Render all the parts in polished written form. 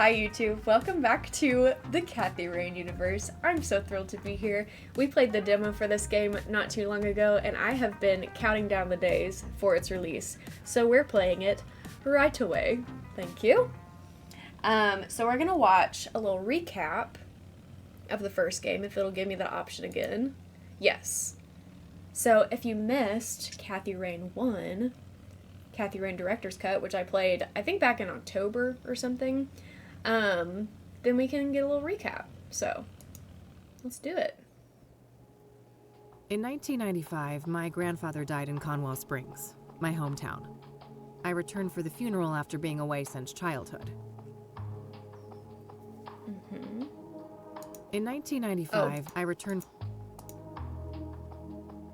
Hi YouTube, welcome back to the Kathy Rain universe. I'm so thrilled to be here. We played the demo for this game not too long ago, and I have been counting down the days for its release. So we're playing it right away. Thank you. So we're gonna watch a little recap of the first game, if it'll give me that option again. Yes. So if you missed Kathy Rain 1, Kathy Rain Director's Cut, which I played, I think back in October or something, then we can get a little recap. So, let's do it. In 1995, my grandfather died in Conwell Springs, my hometown. I returned for the funeral after being away since childhood. In 1995,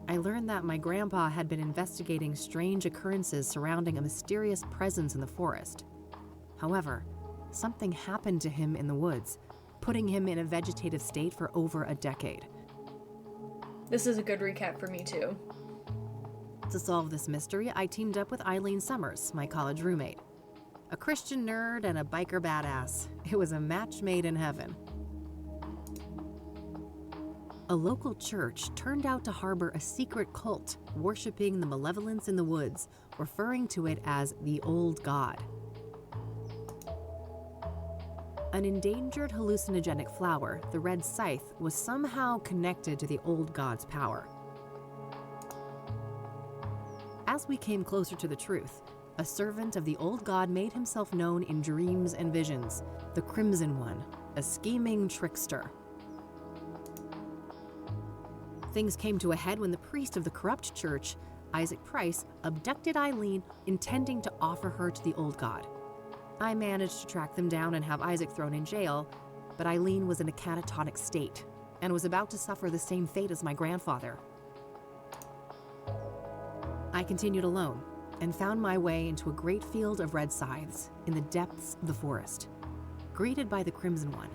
I learned that my grandpa had been investigating strange occurrences surrounding a mysterious presence in the forest. However, something happened to him in the woods, putting him in a vegetative state for over a decade. This is a good recap for me too. To solve this mystery, I teamed up with Eileen Summers, my college roommate. A Christian nerd and a biker badass. It was a match made in heaven. A local church turned out to harbor a secret cult worshiping the malevolence in the woods, referring to it as the Old God. An endangered hallucinogenic flower, the red scythe, was somehow connected to the Old God's power. As we came closer to the truth, a servant of the Old God made himself known in dreams and visions, the Crimson One, a scheming trickster. Things came to a head when the priest of the corrupt church, Isaac Price, abducted Eileen, intending to offer her to the Old God. I managed to track them down and have Isaac thrown in jail, but Eileen was in a catatonic state and was about to suffer the same fate as my grandfather. I continued alone and found my way into a great field of red scythes in the depths of the forest. Greeted by the Crimson One,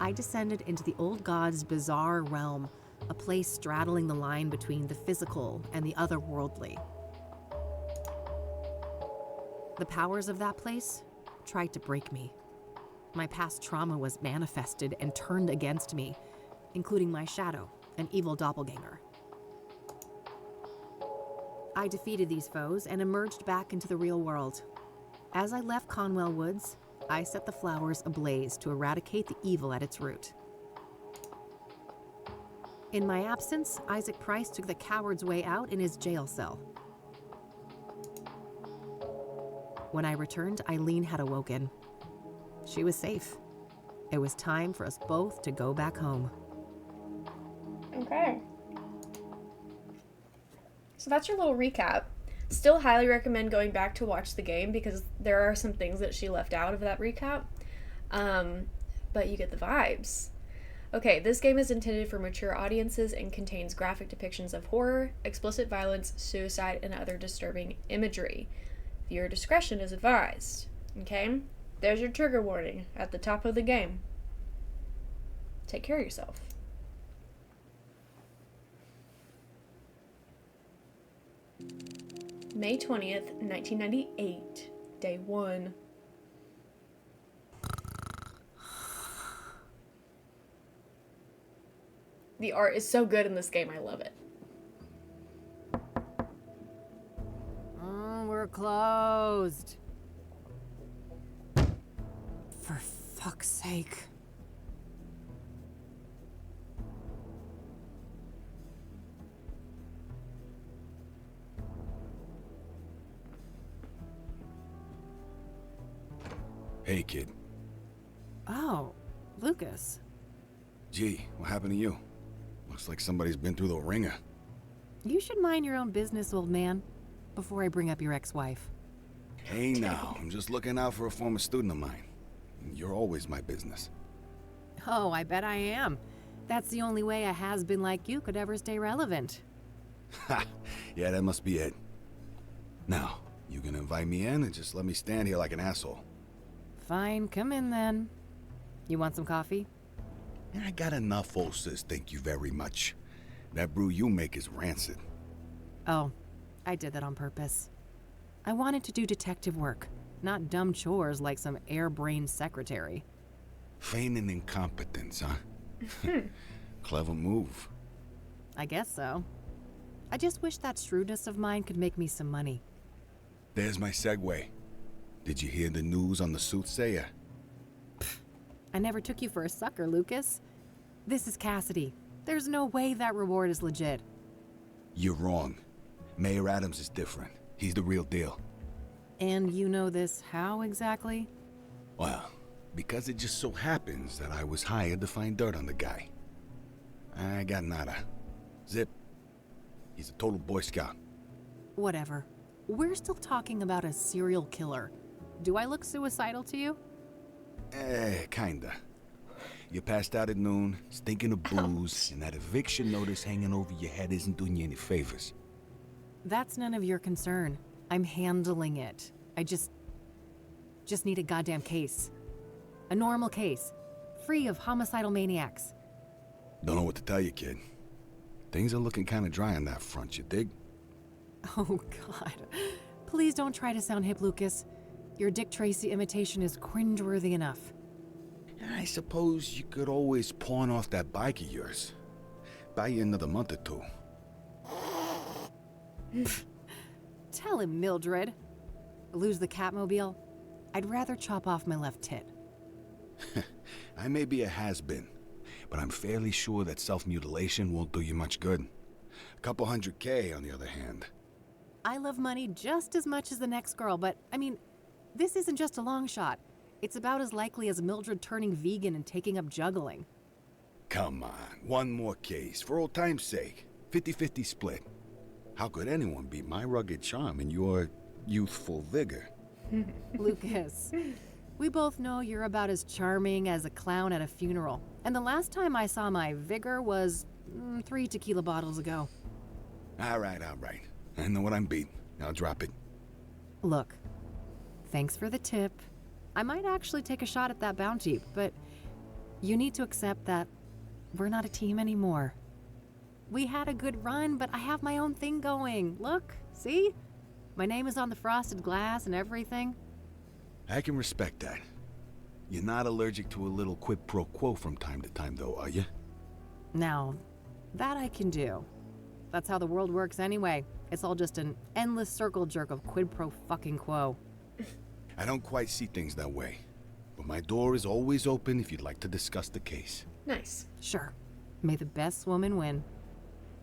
I descended into the Old God's bizarre realm, a place straddling the line between the physical and the otherworldly. The powers of that place tried to break me. My past trauma was manifested and turned against me, including my shadow, an evil doppelganger. I defeated these foes and emerged back into the real world. As I left Conwell Woods, I set the flowers ablaze to eradicate the evil at its root. In my absence, Isaac Price took the coward's way out in his jail cell. When I returned, Eileen had awoken. She was safe. It was time for us both to go back home. Okay. So that's your little recap. Still highly recommend going back to watch the game because there are some things that she left out of that recap. But you get the vibes. Okay, this game is intended for mature audiences and contains graphic depictions of horror, explicit violence, suicide, and other disturbing imagery. Viewer discretion is advised. Okay? There's your trigger warning at the top of the game. Take care of yourself. May 20th, 1998, day 1. The art is so good in this game, I love it. We're closed. For fuck's sake. Hey, kid. Oh, Lucas. Gee, what happened to you? Looks like somebody's been through the ringer. You should mind your own business, old man, before I bring up your ex-wife. Hey now, I'm just looking out for a former student of mine. You're always my business. Oh, I bet I am. That's the only way a has-been like you could ever stay relevant. Ha! Yeah, that must be it. Now, you gonna invite me in and just let me stand here like an asshole? Fine, come in then. You want some coffee? I got enough, old sis, thank you very much. That brew you make is rancid. Oh, I did that on purpose. I wanted to do detective work, not dumb chores like some airbrained secretary. Feigning incompetence, huh? Clever move. I guess so. I just wish that shrewdness of mine could make me some money. There's my segue. Did you hear the news on the soothsayer? I never took you for a sucker, Lucas. This is Cassidy. There's no way that reward is legit. You're wrong. Mayor Adams is different. He's the real deal. And you know this how exactly? Well, because it just so happens that I was hired to find dirt on the guy. I got nada. Zip. He's a total Boy Scout. Whatever. We're still talking about a serial killer. Do I look suicidal to you? Kinda. You passed out at noon, stinking of booze, and that eviction notice hanging over your head isn't doing you any favors. That's none of your concern. I'm handling it. I just need a goddamn case. A normal case. Free of homicidal maniacs. Don't know what to tell you, kid. Things are looking kinda dry on that front, you dig? Oh, God. Please don't try to sound hip, Lucas. Your Dick Tracy imitation is cringeworthy enough. I suppose you could always pawn off that bike of yours. Buy you another month or two. Tell him, Mildred. Lose the Catmobile? I'd rather chop off my left tit. I may be a has-been, but I'm fairly sure that self-mutilation won't do you much good. A couple $100K, on the other hand. I love money just as much as the next girl, but, I mean, this isn't just a long shot. It's about as likely as Mildred turning vegan and taking up juggling. Come on, one more case, for old time's sake. 50-50 split. How could anyone beat my rugged charm and your youthful vigor? Lucas, we both know you're about as charming as a clown at a funeral. And the last time I saw my vigor was 3 tequila bottles ago. All right. I know what I'm beating. I'll drop it. Look, thanks for the tip. I might actually take a shot at that bounty, but you need to accept that we're not a team anymore. We had a good run, but I have my own thing going. Look, see? My name is on the frosted glass and everything. I can respect that. You're not allergic to a little quid pro quo from time to time, though, are you? Now, that I can do. That's how the world works anyway. It's all just an endless circle jerk of quid pro fucking quo. I don't quite see things that way, but my door is always open if you'd like to discuss the case. Nice. Sure. May the best woman win.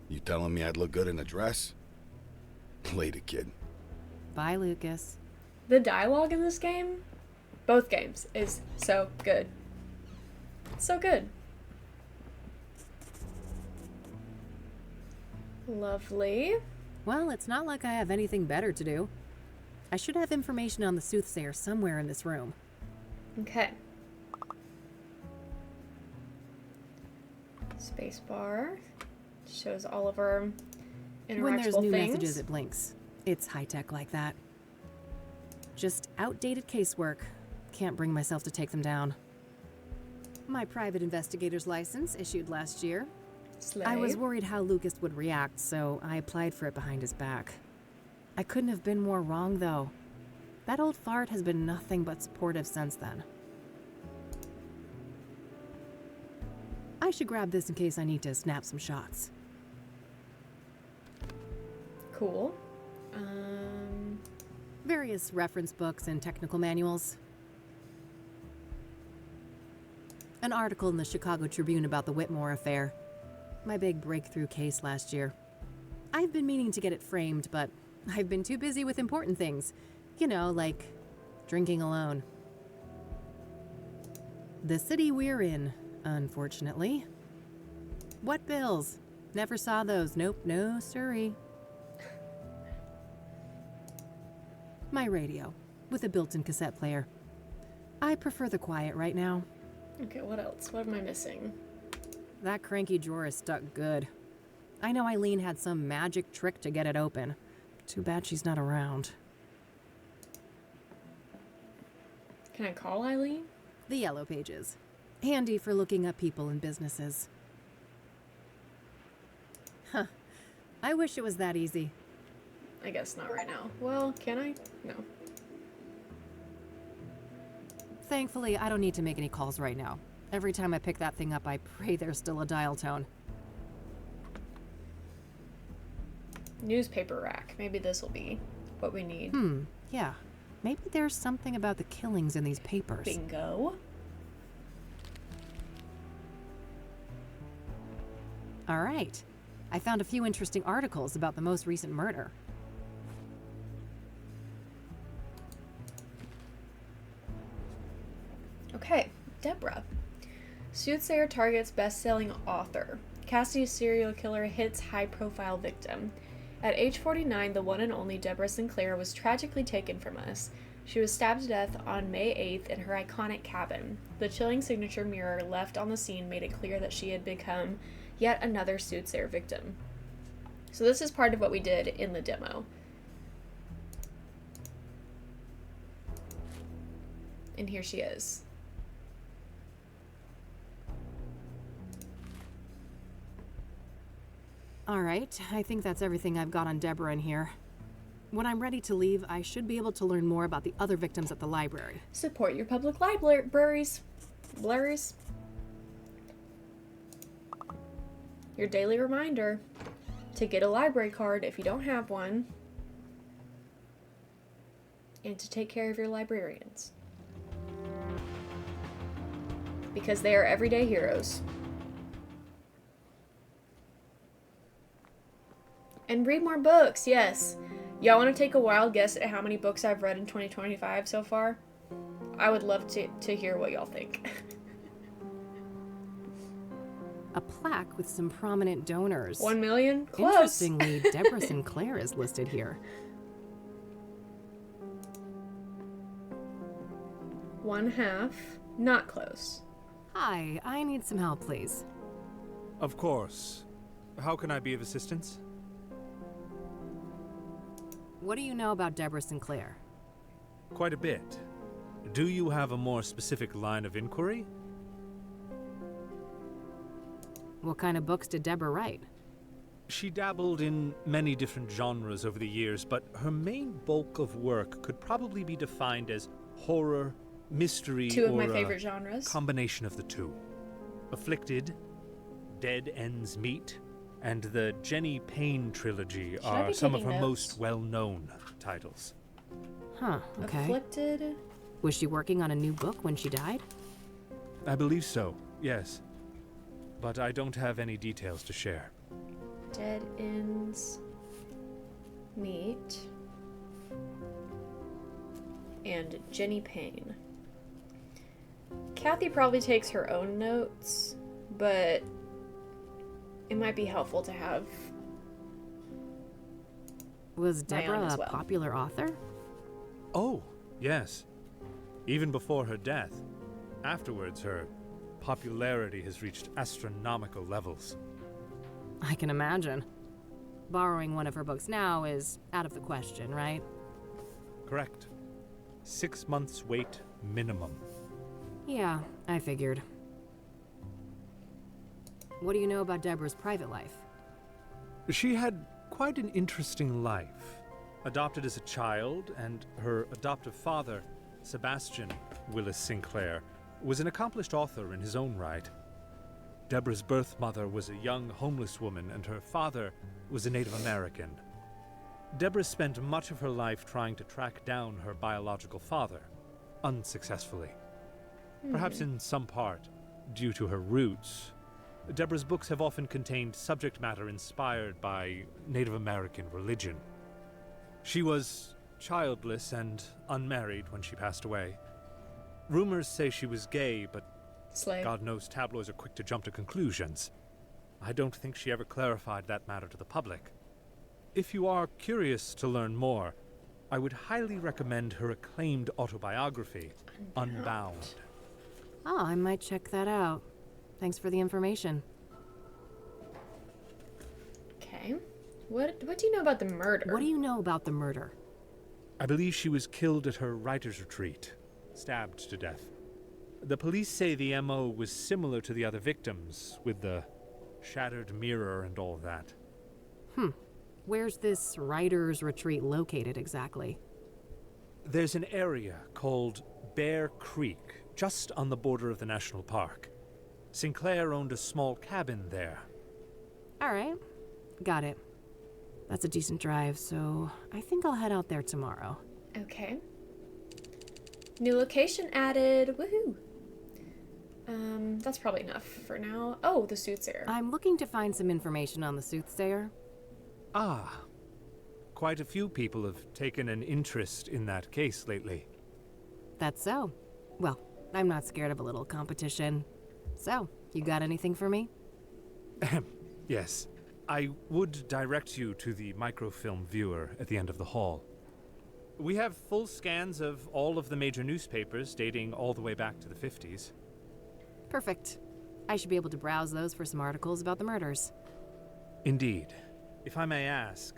You telling me I'd look good in a dress? Later, kid. Bye, Lucas. The dialogue in this game, both games, is so good. So good. Lovely. Well, it's not like I have anything better to do. I should have information on the soothsayer somewhere in this room. Okay. Spacebar shows all of our interactable When there's new things. messages, it blinks. It's high-tech like that. Just outdated casework. Can't bring myself to take them down. My private investigator's license issued last year. Slay. I was worried how Lucas would react, so I applied for it behind his back. I couldn't have been more wrong, though. That old fart has been nothing but supportive since then. I should grab this in case I need to snap some shots. Cool. Various reference books and technical manuals. An article in the Chicago Tribune about the Whitmore affair. My big breakthrough case last year. I've been meaning to get it framed, but I've been too busy with important things. You know, like drinking alone. The city we're in, unfortunately. What bills? Never saw those. Nope, no siree. My radio, with a built-in cassette player. I prefer the quiet right now. Okay, what else? What am I missing? That cranky drawer is stuck good. I know Eileen had some magic trick to get it open. Too bad she's not around. Can I call Eileen? The yellow pages. Handy for looking up people and businesses. Huh. I wish it was that easy. I guess not right now. Well, can I? No. Thankfully, I don't need to make any calls right now. Every time I pick that thing up, I pray there's still a dial tone. Newspaper rack. Maybe this will be what we need. Yeah. Maybe there's something about the killings in these papers. Bingo. All right. I found a few interesting articles about the most recent murder. Okay, Deborah. Soothsayer targets best-selling author. Cassidy's serial killer hits high-profile victim. At age 49, the one and only Deborah Sinclair was tragically taken from us. She was stabbed to death on May 8th in her iconic cabin. The chilling signature mirror left on the scene made it clear that she had become yet another Soothsayer victim. So this is part of what we did in the demo. And here she is. All right, I think that's everything I've got on Deborah in here. When I'm ready to leave, I should be able to learn more about the other victims at the library. Support your public libraries. Blurries. Your daily reminder to get a library card if you don't have one. And to take care of your librarians. Because they are everyday heroes. And read more books, yes. Y'all want to take a wild guess at how many books I've read in 2025 so far? I would love to hear what y'all think. A plaque with some prominent donors. 1 million? Close. Interestingly, Deborah Sinclair is listed here. 1/2. Not close. Hi, I need some help, please. Of course. How can I be of assistance? What do you know about Deborah Sinclair? Quite a bit. Do you have a more specific line of inquiry? What kind of books did Deborah write? She dabbled in many different genres over the years, but her main bulk of work could probably be defined as horror, mystery, Two of or my a favorite genres. combination of the two. Afflicted, Dead Ends Meet, and the Jenny Payne trilogy Should I are be some of taking her notes? most well-known titles. Huh, okay. Afflicted. Was she working on a new book when she died? I believe so, yes. But I don't have any details to share. Dead Ends Meet. And Jenny Payne. Kathy probably takes her own notes, but it might be helpful to have. Was My own Deborah as a well. popular author? Oh, yes. Even before her death. Afterwards, her popularity has reached astronomical levels. I can imagine. Borrowing one of her books now is out of the question, right? Correct. 6 months wait minimum. Yeah, I figured. What do you know about Deborah's private life? She had quite an interesting life. Adopted as a child, and her adoptive father, Sebastian Willis Sinclair, was an accomplished author in his own right. Deborah's birth mother was a young homeless woman, and her father was a Native American. Deborah spent much of her life trying to track down her biological father, unsuccessfully. Perhaps in some part, due to her roots, Deborah's books have often contained subject matter inspired by Native American religion. She was childless and unmarried when she passed away. Rumors say she was gay, but Slay. God knows tabloids are quick to jump to conclusions. I don't think she ever clarified that matter to the public. If you are curious to learn more, I would highly recommend her acclaimed autobiography, Unbound. Oh, I might check that out. Thanks for the information. Okay. What do you know about the murder? What do you know about the murder? I believe she was killed at her writer's retreat, stabbed to death. The police say the MO was similar to the other victims, with the shattered mirror and all that. Where's this writer's retreat located exactly? There's an area called Bear Creek, just on the border of the national park. Sinclair owned a small cabin there. All right, got it. That's a decent drive, so I think I'll head out there tomorrow. Okay. New location added. Woohoo! That's probably enough for now. Oh, the soothsayer. I'm looking to find some information on the soothsayer. Ah, quite a few people have taken an interest in that case lately. That's so. Well, I'm not scared of a little competition. So, you got anything for me? Yes, I would direct you to the microfilm viewer at the end of the hall. We have full scans of all of the major newspapers dating all the way back to the 50s. Perfect. I should be able to browse those for some articles about the murders. Indeed. If I may ask,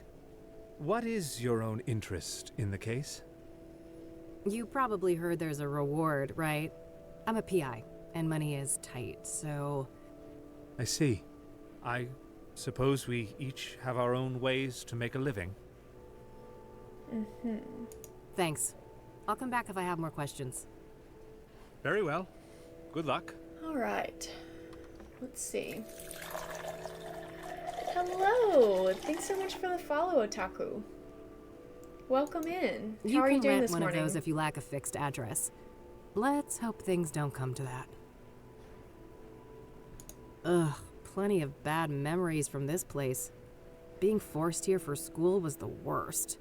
what is your own interest in the case? You probably heard there's a reward, right? I'm a PI, and money is tight, so... I see. I suppose we each have our own ways to make a living. Thanks. I'll come back if I have more questions. Very well. Good luck. All right. Let's see. Hello. Thanks so much for the follow, Otaku. Welcome in. How are you can doing rent this one morning? of those if you lack a fixed address. Let's hope things don't come to that. Ugh, plenty of bad memories from this place. Being forced here for school was the worst.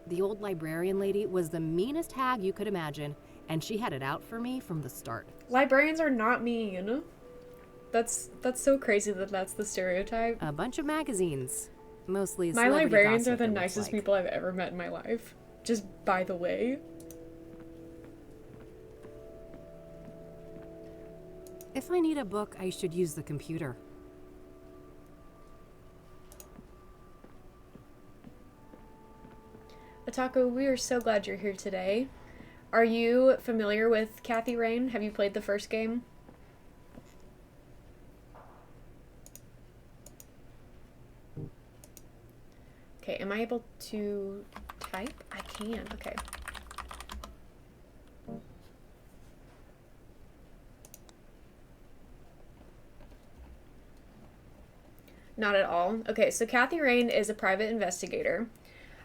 The old librarian lady was the meanest hag you could imagine, and she had it out for me from the start. Librarians are not mean. That's so crazy that that's the stereotype. A bunch of magazines. Mostly My celebrity librarians are gossip, the it looks nicest like. people I've ever met in my life. Just by the way. If I need a book, I should use the computer. Otaku, we are so glad you're here today. Are you familiar with Kathy Rain? Have you played the first game? Okay, am I able to type? I can, okay. Not at all. Okay, so Kathy Rain is a private investigator.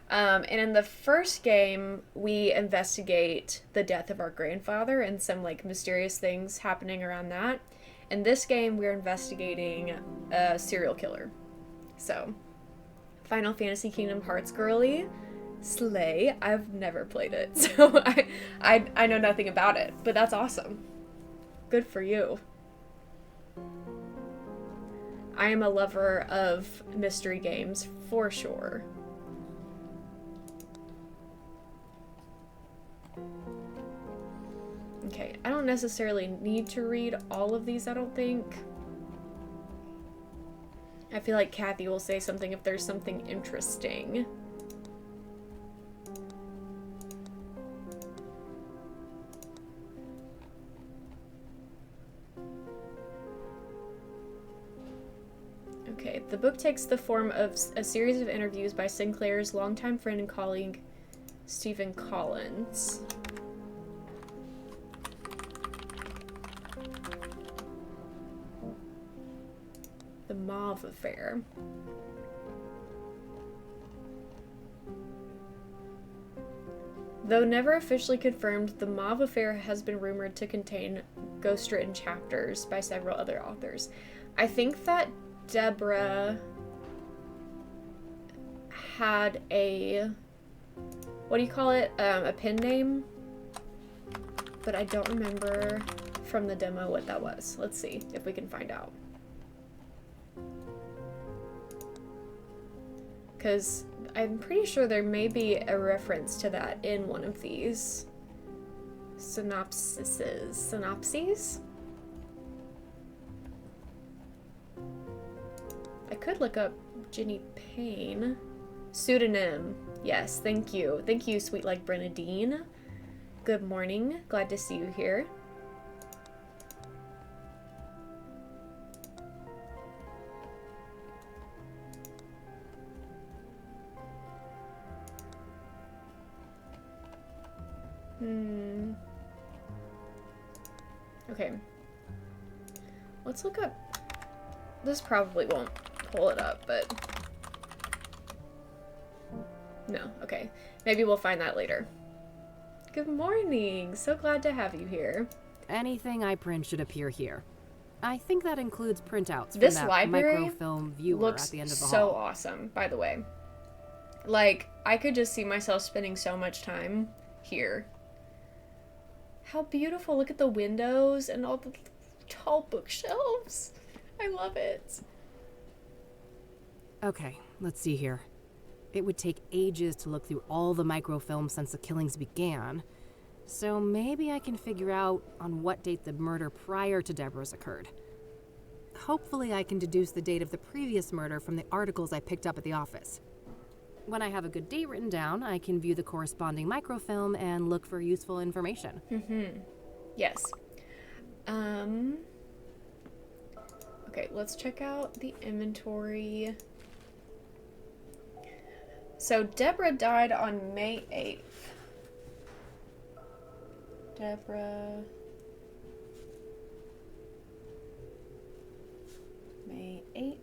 And in the first game, we investigate the death of our grandfather and some like mysterious things happening around that. In this game, we're investigating a serial killer. So, Final Fantasy Kingdom Hearts girly, slay. I've never played it, so I know nothing about it, but that's awesome. Good for you. I am a lover of mystery games for sure. Okay, I don't necessarily need to read all of these, I don't think. I feel like Kathy will say something if there's something interesting. Okay, the book takes the form of a series of interviews by Sinclair's longtime friend and colleague, Stephen Collins. The Mauve Affair. Though never officially confirmed, the Mauve Affair has been rumored to contain ghost-written chapters by several other authors. I think that Deborah had a, what do you call it, a pen name, but I don't remember from the demo what that was. Let's see if we can find out. Because I'm pretty sure there may be a reference to that in one of these synopses. I could look up Ginny Payne. Pseudonym. Yes, thank you. Thank you, sweet like Brenadine. Good morning. Glad to see you here. Okay. Let's look up... This probably won't pull it up, but... No, okay. Maybe we'll find that later. Good morning! So glad to have you here. Anything I print should appear here. I think that includes printouts from This that library microfilm viewer looks at the end of the so hall. awesome, by the way. Like, I could just see myself spending so much time here. How beautiful. Look at the windows and all the tall bookshelves. I love it. Okay, let's see here. It would take ages to look through all the microfilms since the killings began, so maybe I can figure out on what date the murder prior to Deborah's occurred. Hopefully I can deduce the date of the previous murder from the articles I picked up at the office. When I have a good date written down, I can view the corresponding microfilm and look for useful information. Yes. Okay, let's check out the inventory. So Deborah died on May 8th. Deborah... May 8th.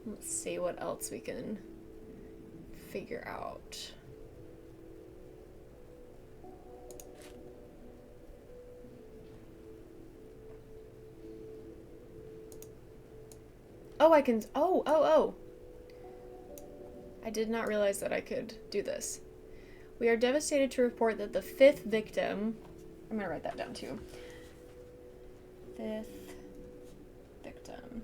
Let's see what else we can figure out. Oh, I can... Oh. I did not realize that I could do this. We are devastated to report that the fifth victim... I'm going to write that down too. Fifth victim.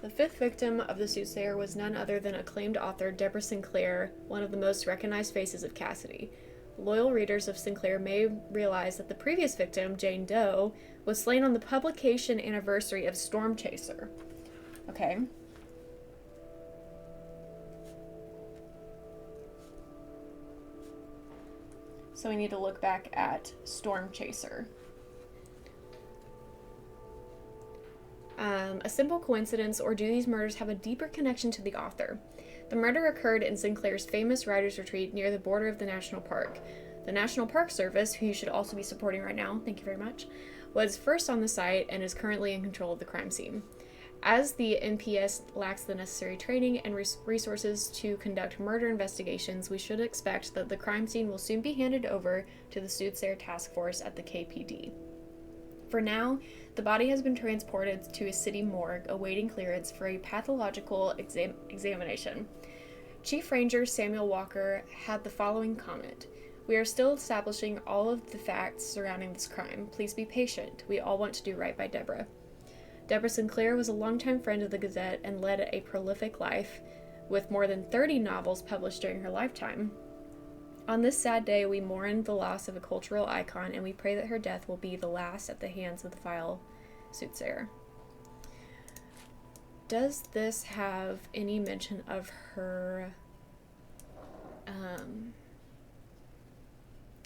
The fifth victim of the soothsayer was none other than acclaimed author Deborah Sinclair, one of the most recognized faces of Cassidy. Loyal readers of Sinclair may realize that the previous victim, Jane Doe, was slain on the publication anniversary of Storm Chaser. Okay. So we need to look back at Storm Chaser. A simple coincidence, or do these murders have a deeper connection to the author? The murder occurred in Sinclair's famous writer's retreat near the border of the national park. The National Park Service, who you should also be supporting right now, thank you very much, was first on the site and is currently in control of the crime scene. As the NPS lacks the necessary training and resources to conduct murder investigations, we should expect that the crime scene will soon be handed over to the Soothsayer Task Force at the KPD. For now, the body has been transported to a city morgue, awaiting clearance for a pathological examination. Chief Ranger Samuel Walker had the following comment: "We are still establishing all of the facts surrounding this crime. Please be patient. We all want to do right by Deborah." Deborah Sinclair was a longtime friend of the Gazette and led a prolific life, with more than 30 novels published during her lifetime. On this sad day, we mourn the loss of a cultural icon, and we pray that her death will be the last at the hands of the vile soothsayer. Does this have any mention of her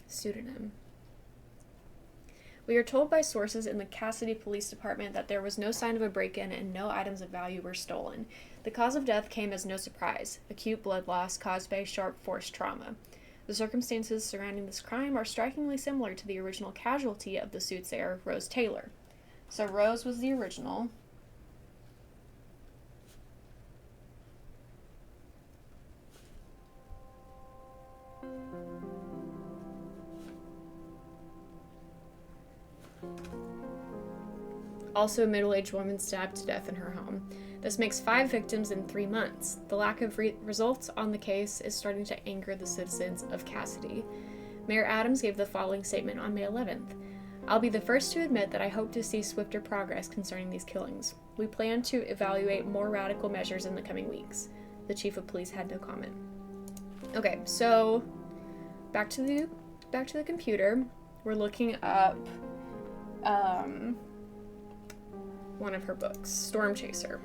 pseudonym? We are told by sources in the Cassidy Police Department that there was no sign of a break-in and no items of value were stolen. The cause of death came as no surprise: acute blood loss caused by sharp force trauma. The circumstances surrounding this crime are strikingly similar to the original casualty of the soothsayer, Rose Taylor. So Rose was the original. Also, a middle-aged woman stabbed to death in her home. This makes 5 victims in 3 months. The lack of results on the case is starting to anger the citizens of Cassidy. Mayor Adams gave the following statement on May 11th. "I'll be the first to admit that I hope to see swifter progress concerning these killings. We plan to evaluate more radical measures in the coming weeks." The chief of police had no comment. Okay, so back to the computer. We're looking up one of her books, Storm Chaser.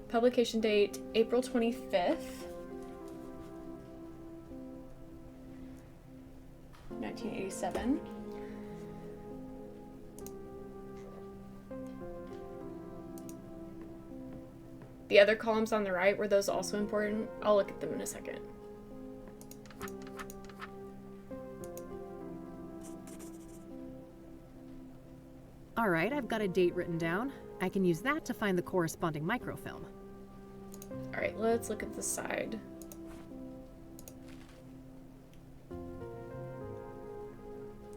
Publication date, April 25th, 1987. The other columns on the right, were those also important? I'll look at them in a second. All right, I've got a date written down. I can use that to find the corresponding microfilm. All right, let's look at the side.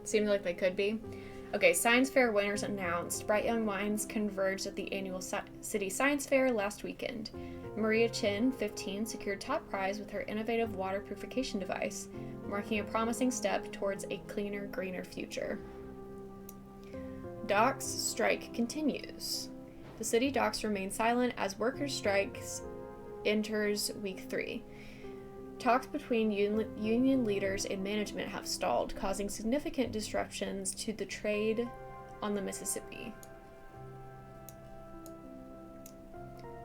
Seems like they could be. Okay, Science Fair winners announced. Bright Young Minds converged at the annual City Science Fair last weekend. Maria Chin, 15, secured top prize with her innovative water purification device, marking a promising step towards a cleaner, greener future. Docks strike continues. The city docks remain silent as workers' strikes enters week 3. Talks between union leaders and management have stalled, causing significant disruptions to the trade on the Mississippi.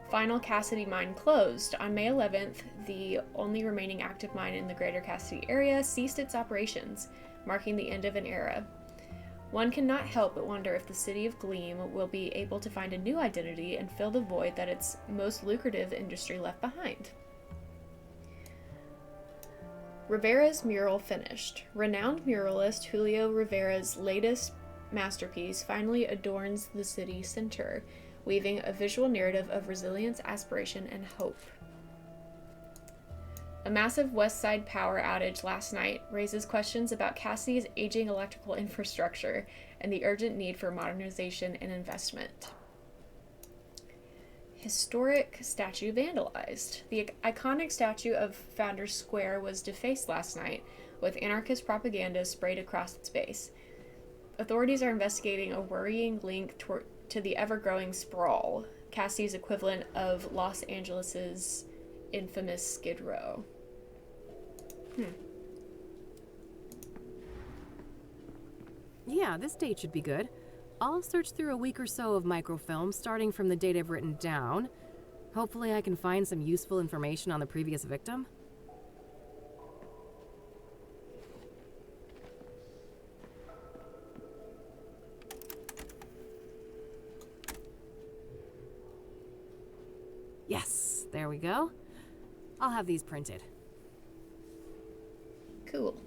Final Cassidy mine closed. On May 11th, the only remaining active mine in the greater Cassidy area ceased its operations, marking the end of an era. One cannot help but wonder if the city of Gleam will be able to find a new identity and fill the void that its most lucrative industry left behind. Rivera's mural finished. Renowned muralist Julio Rivera's latest masterpiece finally adorns the city center, weaving a visual narrative of resilience, aspiration, and hope. A massive West Side power outage last night raises questions about Cassidy's aging electrical infrastructure and the urgent need for modernization and investment. Historic statue vandalized. The iconic statue of Founders Square was defaced last night, with anarchist propaganda sprayed across its base. Authorities are investigating a worrying link to the ever-growing sprawl, Cassidy's equivalent of Los Angeles's infamous Skid Row. Yeah, this date should be good. I'll search through a week or so of microfilm, starting from the date I've written down. Hopefully I can find some useful information on the previous victim. Yes, there we go. I'll have these printed. Cool.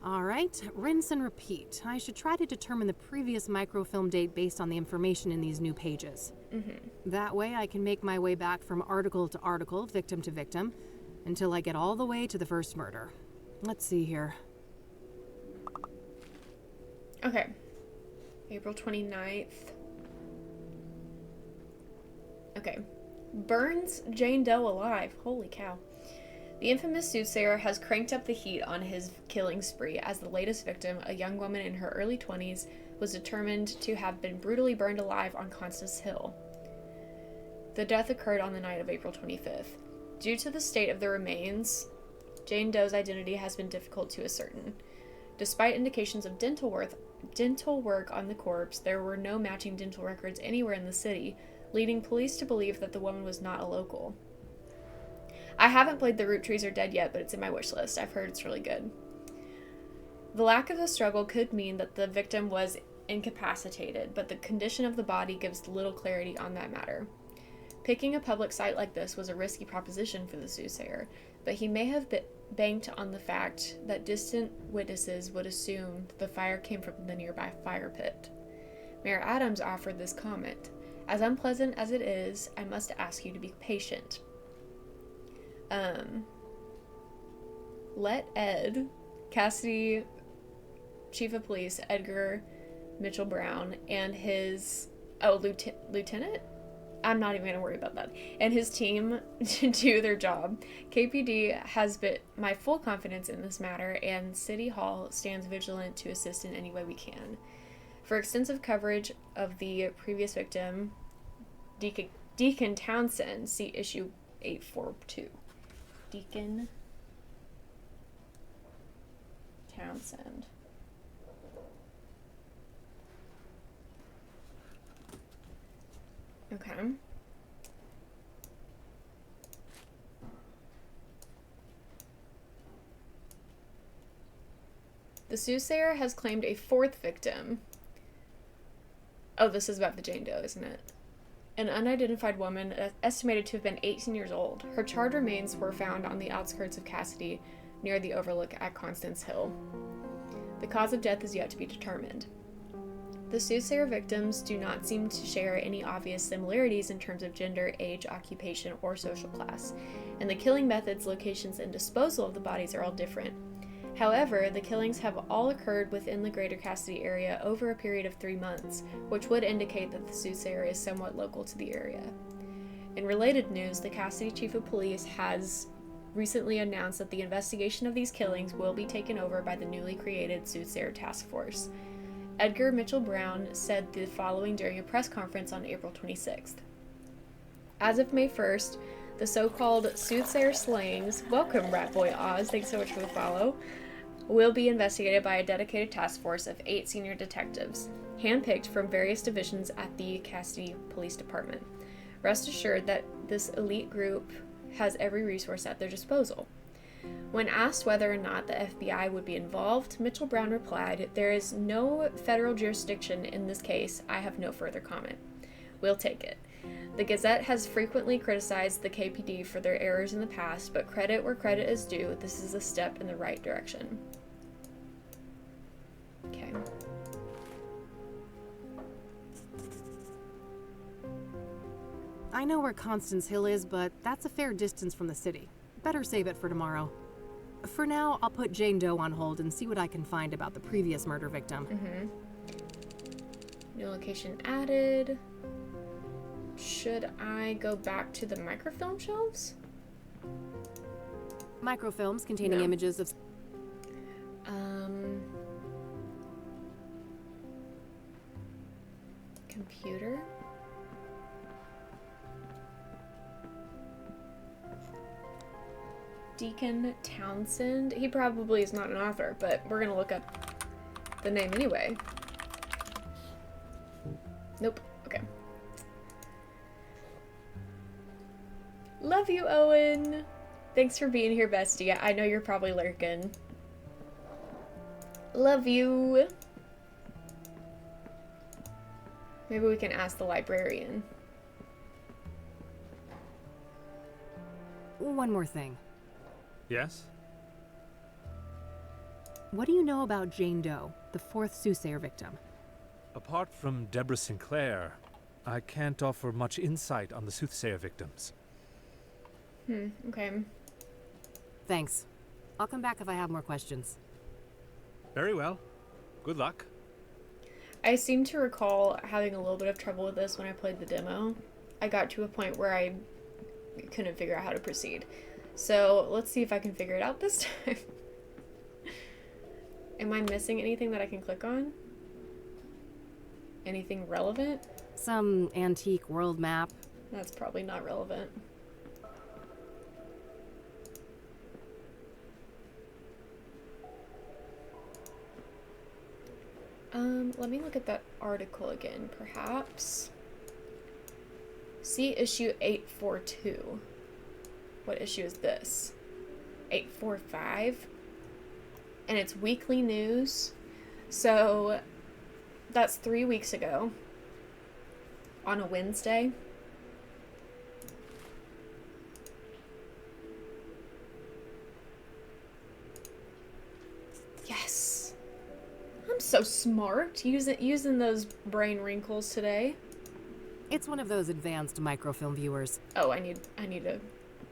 All right, rinse and repeat. I should try to determine the previous microfilm date based on the information in these new pages. That way I can make my way back from article to article, victim to victim, until I get all the way to the first murder. Let's see here. Okay. April 29th. Okay. Burns Jane Doe alive. Holy cow. The infamous soothsayer has cranked up the heat on his killing spree as the latest victim, a young woman in her early 20s, was determined to have been brutally burned alive on Constance Hill. The death occurred on the night of April 25th. Due to the state of the remains, Jane Doe's identity has been difficult to ascertain. Despite indications of dental work on the corpse, there were no matching dental records anywhere in the city, leading police to believe that the woman was not a local. I haven't played The Root Trees Are Dead yet, but it's in my wish list. I've heard it's really good. The lack of a struggle could mean that the victim was incapacitated, but the condition of the body gives little clarity on that matter. Picking a public site like this was a risky proposition for the soothsayer, but he may have banked on the fact that distant witnesses would assume the fire came from the nearby fire pit. Mayor Adams offered this comment: "As unpleasant as it is, I must ask you to be patient. Let Ed, Cassidy Chief of Police Edgar Mitchell Brown, and his lieutenant? I'm not even going to worry about that. And his team to do their job. KPD has my full confidence in this matter, and City Hall stands vigilant to assist in any way we can. For extensive coverage of the previous victim, Deacon Townsend, see issue 842. Deacon Townsend. Okay. The soothsayer has claimed a fourth victim. Oh, this is about the Jane Doe, isn't it? An unidentified woman estimated to have been 18 years old. Her charred remains were found on the outskirts of Cassidy, near the overlook at Constance Hill. The cause of death is yet to be determined. The soothsayer victims do not seem to share any obvious similarities in terms of gender, age, occupation, or social class, and the killing methods, locations, and disposal of the bodies are all different. However, the killings have all occurred within the greater Cassidy area over a period of 3 months, which would indicate that the soothsayer is somewhat local to the area. In related news, the Cassidy Chief of Police has recently announced that the investigation of these killings will be taken over by the newly created Soothsayer Task Force. Edgar Mitchell Brown said the following during a press conference on April 26th. As of May 1st, the so-called Soothsayer slayings, welcome Rat Boy Oz, thanks so much for the follow, will be investigated by a dedicated task force of 8 senior detectives, handpicked from various divisions at the Cassidy Police Department. Rest assured that this elite group has every resource at their disposal. When asked whether or not the FBI would be involved, Mitchell Brown replied, "There is no federal jurisdiction in this case. I have no further comment. We'll take it." The Gazette has frequently criticized the KPD for their errors in the past, but credit where credit is due, this is a step in the right direction. Okay. I know where Constance Hill is, but that's a fair distance from the city. Better save it for tomorrow. For now, I'll put Jane Doe on hold and see what I can find about the previous murder victim. New location added. Should I go back to the microfilm shelves? Microfilms containing images of... Computer? Deacon Townsend. He probably is not an author, but we're gonna look up the name anyway. Nope. Okay. Love you, Owen. Thanks for being here, bestie. I know you're probably lurking. Love you. Maybe we can ask the librarian. One more thing. Yes? What do you know about Jane Doe, the fourth soothsayer victim? Apart from Deborah Sinclair, I can't offer much insight on the soothsayer victims. Okay. Thanks. I'll come back if I have more questions. Very well. Good luck. I seem to recall having a little bit of trouble with this when I played the demo. I got to a point where I couldn't figure out how to proceed. So let's see if I can figure it out this time. Am I missing anything that I can click on? Anything relevant? Some antique world map. That's probably not relevant. Let me look at that article again, perhaps. See issue 842. What issue is this? 845? And it's weekly news. So that's 3 weeks ago. On a Wednesday. Yes. I'm so smart using those brain wrinkles today. It's one of those advanced microfilm viewers. Oh, I need a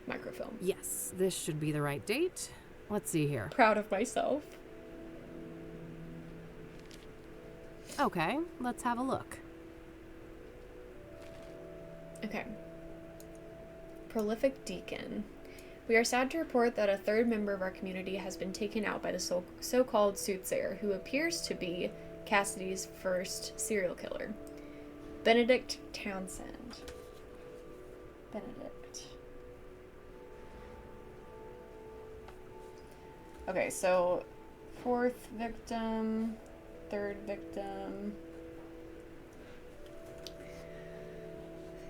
microfilm. Yes, this should be the right date. Let's see here. Proud of myself. Okay, let's have a look. Okay. Prolific Deacon. We are sad to report that a third member of our community has been taken out by the so-called soothsayer, who appears to be Cassidy's first serial killer. Benedict Townsend. Benedict. Okay, so fourth victim, third victim.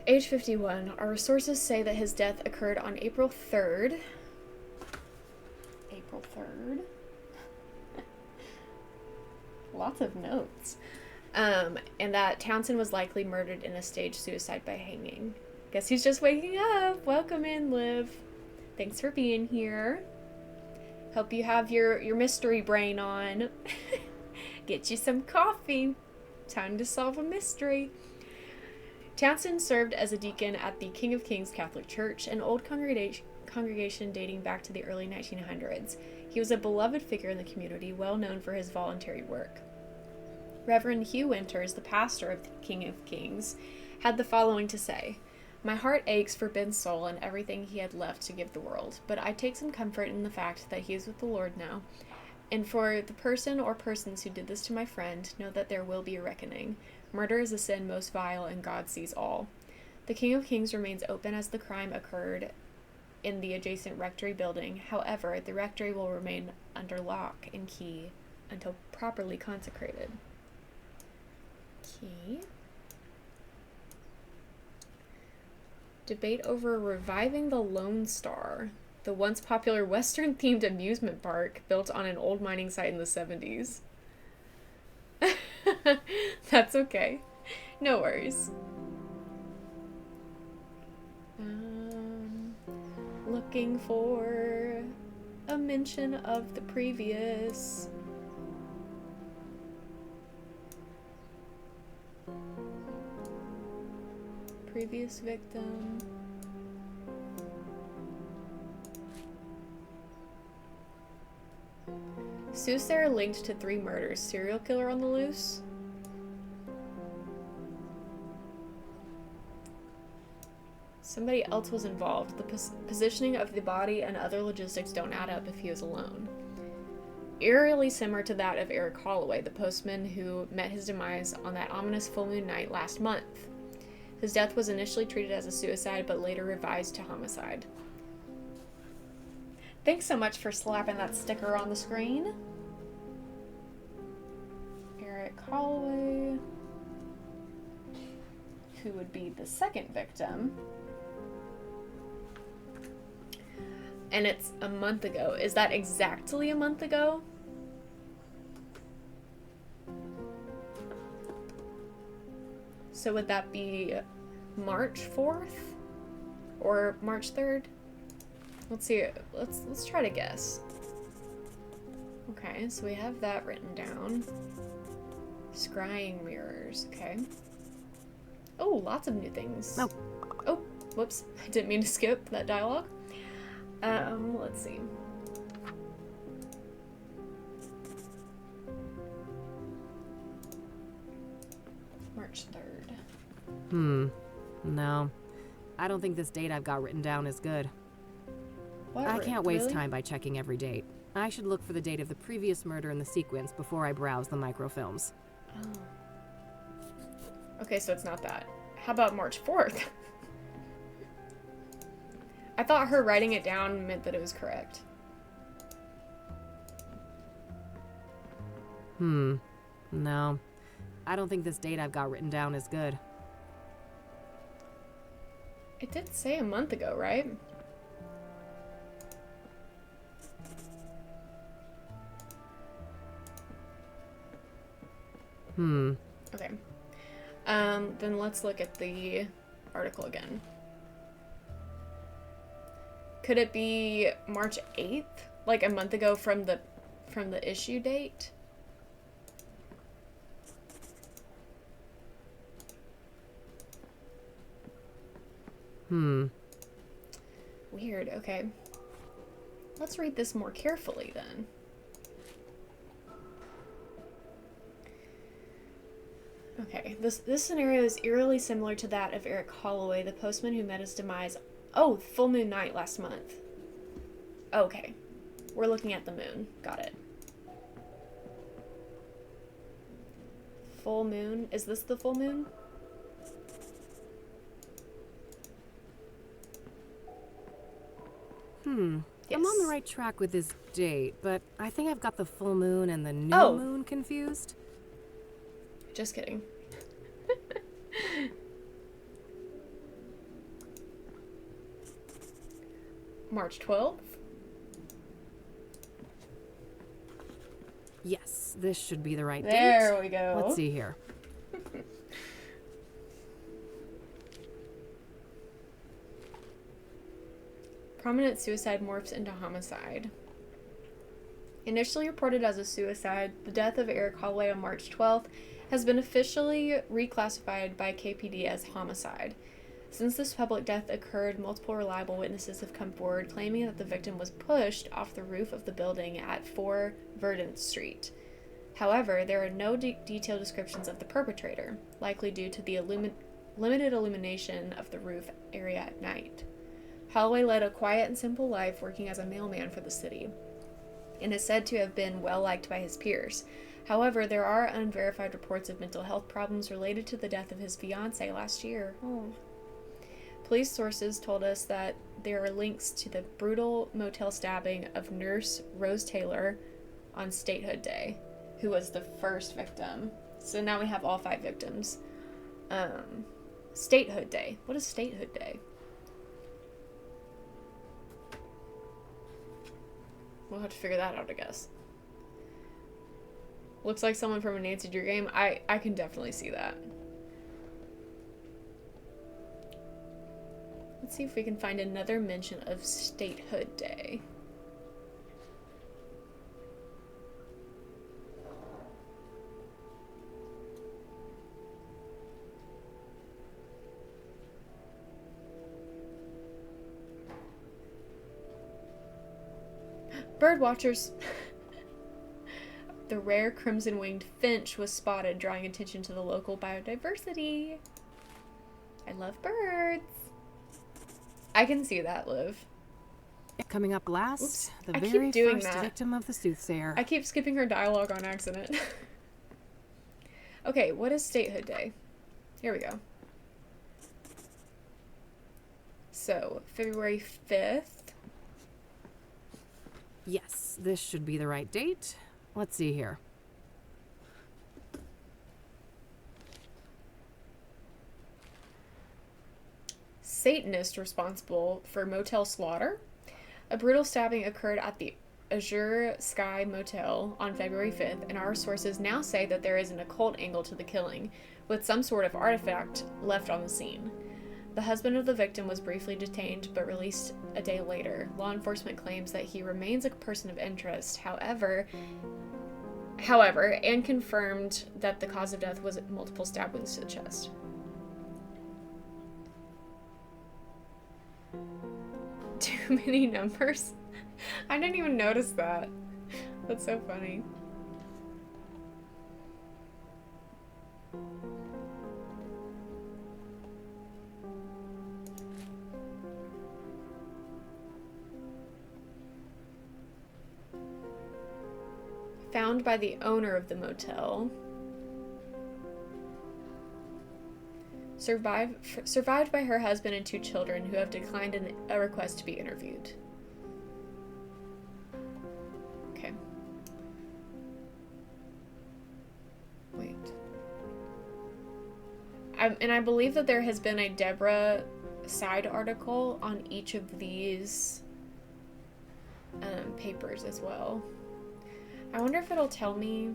Age 51. Our sources say that his death occurred on April 3rd. April 3rd. lots of notes. And that Townsend was likely murdered in a staged suicide by hanging. Guess he's just waking up. Welcome in, Liv. Thanks for being here. Hope you have your mystery brain on. Get you some coffee. Time to solve a mystery. Townsend served as a deacon at the King of Kings Catholic Church, an old congregation dating back to the early 1900s. He was a beloved figure in the community, well known for his voluntary work. Reverend Hugh Winters, the pastor of the King of Kings, had the following to say: "My heart aches for Ben's soul and everything he had left to give the world, but I take some comfort in the fact that he is with the Lord now. And for the person or persons who did this to my friend, know that there will be a reckoning. Murder is a sin most vile, and God sees all." The King of Kings remains open as the crime occurred in the adjacent rectory building. However, the rectory will remain under lock and key until properly consecrated. Key. Debate over reviving the Lone Star, the once popular Western-themed amusement park built on an old mining site in the 70s. That's okay. No worries. Looking for a mention of the previous. Previous victim. Soothsayer linked to 3 murders. Serial killer on the loose? Somebody else was involved. The positioning of the body and other logistics don't add up if he was alone. Eerily similar to that of Eric Holloway, the postman who met his demise on that ominous full moon night last month. His death was initially treated as a suicide, but later revised to homicide. Thanks so much for slapping that sticker on the screen. Eric Holloway, who would be the second victim. And it's a month ago. Is that exactly a month ago? So would that be March 4th? Or March 3rd? Let's see. Let's try to guess. Okay, so we have that written down. Scrying mirrors, okay. Oh, lots of new things. Oh, whoops. I didn't mean to skip that dialogue. Let's see. March 3rd. No. I don't think this date I've got written down is good. What? I can't waste Really? time by checking every date. I should look for the date of the previous murder in the sequence before I browse the microfilms. Oh. Okay, so it's not that. How about March 4th? I thought her writing it down meant that it was correct. No. I don't think this date I've got written down is good. It did say a month ago, right? Okay. Then let's look at the article again. Could it be March 8th? Like a month ago from the issue date? Weird, okay. Let's read this more carefully then. Okay, this scenario is eerily similar to that of Eric Holloway, the postman who met his demise. Oh, full moon night last month. Okay, we're looking at the moon. Got it. Full moon. Is this the full moon? Yes. I'm on the right track with this date, but I think I've got the full moon and the new moon confused. Just kidding. March 12th. Yes, this should be the right date. There we go. Let's see here. Prominent suicide morphs into homicide. Initially reported as a suicide, the death of Eric Holloway on March 12th has been officially reclassified by KPD as homicide. Since this public death occurred, multiple reliable witnesses have come forward claiming that the victim was pushed off the roof of the building at 4 Verdant Street. However, there are no detailed descriptions of the perpetrator, likely due to the limited illumination of the roof area at night. Holloway led a quiet and simple life working as a mailman for the city, and is said to have been well liked by his peers. However, there are unverified reports of mental health problems related to the death of his fiancée last year. Police sources told us that there are links to the brutal motel stabbing of nurse Rose Taylor on Statehood Day, who was the first victim. So now we have all 5 victims. Statehood Day. What is Statehood Day? We'll have to figure that out, I guess. Looks like someone from a Nancy Drew game. I can definitely see that. Let's see if we can find another mention of Statehood Day. Birdwatchers. The rare crimson-winged finch was spotted, drawing attention to the local biodiversity. I love birds. I can see that, Liv. Coming up last, Oops, the I keep very doing first that. victim of the soothsayer. I keep skipping her dialogue on accident. Okay, what is Statehood Day? Here we go. So, February 5th. Yes, this should be the right date. Let's see here. Satanist responsible for motel slaughter. A brutal stabbing occurred at the Azure Sky Motel on February 5th, and our sources now say that there is an occult angle to the killing, with some sort of artifact left on the scene. The husband of the victim was briefly detained but released a day later. Law enforcement claims that he remains a person of interest, however, and confirmed that the cause of death was multiple stab wounds to the chest. Too many numbers? I didn't even notice that. That's so funny. Found by the owner of the motel. Survived by her husband and 2 children who have declined a request to be interviewed. Okay. Wait. And I believe that there has been a Deborah side article on each of these papers as well. I wonder if it'll tell me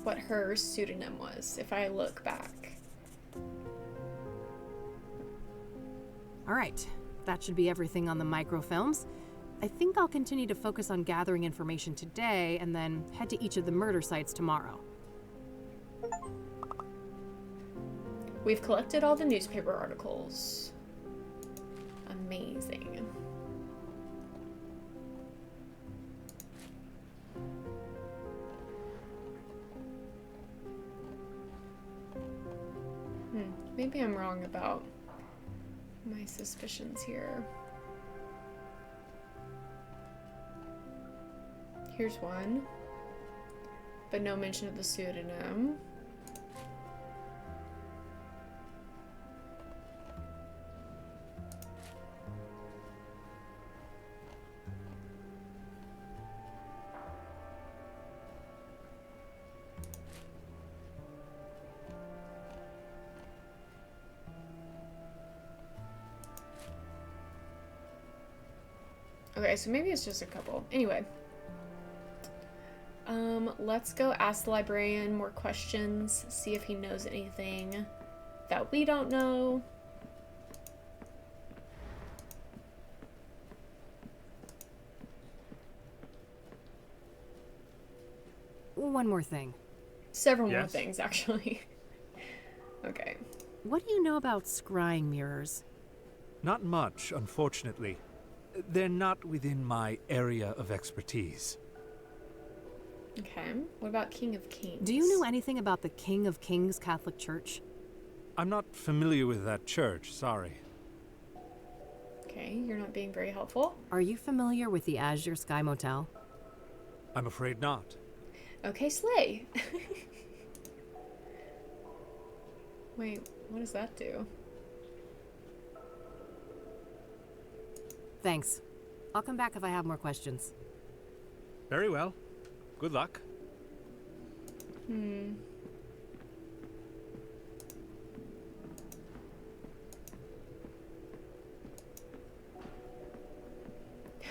what her pseudonym was if I look back. All right, that should be everything on the microfilms. I think I'll continue to focus on gathering information today and then head to each of the murder sites tomorrow. We've collected all the newspaper articles. Amazing. Maybe I'm wrong about my suspicions here. Here's one, but no mention of the pseudonym. Okay, so maybe it's just a couple. Anyway, Let's go ask the librarian more questions, see if he knows anything that we don't know. One more thing. Several more Yes? things, actually. Okay. What do you know about scrying mirrors? Not much, unfortunately. They're not within my area of expertise. Okay. What about King of Kings? Do you know anything about the King of Kings Catholic Church? I'm not familiar with that church, sorry. Okay, you're not being very helpful. Are you familiar with the Azure Sky Motel? I'm afraid not. Okay, Slay. Wait, what does that do? Thanks. I'll come back if I have more questions. Very well. Good luck.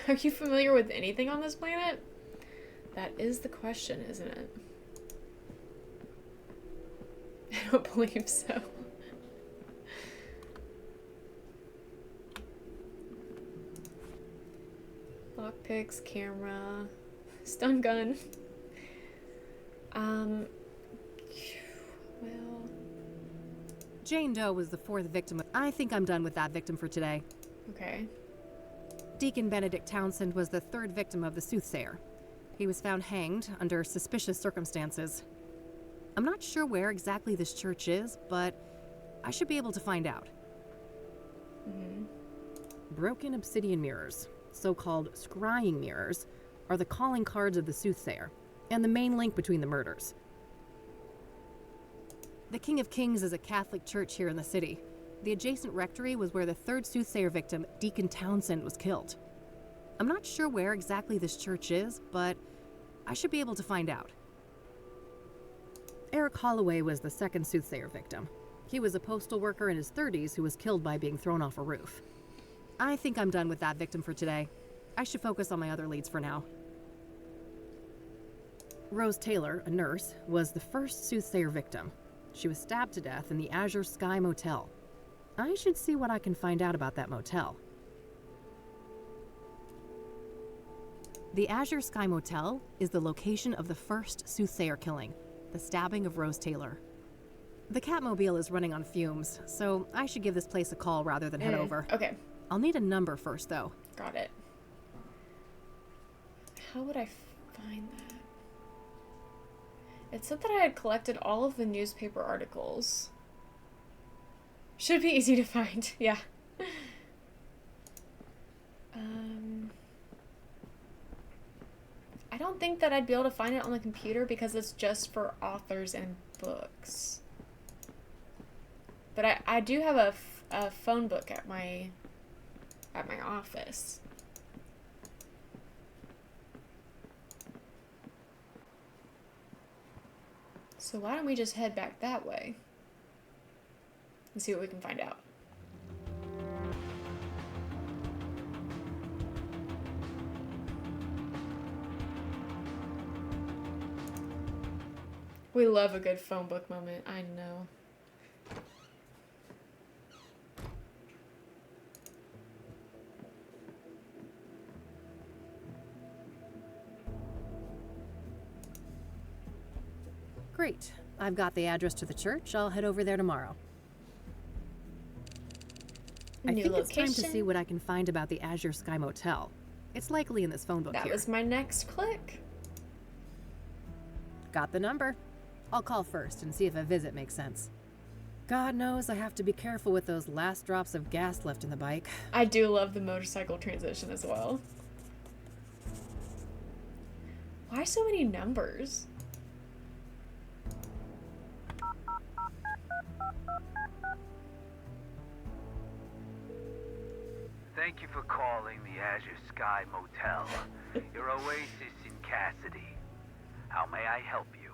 Are you familiar with anything on this planet? That is the question, isn't it? I don't believe so. Lockpicks, camera, stun gun. Well, Jane Doe was the 4th victim. I think I'm done with that victim for today. okay. Deacon Benedict Townsend was the 3rd victim of the soothsayer. He was found hanged under suspicious circumstances. I'm not sure where exactly this church is, but I should be able to find out. Broken obsidian mirrors, so-called scrying mirrors, are the calling cards of the soothsayer, and the main link between the murders. The King of Kings is a Catholic church here in the city. The adjacent rectory was where the 3rd soothsayer victim, Deacon Townsend, was killed. I'm not sure where exactly this church is, but I should be able to find out. Eric Holloway was the 2nd soothsayer victim. He was a postal worker in his 30s who was killed by being thrown off a roof. I think I'm done with that victim for today. I should focus on my other leads for now. Rose Taylor, a nurse, was the 1st soothsayer victim. She was stabbed to death in the Azure Sky Motel. I should see what I can find out about that motel. The Azure Sky Motel is the location of the 1st soothsayer killing, the stabbing of Rose Taylor. The Catmobile is running on fumes, so I should give this place a call rather than head over. Okay, I'll need a number first, though. got it. How would I find that? It said that I had collected all of the newspaper articles. Should be easy to find, yeah. I don't think that I'd be able to find it on the computer because it's just for authors and books. But I do have a phone book at my office. So why don't we just head back that way and see what we can find out. We love a good phone book moment, I know. Great. I've got the address to the church. I'll head over there tomorrow. I New think it's time to location. see what I can find about the Azure Sky Motel. It's likely in this phone book That here. was my next click. Got the number. I'll call first and see if a visit makes sense. God knows I have to be careful with those last drops of gas left in the bike. I do love the motorcycle transition as well. Why so many numbers? Thank you for calling the Azure Sky Motel, your oasis in Cassidy. How may I help you?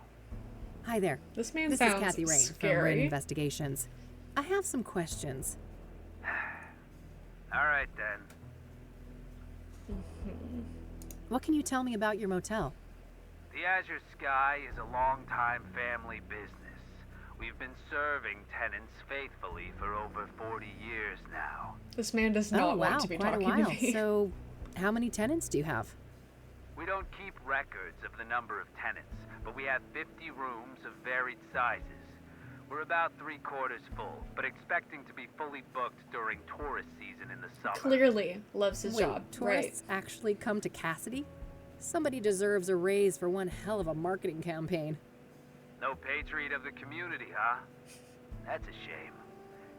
Hi there. This man This sounds is Kathy Rain from Rain scary. Investigations. I have some questions. All right, then. What can you tell me about your motel? The Azure Sky is a long-time family business. We've been serving tenants faithfully for over 40 years now. This man does Oh, not wow, want to be quite a talking while. to me. So, how many tenants do you have? We don't keep records of the number of tenants, but we have 50 rooms of varied sizes. We're about 3/4 full, but expecting to be fully booked during tourist season in the summer. Clearly loves his Wait, job. tourists actually come to Cassidy? Somebody deserves a raise for one hell of a marketing campaign. No patriot of the community, huh? That's a shame.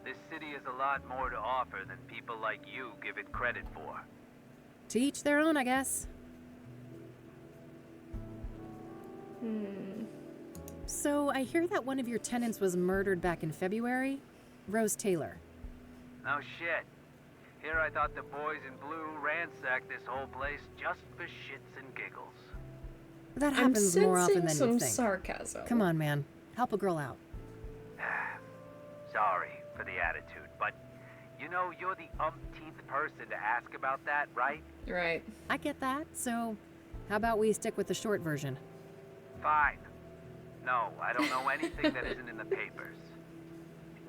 This city has a lot more to offer than people like you give it credit for. To each their own, I guess. So, I hear that one of your tenants was murdered back in February? Rose Taylor. No shit. Here I thought the boys in blue ransacked this whole place just for shits and giggles. That I'm happens more often sensing than you some think. sarcasm. Come on, man. Help a girl out. Sorry for the attitude, but you know you're the umpteenth person to ask about that, right? Right. I get that, so how about we stick with the short version? Fine. No, I don't know anything that isn't in the papers.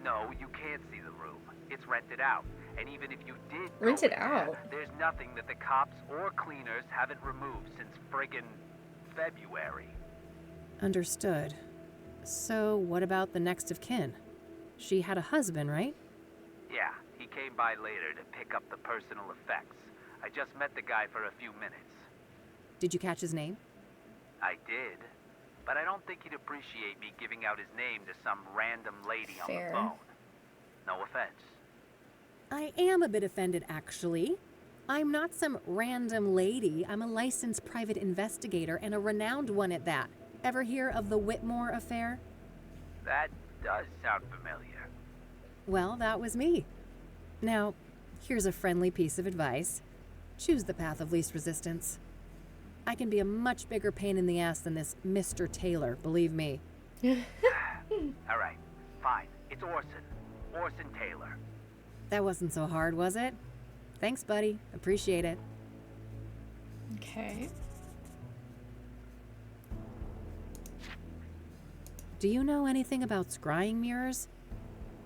No, you can't see the room. It's rented out. And even if you did go Rent it in there, out? there's nothing that the cops or cleaners haven't removed since friggin' February. Understood. So, what about the next of kin? She had a husband, right? Yeah, he came by later to pick up the personal effects. I just met the guy for a few minutes. Did you catch his name? I did, but I don't think he'd appreciate me giving out his name to some random lady Fair. on the phone. No offense. I am a bit offended, actually. I'm not some random lady. I'm a licensed private investigator, and a renowned one at that. Ever hear of the Whitmore affair? That does sound familiar. Well, that was me. Now, here's a friendly piece of advice. Choose the path of least resistance. I can be a much bigger pain in the ass than this Mr. Taylor, believe me. All right, fine. It's Orson. Orson Taylor. That wasn't so hard, was it? Thanks, buddy. Appreciate it. Okay. Do you know anything about scrying mirrors?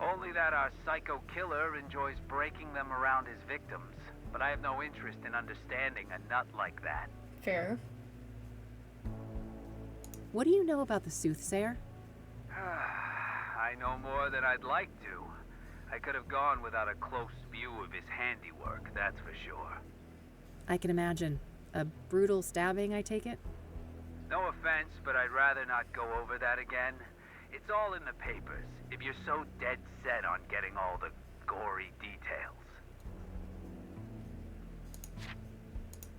Only that our psycho killer enjoys breaking them around his victims. But I have no interest in understanding a nut like that. Fair. What do you know about the soothsayer? I know more than I'd like to. I could have gone without a close view of his handiwork, that's for sure. I can imagine. A brutal stabbing, I take it? No offense, but I'd rather not go over that again. It's all in the papers, if you're so dead set on getting all the gory details.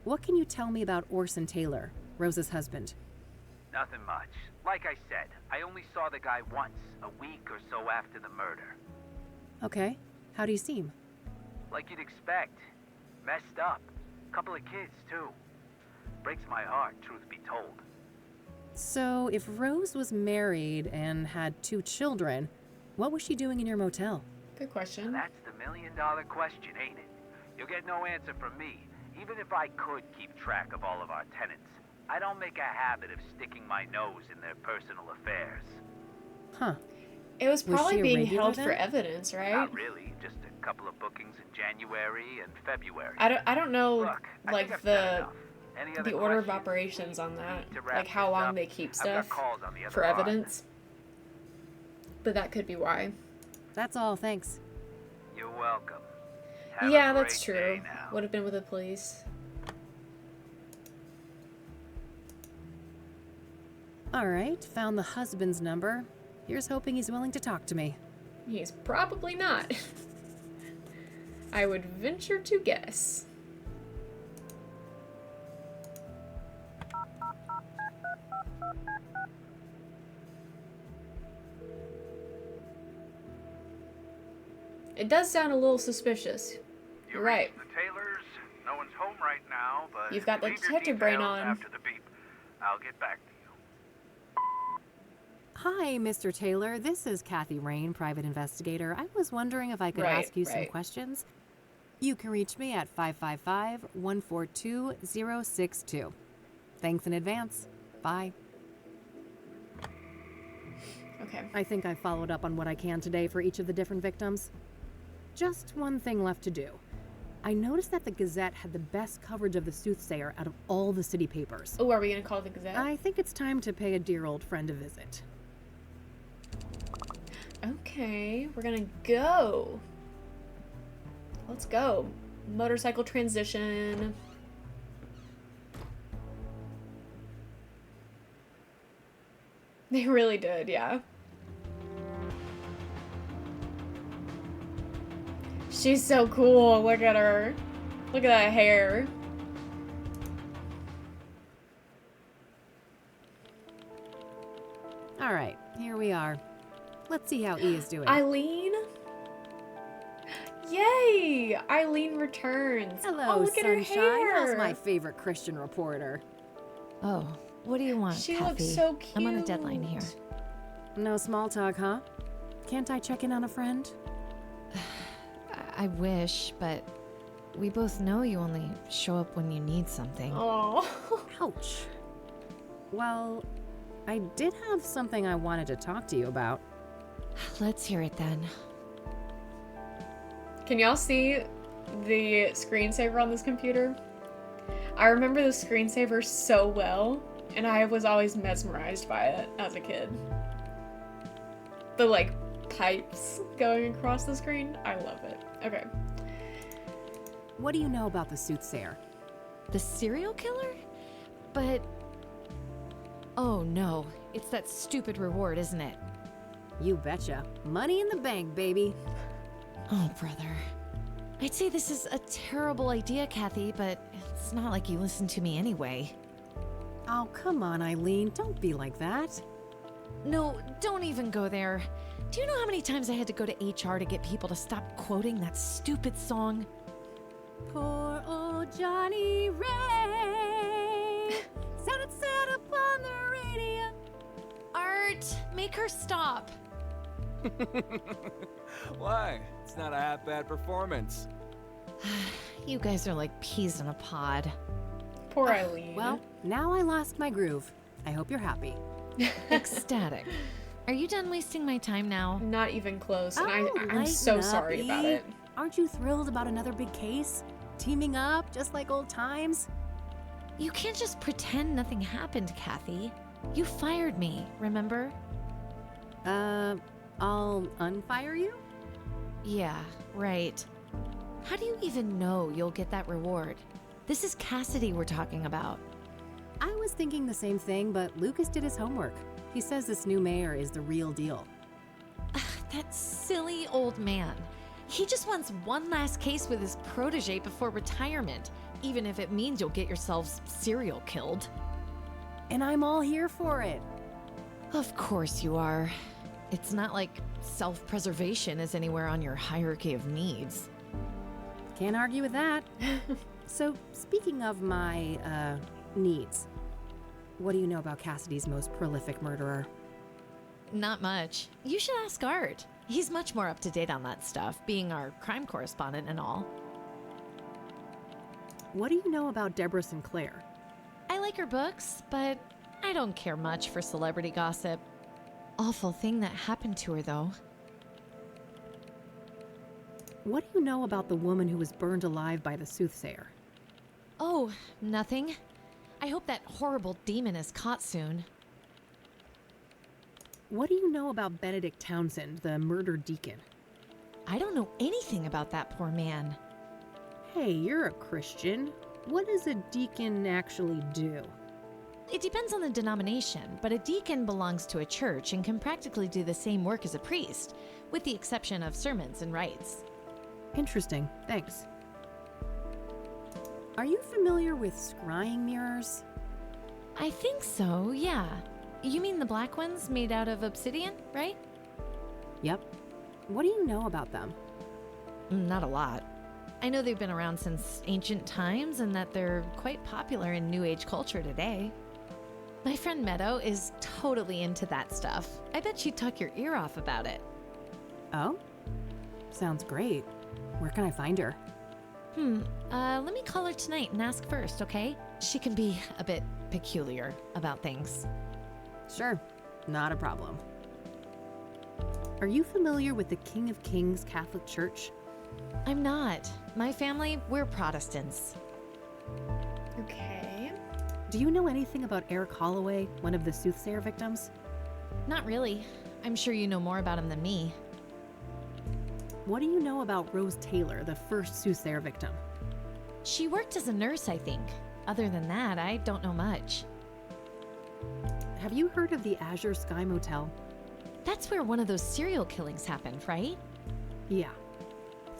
What can you tell me about Orson Taylor, Rose's husband? Nothing much. Like I said, I only saw the guy once, a week or so after the murder. Okay. How do you seem? Like you'd expect. Messed up. Couple of kids, too. Breaks my heart, truth be told. So, if Rose was married and had 2 children, what was she doing in your motel? Good question. That's the million-dollar question, ain't it? You'll get no answer from me. Even if I could keep track of all of our tenants, I don't make a habit of sticking my nose in their personal affairs. Huh. It was Was probably she a being regular held then? for evidence, right? Not really, just a couple of bookings in January and February. I don't know Look, I like think I've said enough. Any other the order of questions? operations on We that, need to wrap like how this long up. they keep I've stuff got calls on the other for line. evidence. But that could be why. That's all, thanks. You're welcome. Have Yeah, a that's great true. day now. Would have been with the police. Alright, found the husband's number. Here's hoping he's willing to talk to me. He's probably not. I would venture to guess. It does sound a little suspicious. You're right. The Taylors. No one's home right now, but You've got the leave your detective brain details on. After the beep, I'll get back to you. Hi, Mr. Taylor. This is Kathy Rain, private investigator. I was wondering if I could Right, ask you some right. questions. You can reach me at 555-142-062. Thanks in advance. Bye. Okay. I think I followed up on what I can today for each of the different victims. Just one thing left to do. I noticed that the Gazette had the best coverage of the soothsayer out of all the city papers. Oh, are we gonna call the Gazette? I think it's time to pay a dear old friend a visit. Okay, we're gonna go. Let's go. Motorcycle transition. They really did, yeah. She's so cool. Look at her. Look at that hair. All right, here we are. Let's see how E is doing. Eileen? Yay! Eileen returns. Hello, oh, look at her sunshine. hair. How's my favorite Christian reporter? Oh, what do you want, She Kathy? looks so cute. I'm on a deadline here. No small talk, huh? Can't I check in on a friend? I wish, but we both know you only show up when you need something. Oh. Ouch. Well, I did have something I wanted to talk to you about. Let's hear it then. Can y'all see the screensaver on this computer? I remember the screensaver so well, and I was always mesmerized by it as a kid. The, like, pipes going across the screen. I love it. Okay. What do you know about the soothsayer? The serial killer? But... oh no, it's that stupid reward, isn't it? You betcha. Money in the bank, baby. Oh, brother. I'd say this is a terrible idea, Kathy, but it's not like you listen to me anyway. Oh, come on, Eileen. Don't be like that. No, don't even go there. Do you know how many times I had to go to HR to get people to stop quoting that stupid song? Poor old Johnny Ray sounded sad upon the radio. Art, make her stop. Why? It's not a half-bad performance. You guys are like peas in a pod. Poor Eileen. Well, now I lost my groove. I hope you're happy. Ecstatic. Are you done wasting my time now? Not even close, and Oh, I'm so lighten up, sorry about E. it. Aren't you thrilled about another big case? Teaming up, just like old times? You can't just pretend nothing happened, Kathy. You fired me, remember? I'll unfire you? Yeah, right. How do you even know you'll get that reward? This is Cassidy we're talking about. I was thinking the same thing, but Lucas did his homework. He says this new mayor is the real deal. That silly old man. He just wants one last case with his protege before retirement, even if it means you'll get yourselves serial killed. And I'm all here for it. Of course you are. It's not like self-preservation is anywhere on your hierarchy of needs. Can't argue with that. So, speaking of my, needs, what do you know about Cassidy's most prolific murderer? Not much. You should ask Art. He's much more up to date on that stuff, being our crime correspondent and all. What do you know about Deborah Sinclair? I like her books, but I don't care much for celebrity gossip. Awful thing that happened to her, though. What do you know about the woman who was burned alive by the soothsayer? Oh, nothing. I hope that horrible demon is caught soon. What do you know about Benedict Townsend, the murdered deacon? I don't know anything about that poor man. Hey, you're a Christian. What does a deacon actually do? It depends on the denomination, but a deacon belongs to a church and can practically do the same work as a priest, with the exception of sermons and rites. Interesting, thanks. Are you familiar with scrying mirrors? I think so, yeah. You mean the black ones made out of obsidian, right? Yep. What do you know about them? Not a lot. I know they've been around since ancient times and that they're quite popular in New Age culture today. My friend Meadow is totally into that stuff. I bet she'd talk your ear off about it. Oh? Sounds great. Where can I find her? Let me call her tonight and ask first, okay? She can be a bit peculiar about things. Sure, not a problem. Are you familiar with the King of Kings Catholic Church? I'm not. My family, we're Protestants. Okay. Do you know anything about Eric Holloway, one of the soothsayer victims? Not really. I'm sure you know more about him than me. What do you know about Rose Taylor, the first soothsayer victim? She worked as a nurse, I think. Other than that, I don't know much. Have you heard of the Azure Sky Motel? That's where one of those serial killings happened, right? Yeah.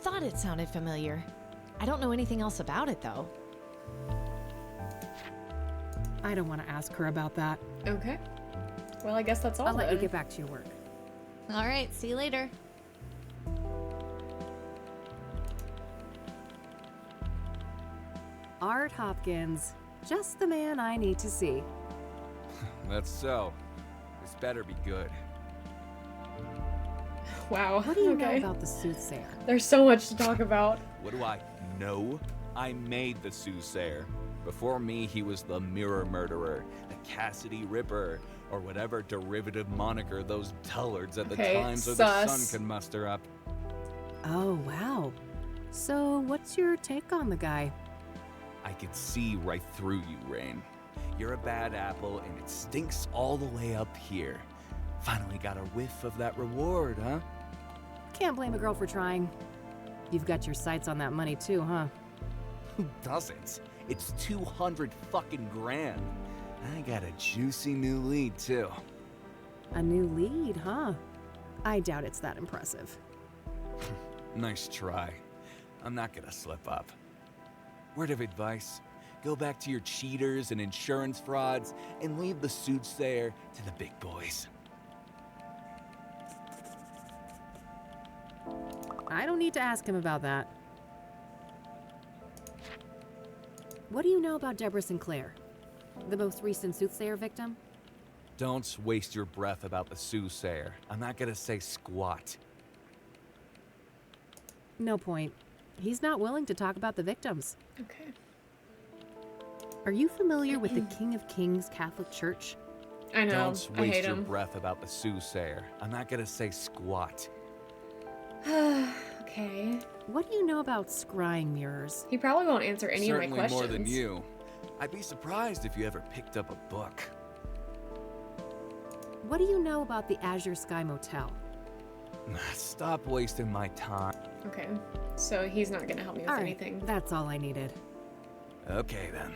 Thought it sounded familiar. I don't know anything else about it, though. I don't want to ask her about that. Okay. Well, I guess that's all I'll let you then. get back to your work. All right, see you later. Art Hopkins. Just the man I need to see. That's so. This better be good. Wow. What do you know okay. about the soothsayer? There's so much to talk about. What do I know? I made the soothsayer. Before me, he was the Mirror Murderer, the Cassidy Ripper, or whatever derivative moniker those dullards at the Okay, Times of the Sun sus. can muster up. Oh, wow. So, what's your take on the guy? I could see right through you, Rain. You're a bad apple, and it stinks all the way up here. Finally got a whiff of that reward, huh? Can't blame a girl for trying. You've got your sights on that money too, huh? Who doesn't? It's 200 fucking grand. I got a juicy new lead, too. A new lead, huh? I doubt it's that impressive. Nice try. I'm not gonna slip up. Word of advice, go back to your cheaters and insurance frauds and leave the soothsayer to the big boys. I don't need to ask him about that. What do you know about Deborah Sinclair? The most recent soothsayer victim? Don't waste your breath about the soothsayer. I'm not gonna say squat. No point. He's not willing to talk about the victims. Okay. Are you familiar with the King of Kings Catholic Church? I know. Don't I hate waste your him. breath about the soothsayer. I'm not gonna say squat. Okay. What do you know about scrying mirrors? He probably won't answer any Certainly of my questions. more than you. I'd be surprised if you ever picked up a book. What do you know about the Azure Sky Motel? Stop wasting my time. Okay. So he's not gonna help me with All right, anything. that's all I needed. Okay then.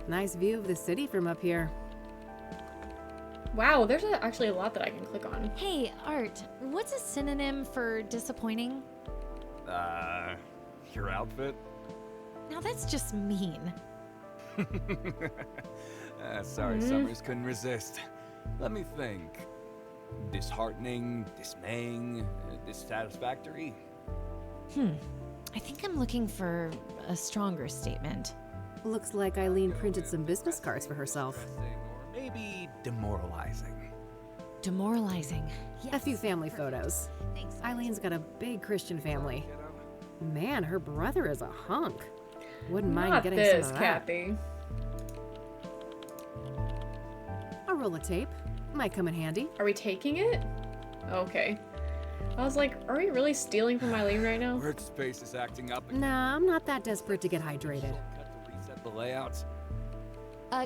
Nice view of the city from up here. Wow, there's actually a lot that I can click on. Hey, Art, what's a synonym for disappointing? Your outfit? Now that's just mean. Sorry, Summers couldn't resist. Let me think. Disheartening, dismaying, dissatisfactory. I think I'm looking for a stronger statement. Looks like Eileen printed some business cards for herself. Depressing, or maybe demoralizing. Demoralizing. A few family photos. Thanks. Eileen's got a big Christian family. Man, her brother is a hunk. Wouldn't mind Not getting this, some of that. Kathy. A roll of tape. Might come in handy. Are we taking it? Okay. I was like, are we really stealing from Eileen right now? Workspace is acting up. Nah, I'm not that desperate to get hydrated. Cut to reset the layout.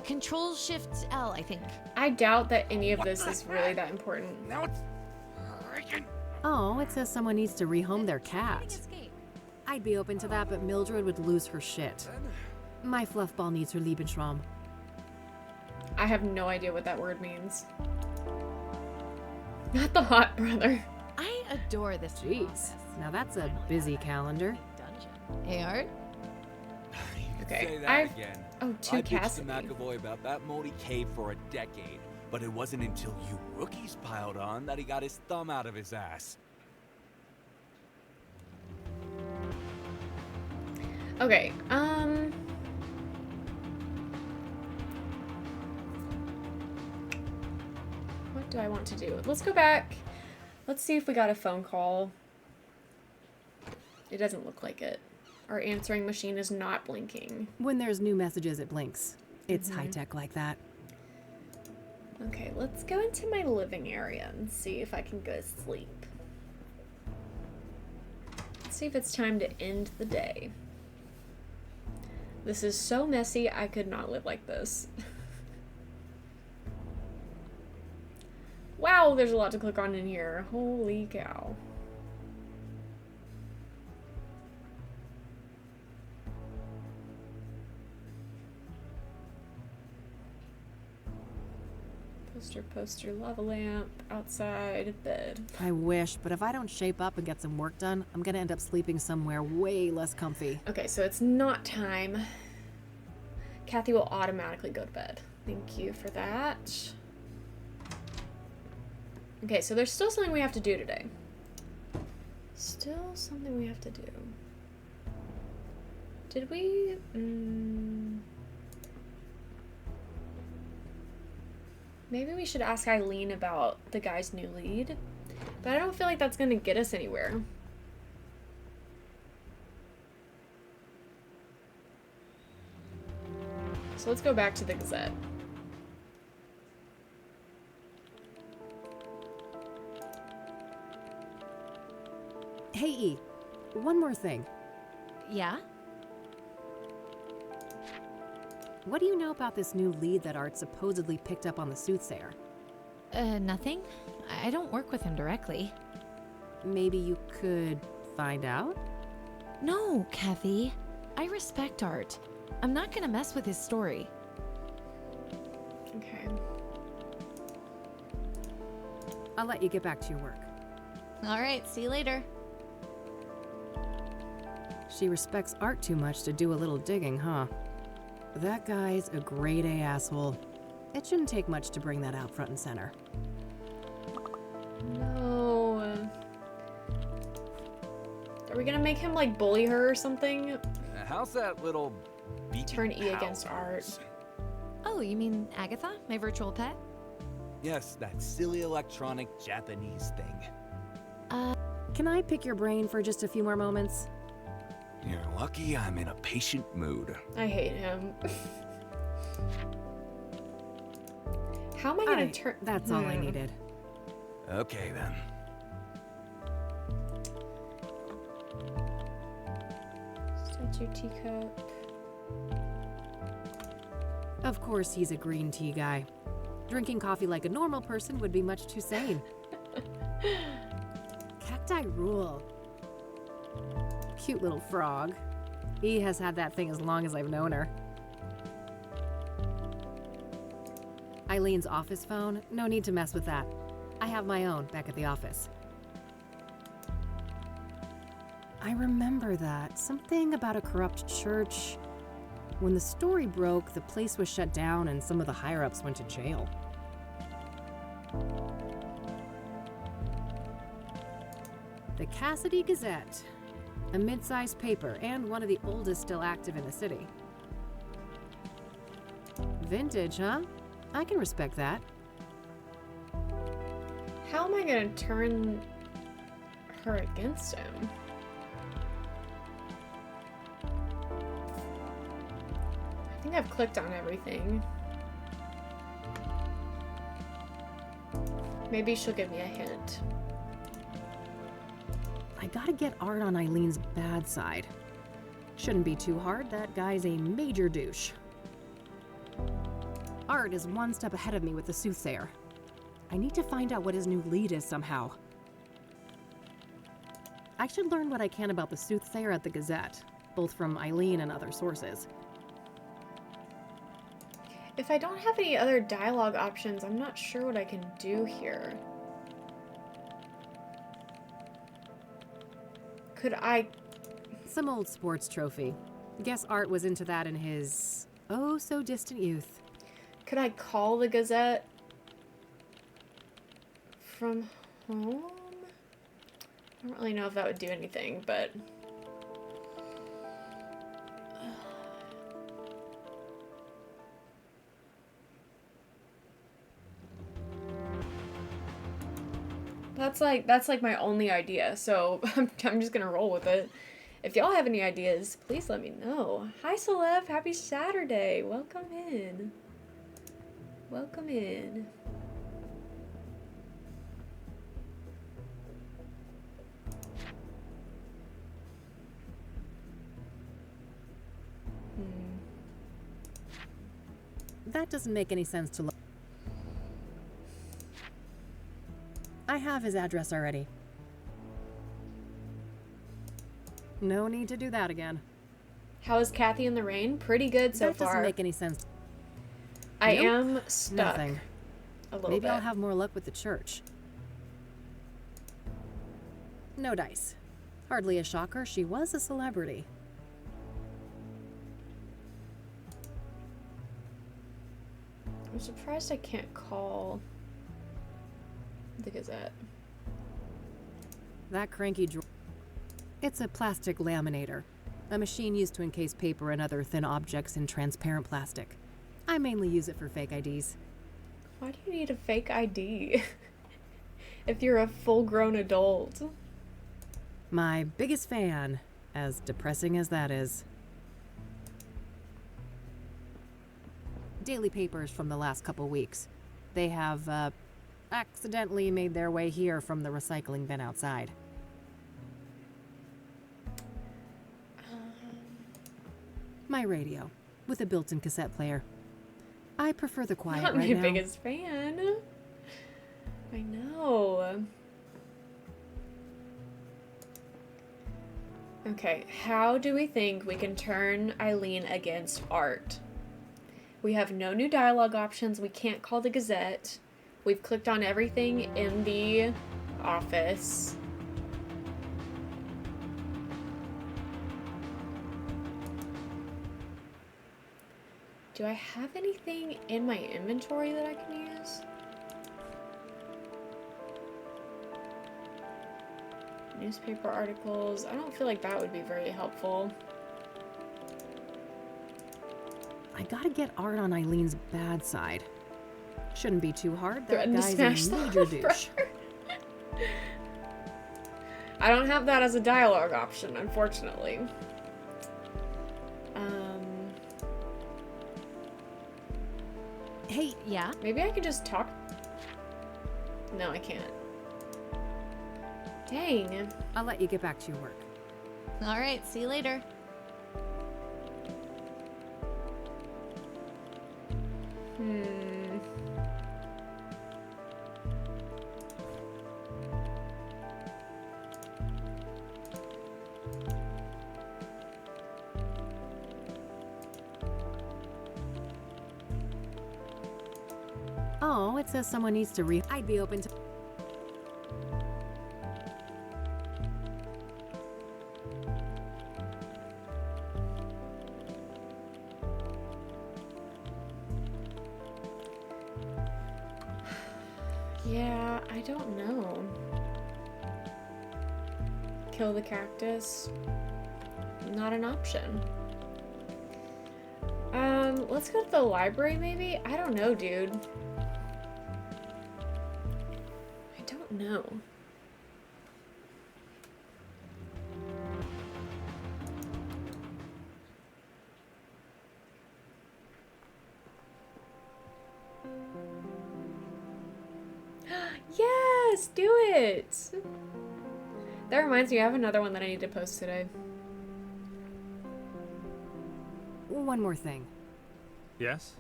Control Shift L, I think. I doubt that any of this is really that important. Now it's freaking. Oh, it says someone needs to rehome their cat. Escape. I'd be open to that, but Mildred would lose her shit. My fluffball needs her Lebensraum. I have no idea what that word means. Not the hot brother. I adore this. Jeez, now that's a busy calendar. Dungeon. Hey, Art. Okay, Say that I've- again. Oh, I to bitched to Cassidy. McAvoy about that moldy cave for a decade, but it wasn't until you rookies piled on that he got his thumb out of his ass. Okay, what do I want to do? Let's go back. Let's see if we got a phone call. It doesn't look like it. Our answering machine is not blinking. When there's new messages, it blinks. It's high-tech like that. Okay, let's go into my living area and see if I can go to sleep. Let's see if it's time to end the day. This is so messy, I could not live like this. Wow, there's a lot to click on in here. Holy cow. Poster, lava lamp, outside, bed. I wish, but if I don't shape up and get some work done, I'm gonna end up sleeping somewhere way less comfy. Okay, so it's not time. Kathy will automatically go to bed. Thank you for that. Okay, so there's still something we have to do today. Still something we have to do. Did we... Maybe we should ask Eileen about the guy's new lead. But I don't feel like that's going to get us anywhere. So let's go back to the Gazette. Hey, E, one more thing. Yeah? What do you know about this new lead that Art supposedly picked up on the soothsayer? Nothing. I don't work with him directly. Maybe you could find out? No, Kathy. I respect Art. I'm not gonna mess with his story. Okay. I'll let you get back to your work. All right, see you later. She respects Art too much to do a little digging, huh? That guy's a grade A asshole. It shouldn't take much to bring that out front and center. No. Are we gonna make him, like, bully her or something? How's that little beeping Turn E against pow Art. yours? Oh, you mean Agatha, my virtual pet? Yes, that silly electronic Japanese thing. Can I pick your brain for just a few more moments? You're lucky I'm in a patient mood. I hate him. How am I All gonna right, turn? that's all I needed. Okay then. Statue teacup. Of course he's a green tea guy. Drinking coffee like a normal person would be much too sane. Cacti rule. Cute little frog. E has had that thing as long as I've known her. Eileen's office phone? No need to mess with that. I have my own back at the office. I remember that. Something about a corrupt church. When the story broke, the place was shut down and some of the higher-ups went to jail. The Cassidy Gazette. A mid-sized paper and one of the oldest still active in the city. Vintage, huh? I can respect that. How am I gonna turn her against him? I think I've clicked on everything. Maybe she'll give me a hint. I gotta get Art on Eileen's bad side. Shouldn't be too hard, that guy's a major douche. Art is one step ahead of me with the soothsayer. I need to find out what his new lead is somehow. I should learn what I can about the soothsayer at the Gazette, both from Eileen and other sources. If I don't have any other dialogue options, I'm not sure what I can do here. Could I... Some old sports trophy. Guess Art was into that in his oh-so-distant youth. Could I call the Gazette from home? I don't really know if that would do anything, but... That's like my only idea, so I'm just gonna roll with it. If y'all have any ideas, please let me know. Hi, Celeb. Happy Saturday. Welcome in. Welcome in. That doesn't make any sense to look. I have his address already. No need to do that again. How is Kathy in the Rain? Pretty good so That far. doesn't make any sense. I Nope, am stuck Nothing. a little Maybe bit. I'll have more luck with the church. No dice. Hardly a shocker, she was a celebrity. I'm surprised I can't call the Gazette. That cranky drawer. It's a plastic laminator, a machine used to encase paper and other thin objects in transparent plastic. I mainly use it for fake IDs. Why do you need a fake ID? If you're a full-grown adult. My biggest fan, as depressing as that is. Daily papers from the last couple weeks. They have, accidentally made their way here from the recycling bin outside. My radio, with a built-in cassette player. I prefer the quiet Not right my now. biggest fan. I know. Okay, how do we think we can turn Eileen against Art? We have no new dialogue options. We can't call the Gazette. We've clicked on everything in the office. Do I have anything in my inventory that I can use? Newspaper articles. I don't feel like that would be very helpful. I gotta get Art on Eileen's bad side. Shouldn't be too hard. That Threaten to guy's smash a the major front. douche. I don't have that as a dialogue option, unfortunately. Hey, Yeah? Maybe I could just talk. No, I can't. Dang. I'll let you get back to your work. All right, see you later. Oh, it says someone needs to I'd be open to. Yeah, I don't know. Kill the cactus. Not an option. Let's go to the library maybe? I don't know, dude. I don't know. Yes, do it. That reminds me, I have another one that I need to post today. One more thing. Yes?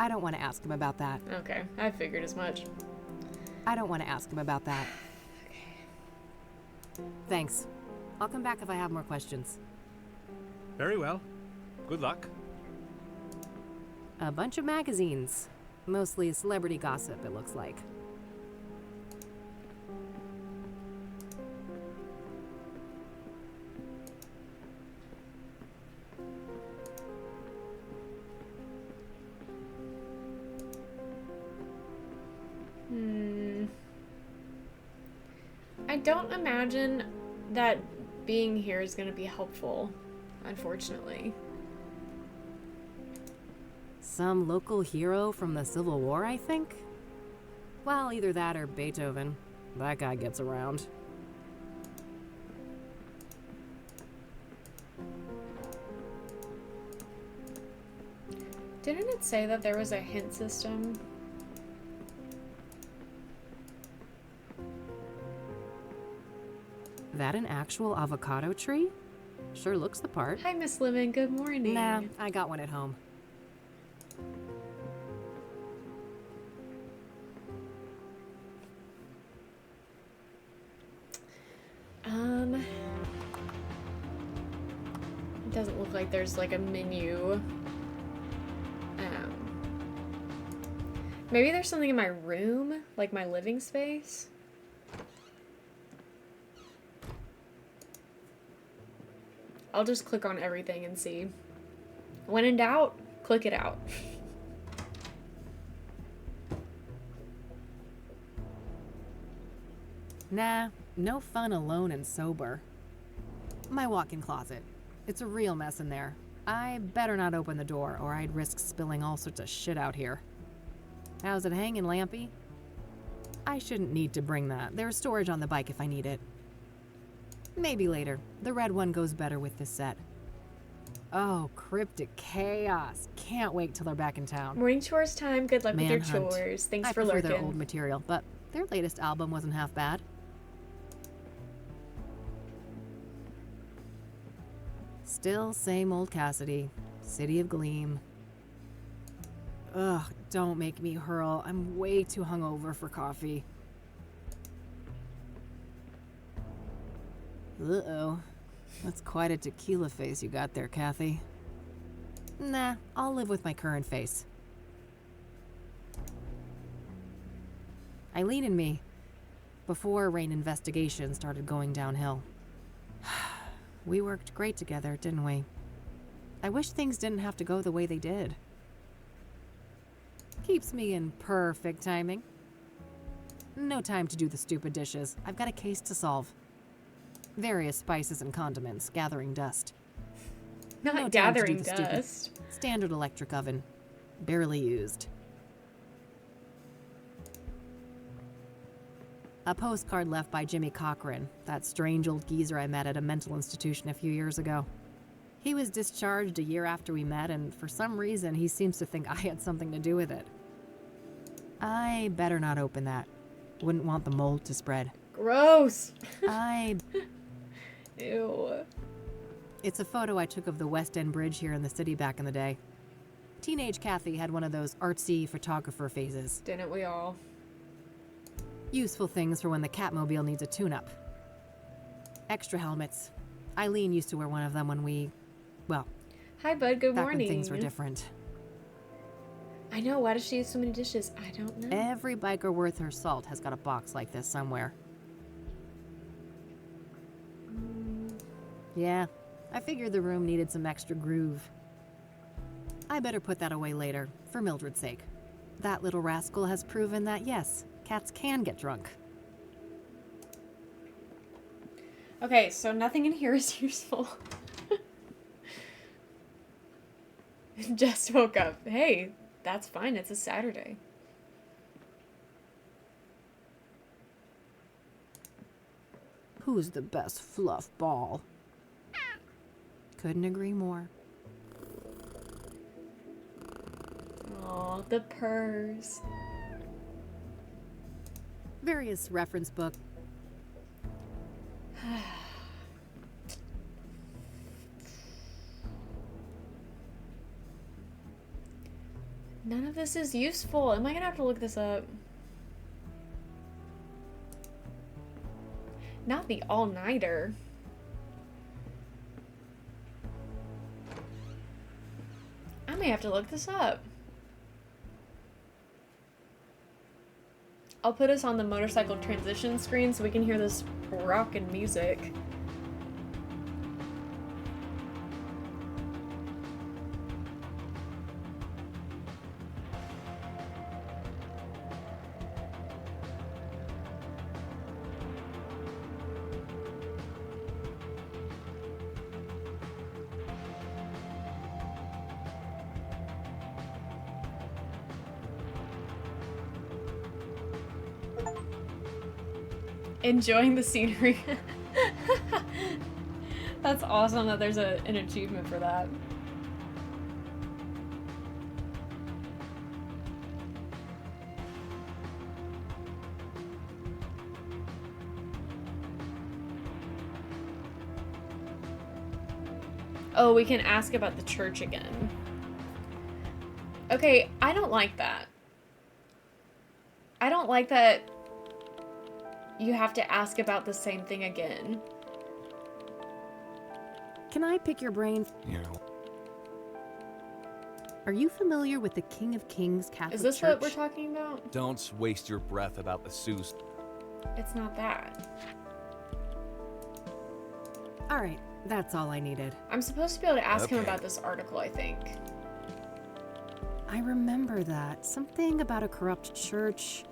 I don't want to ask him about that. Okay, I figured as much. I don't want to ask him about that. Thanks. I'll come back if I have more questions. Very well. Good luck. A bunch of magazines. Mostly celebrity gossip, it looks like. I don't imagine that being here is going to be helpful, unfortunately. Some local hero from the Civil War, I think? Well, either that or Beethoven. That guy gets around. Didn't it say that there was a hint system? That an actual avocado tree? Sure looks the part. Hi, Miss Lemon. Good morning. Nah, I got one at home. It doesn't look like there's like a menu. Maybe there's something in my room, like my living space. I'll just click on everything and see. When in doubt, click it out. Nah, no fun alone and sober. My walk-in closet. It's a real mess in there. I better not open the door or I'd risk spilling all sorts of shit out here. How's it hanging, Lampy? I shouldn't need to bring that. There's storage on the bike if I need it. Maybe later. The red one goes better with this set. Oh, cryptic chaos. Can't wait till they're back in town. Morning chores time. Good luck with your Manhunt. chores. Thanks I for prefer lurking. their old material, but their latest album wasn't half bad. Still same old Cassidy. City of Gleam. Ugh, don't make me hurl. I'm way too hungover for coffee. Uh-oh. That's quite a tequila face you got there, Kathy. Nah, I'll live with my current face. Eileen and me. Before Rain investigation started going downhill. We worked great together, didn't we? I wish things didn't have to go the way they did. Keeps me in perfect timing. No time to do the stupid dishes. I've got a case to solve. Various spices and condiments, gathering dust. Not No time to gathering do the stupid dust. standard electric oven. Barely used. A postcard left by Jimmy Cochran, that strange old geezer I met at a mental institution a few years ago. He was discharged a year after we met, and for some reason he seems to think I had something to do with it. I better not open that. Wouldn't want the mold to spread. Gross. Ew. It's a photo I took of the West End Bridge here in the city back in the day. Teenage Kathy had one of those artsy photographer phases. Didn't we all? Useful things for when the Catmobile needs a tune-up. Extra helmets. Eileen used to wear one of them when we, well, Hi, bud. Good back morning. when things were different. I know. Why does she use so many dishes? I don't know. Every biker worth her salt has got a box like this somewhere. Yeah, I figured the room needed some extra groove. I better put that away later, for Mildred's sake. That little rascal has proven that, yes, cats can get drunk. Okay, so nothing in here is useful. Just woke up. Hey, that's fine. It's a Saturday. Who's the best fluff ball? Couldn't agree more. Aw, the purrs. Various reference book. None of this is useful. Am I gonna have to look this up? Not the all-nighter. I may have to look this up. I'll put us on the motorcycle transition screen so we can hear this rockin' music. Enjoying the scenery. That's awesome that there's an achievement for that. Oh, we can ask about the church again. Okay, I don't like that. I don't like that you have to ask about the same thing again. Can I pick your brain? You know, Are you familiar with the King of Kings Catholic Is this Church? what we're talking about? don't waste your breath about the Seuss. It's not that. All right, that's all I needed. I'm supposed to be able to ask him Okay. about this article, I think. I remember that. Something about a corrupt church.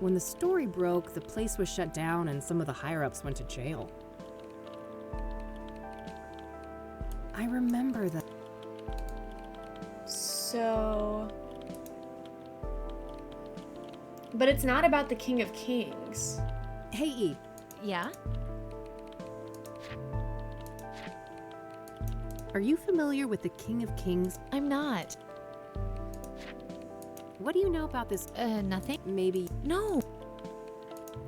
When the story broke, the place was shut down and some of the higher-ups went to jail. I remember that. So... But it's not about the King of Kings. Hey, E, Yeah? are you familiar with the King of Kings? I'm not. What do you know about this? Nothing? Maybe. No.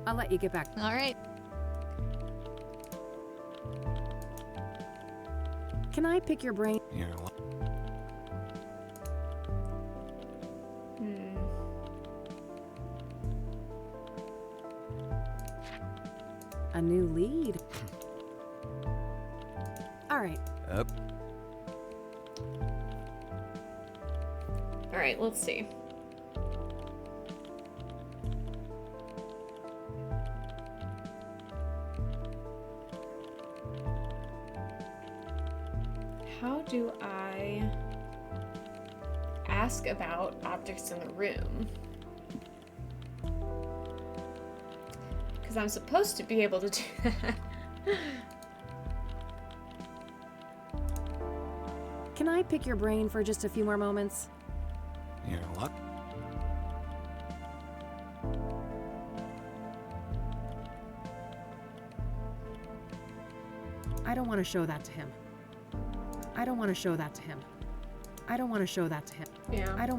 I'll let you get back. All right. Can I pick your brain? You know, Hmm. A new lead. All right. up. Alright, let's see. How do I ask about objects in the room? Because I'm supposed to be able to do that. Can I pick your brain for just a few more moments? You know what? I don't want to show that to him. I don't want to show that to him. I don't want to show that to him. Yeah. I don't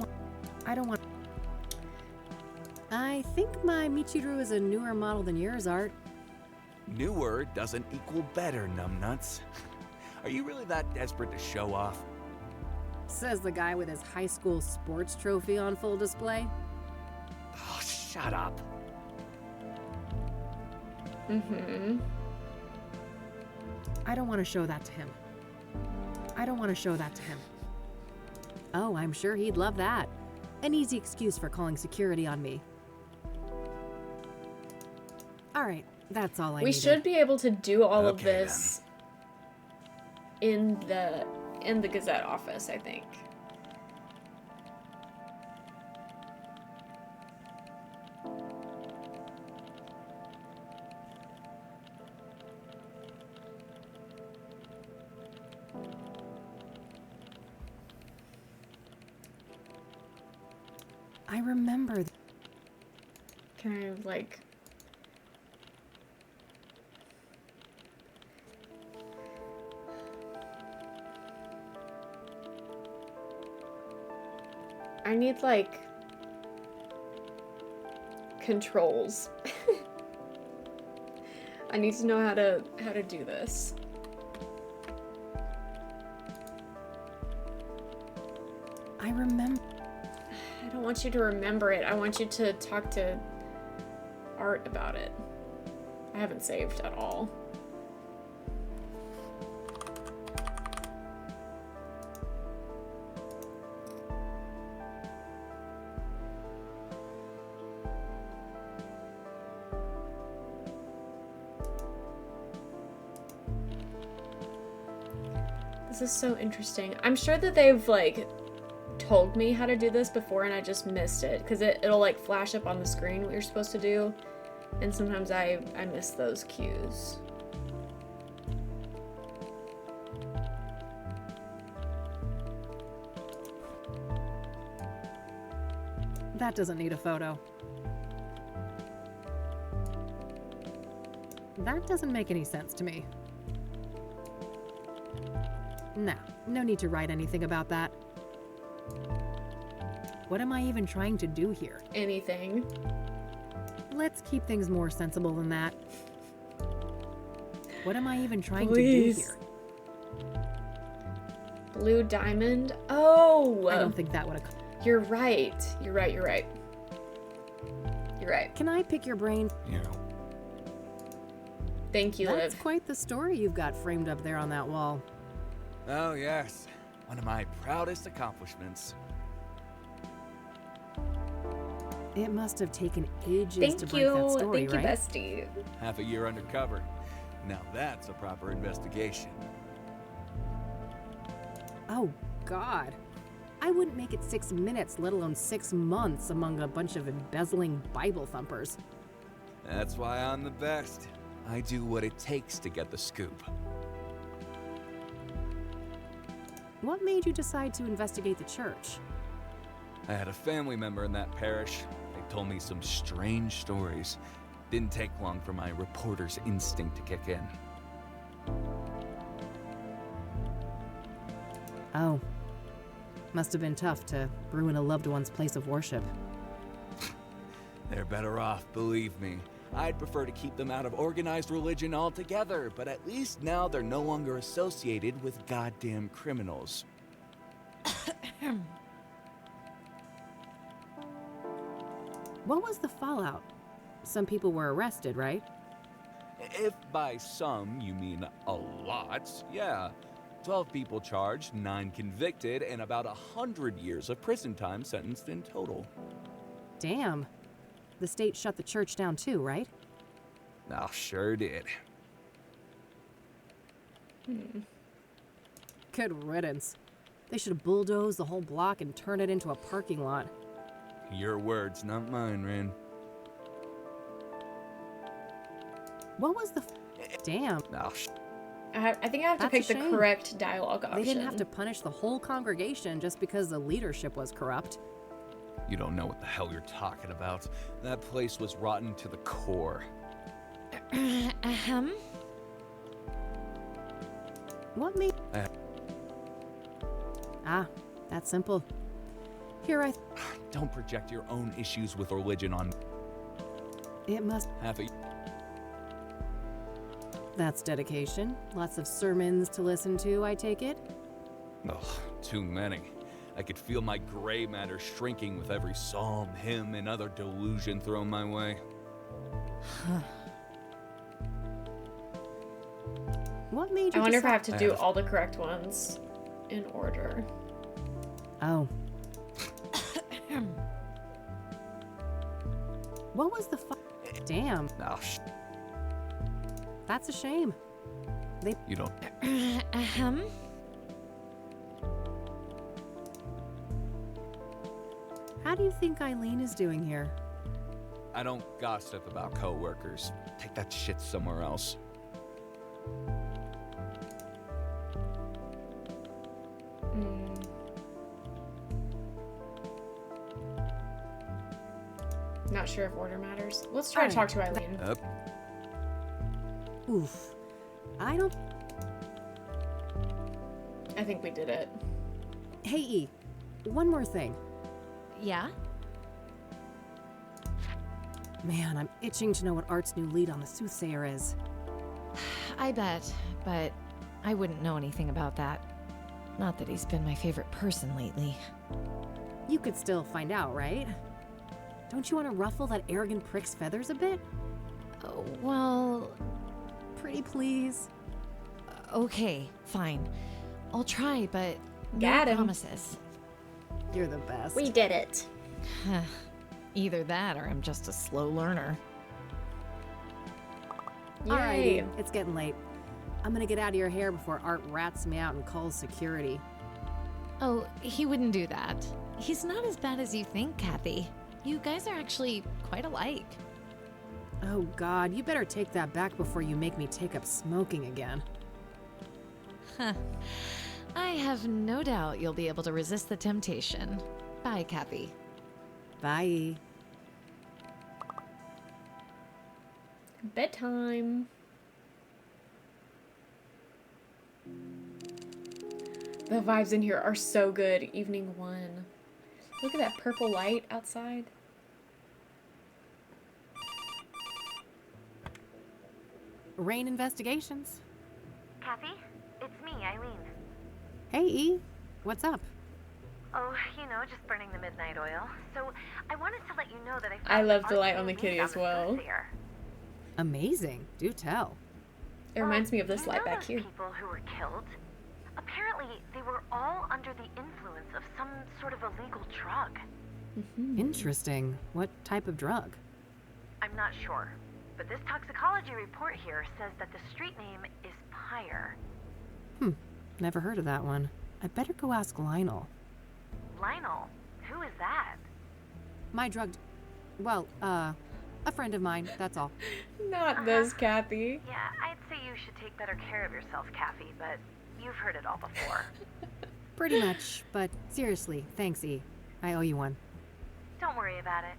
want. I think my Michiru is a newer model than yours, Art. Newer doesn't equal better, numbnuts. Are you really that desperate to show off? Says the guy with his high school sports trophy on full display. Oh, shut up. Mm-hmm. I don't want to show that to him. I don't want to show that to him. Oh, I'm sure he'd love that. An easy excuse for calling security on me. All right, that's all I We needed. should be able to do all of Okay, this in the Gazette office, I think. I remember. Can I, like... I need, like... controls. I need to know how to do this. I remember. I don't want you to remember it. I want you to talk to Art about it. I haven't saved at all. This is so interesting. I'm sure that they've, like, told me how to do this before and I just missed it. Because it'll, like, flash up on the screen what you're supposed to do. And sometimes I miss those cues. That doesn't need a photo. That doesn't make any sense to me. No need to write anything about that. What am I even trying to do here? Anything. Let's keep things more sensible than that. What am I even trying Please. to do here? Blue diamond? Oh! I don't think that would have. You're right. You're right, you're right. You're right. Can I pick your brain? You know, Thank you, That's Liv. quite the story you've got framed up there on that wall. Oh, yes. One of my proudest accomplishments. It must have taken ages to Thank break that story, you, right? bestie. Half a year undercover. Now that's a proper investigation. Oh, God. I wouldn't make it 6 minutes, let alone 6 months among a bunch of embezzling Bible thumpers. That's why I'm the best. I do what it takes to get the scoop. What made you decide to investigate the church? I had a family member in that parish. They told me some strange stories. Didn't take long for my reporter's instinct to kick in. Oh. Must have been tough to ruin a loved one's place of worship. They're better off, believe me. I'd prefer to keep them out of organized religion altogether, but at least now they're no longer associated with goddamn criminals. What was the fallout? Some people were arrested, right? If by some you mean a lot, yeah. 12 people charged, 9 convicted, and about 100 years of prison time sentenced in total. Damn. The state shut the church down too, right? Oh, sure did. Good riddance. They should have bulldozed the whole block and turned it into a parking lot. Your words, not mine, Rin. What was the Damn. Oh, I think I have to That's pick a the shame. correct dialogue option. They didn't have to punish the whole congregation just because the leadership was corrupt. you don't know what the hell you're talking about. That place was rotten to the core. Ahem. What made... Uh. Ah, that's simple. Here I... Don't project your own issues with religion on It must... half a... That's dedication. Lots of sermons to listen to, I take it? Ugh, too many. I could feel my gray matter shrinking with every psalm, hymn, and other delusion thrown my way. What made you I wonder if I have decide- to do all the correct ones in order. Oh. What was the Damn, Oh, that's a shame. you don't... Ahem. How do you think Eileen is doing here? I don't gossip about coworkers. Take that shit somewhere else. Not sure if order matters. Let's try to talk to Eileen. Oof. I don't... I think we did it. Hey, E. One more thing. Yeah? Man, I'm itching to know what Art's new lead on the soothsayer is. I bet, but I wouldn't know anything about that. Not that he's been my favorite person lately. You could still find out, right? Don't you want to ruffle that arrogant prick's feathers a bit? Oh, well, Pretty please. okay, fine. I'll try, but Got no him. promises. You're the best. We did it. Either that or I'm just a slow learner. Yay. Alrighty, it's getting late. I'm gonna get out of your hair before Art rats me out and calls security. Oh, he wouldn't do that. He's not as bad as you think, Kathy. You guys are actually quite alike. Oh God, you better take that back before you make me take up smoking again. I have no doubt you'll be able to resist the temptation. Bye, Kathy. Bye. Bedtime. The vibes in here are so good. Evening 1. Look at that purple light outside. Rain Investigations. Kathy, it's me, Eileen. Hey, E. What's up? Oh, just burning the midnight oil. So, I wanted to let you know that I found I love the an light on the arcane kitty lead as on the well. soothsayer. Amazing. Do tell. It reminds me of this You light know back those here. people who were killed? Apparently, they were all under the influence of some sort of illegal drug. Interesting. What type of drug? I'm not sure, but this toxicology report here says that the street name is Pyre. Never heard of that one. I'd better go ask Lionel. Lionel? Who is that? My drug... Well, a friend of mine, that's all. Not this, Kathy. Yeah, I'd say you should take better care of yourself, Kathy, but you've heard it all before. Pretty much, but seriously, thanks, E. I owe you one. Don't worry about it.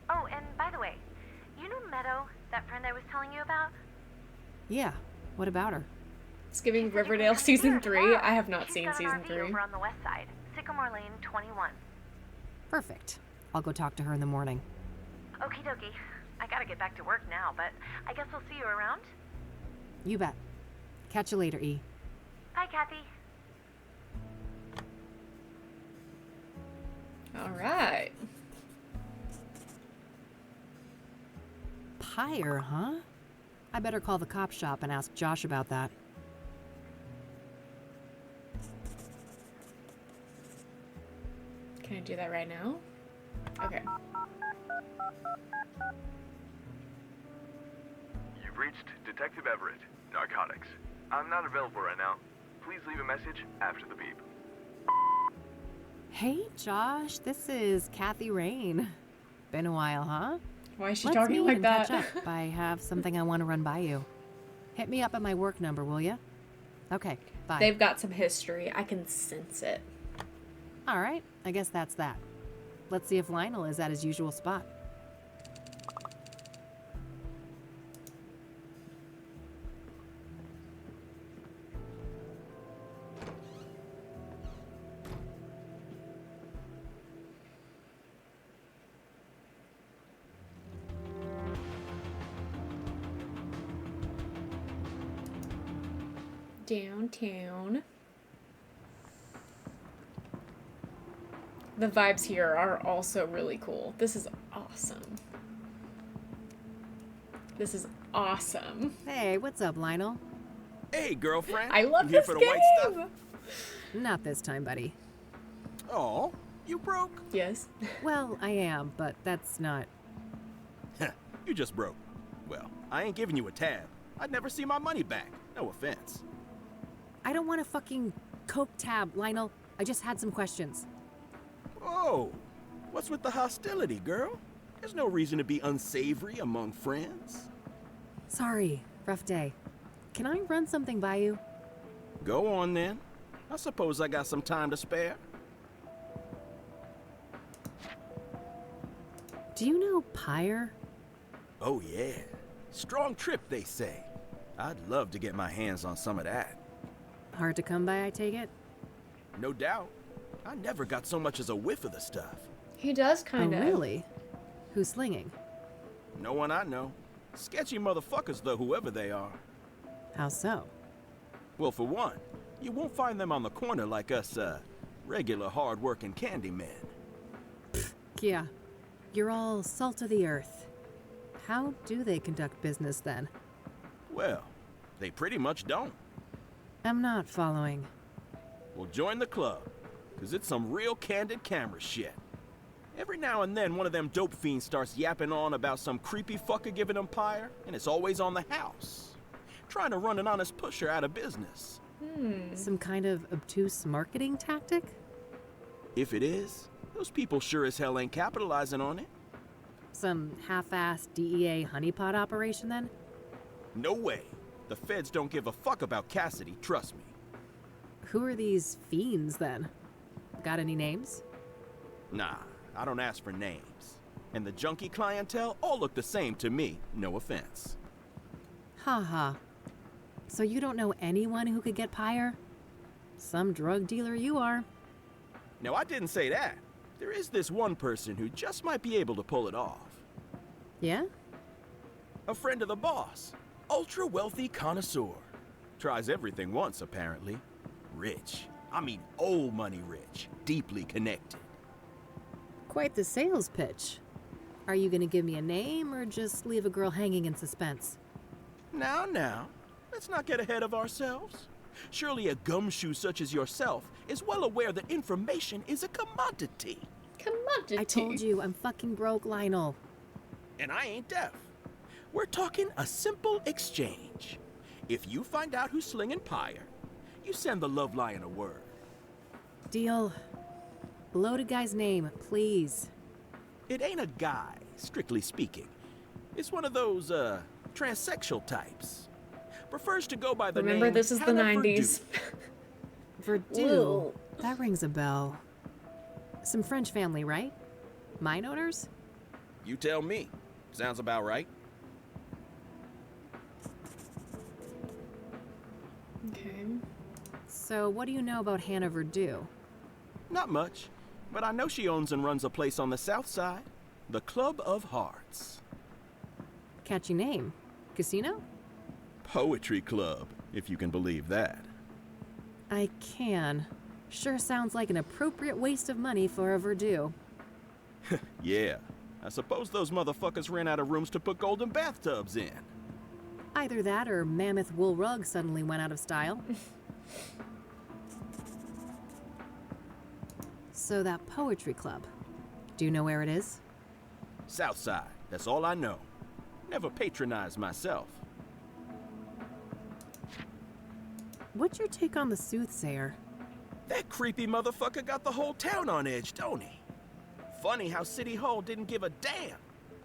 Oh, and by the way, you know Meadow, that friend I was telling you about? Yeah, what about her? It's giving She said you Riverdale can come season here 3. tomorrow. I have not She's seen got an season RV 3. over on the west side, Sycamore Lane 21. Perfect. I'll go talk to her in the morning. Okie dokie. I gotta get back to work now, but I guess I'll see you around. You bet. Catch you later, E. Bye, Kathy. All right. Pyre, huh? I better call the cop shop and ask Josh about that. Can I do that right now? Okay. You've reached Detective Everett, Narcotics. I'm not available right now. Please leave a message after the beep. Hey, Josh, this is Kathy Rain. Been a while, huh? Why is she Let's talking meet like and that? catch up. I have something I want to run by you. Hit me up at my work number, will ya? Okay, bye. They've got some history. I can sense it. All right, I guess that's that. Let's see if Lionel is at his usual spot. Downtown. The vibes here are also really cool. This is awesome. This is awesome. Hey, what's up, Lionel? Hey, girlfriend. I love you here this for the game. white stuff? Not this time, buddy. Oh, you broke? Yes. Well, I am, but that's not... You just broke. Well, I ain't giving you a tab. I'd never see my money back. No offense. I don't want a fucking Coke tab, Lionel. I just had some questions. Oh, what's with the hostility, girl? There's no reason to be unsavory among friends. Sorry, rough day. Can I run something by you? Go on then. I suppose I got some time to spare. Do you know Pyre? Oh yeah. Strong trip, they say. I'd love to get my hands on some of that. Hard to come by, I take it? No doubt. I never got so much as a whiff of the stuff. He does kind Oh, of. really? Who's slinging? No one I know. Sketchy motherfuckers, though, whoever they are. How so? Well, for one, you won't find them on the corner like us, regular hard-working candy men. Yeah. You're all salt of the earth. How do they conduct business then? Well, they pretty much don't. I'm not following. Well, join the club, because it's some real candid camera shit. Every now and then, one of them dope fiends starts yapping on about some creepy fucker giving them Pyre, and it's always on the house. Trying to run an honest pusher out of business. Some kind of obtuse marketing tactic? If it is, those people sure as hell ain't capitalizing on it. Some half-assed DEA honeypot operation then? No way. The feds don't give a fuck about Cassidy, trust me. Who are these fiends then? Got any names? Nah, I don't ask for names. And the junkie clientele all look the same to me, no offense. Haha. So you don't know anyone who could get Pyre? Some drug dealer you are. Now, I didn't say that. There is this one person who just might be able to pull it off. Yeah? A friend of the boss. Ultra wealthy connoisseur. Tries everything once, apparently. Rich. I mean old money rich, deeply connected. Quite the sales pitch. Are you gonna give me a name or just leave a girl hanging in suspense? Now, let's not get ahead of ourselves. Surely a gumshoe such as yourself is well aware that information is a commodity. Commodity. I told you, I'm fucking broke, Lionel. And I ain't deaf. We're talking a simple exchange. If you find out who's slinging pyre, you send the love lion a word. Deal. Loaded guy's name, please. It ain't a guy, strictly speaking. It's one of those, transsexual types. Prefers to go by the Remember, name this is the Hannah 90s. Verdue. Whoa. That rings a bell. Some French family, right? Mine owners? You tell me. Sounds about right. Okay. So, what do you know about Hannah Verdue? Not much, but I know she owns and runs a place on the south side. The Club of Hearts. Catchy name. Casino? Poetry club, if you can believe that. I can. Sure sounds like an appropriate waste of money for a Verdue. Yeah, I suppose those motherfuckers ran out of rooms to put golden bathtubs in. Either that or mammoth wool rug suddenly went out of style. So that poetry club, do you know where it is? South side, that's all I know. Never patronized myself. What's your take on the soothsayer? That creepy motherfucker got the whole town on edge, don't he? Funny how City Hall didn't give a damn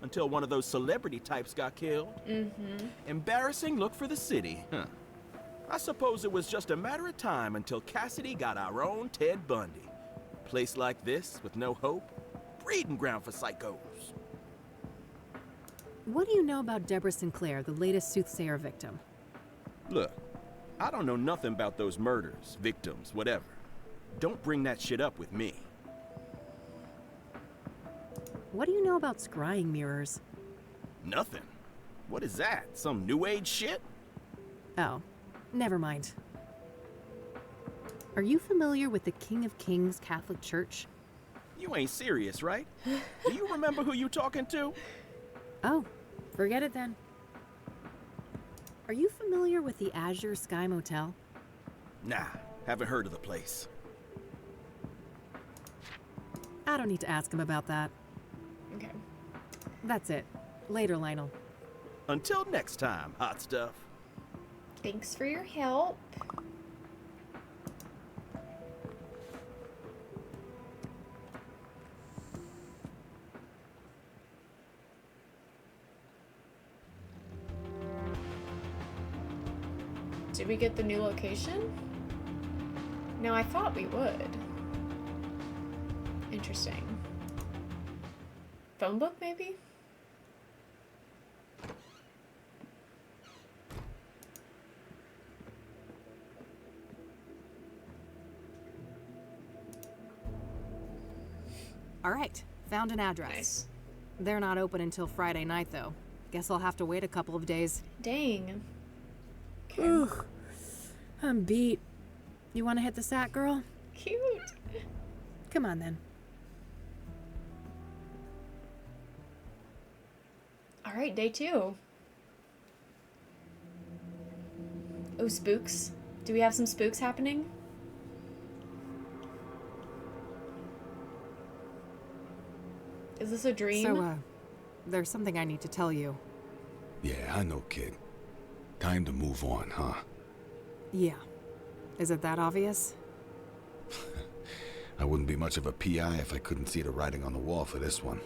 until one of those celebrity types got killed. Embarrassing look for the city, huh? I suppose it was just a matter of time until Cassidy got our own Ted Bundy. A place like this, with no hope, breeding ground for psychos. What do you know about Deborah Sinclair, the latest soothsayer victim? Look, I don't know nothing about those murders, victims, whatever. Don't bring that shit up with me. What do you know about scrying mirrors? Nothing. What is that? Some new age shit? Oh, never mind. Are you familiar with the King of Kings Catholic Church? You ain't serious, right? Do you remember who you talking to? Oh, forget it then. Are you familiar with the Azure Sky Motel? Nah, haven't heard of the place. I don't need to ask him about that. Okay. That's it. Later, Lionel. Until next time, hot stuff. Thanks for your help. Did we get the new location? No, I thought we would. Interesting. Phone book, maybe? All right, found an address. Nice. They're not open until Friday night, though. Guess I'll have to wait a couple of days. Dang. Okay. Ugh, I'm beat. You want to hit the sack, girl? Cute. Come on, then. All right, day 2. Oh, spooks. Do we have some spooks happening? Is this a dream? So, there's something I need to tell you. Yeah, I know, kid. Time to move on, huh? Yeah. Is it that obvious? I wouldn't be much of a PI if I couldn't see the writing on the wall for this one.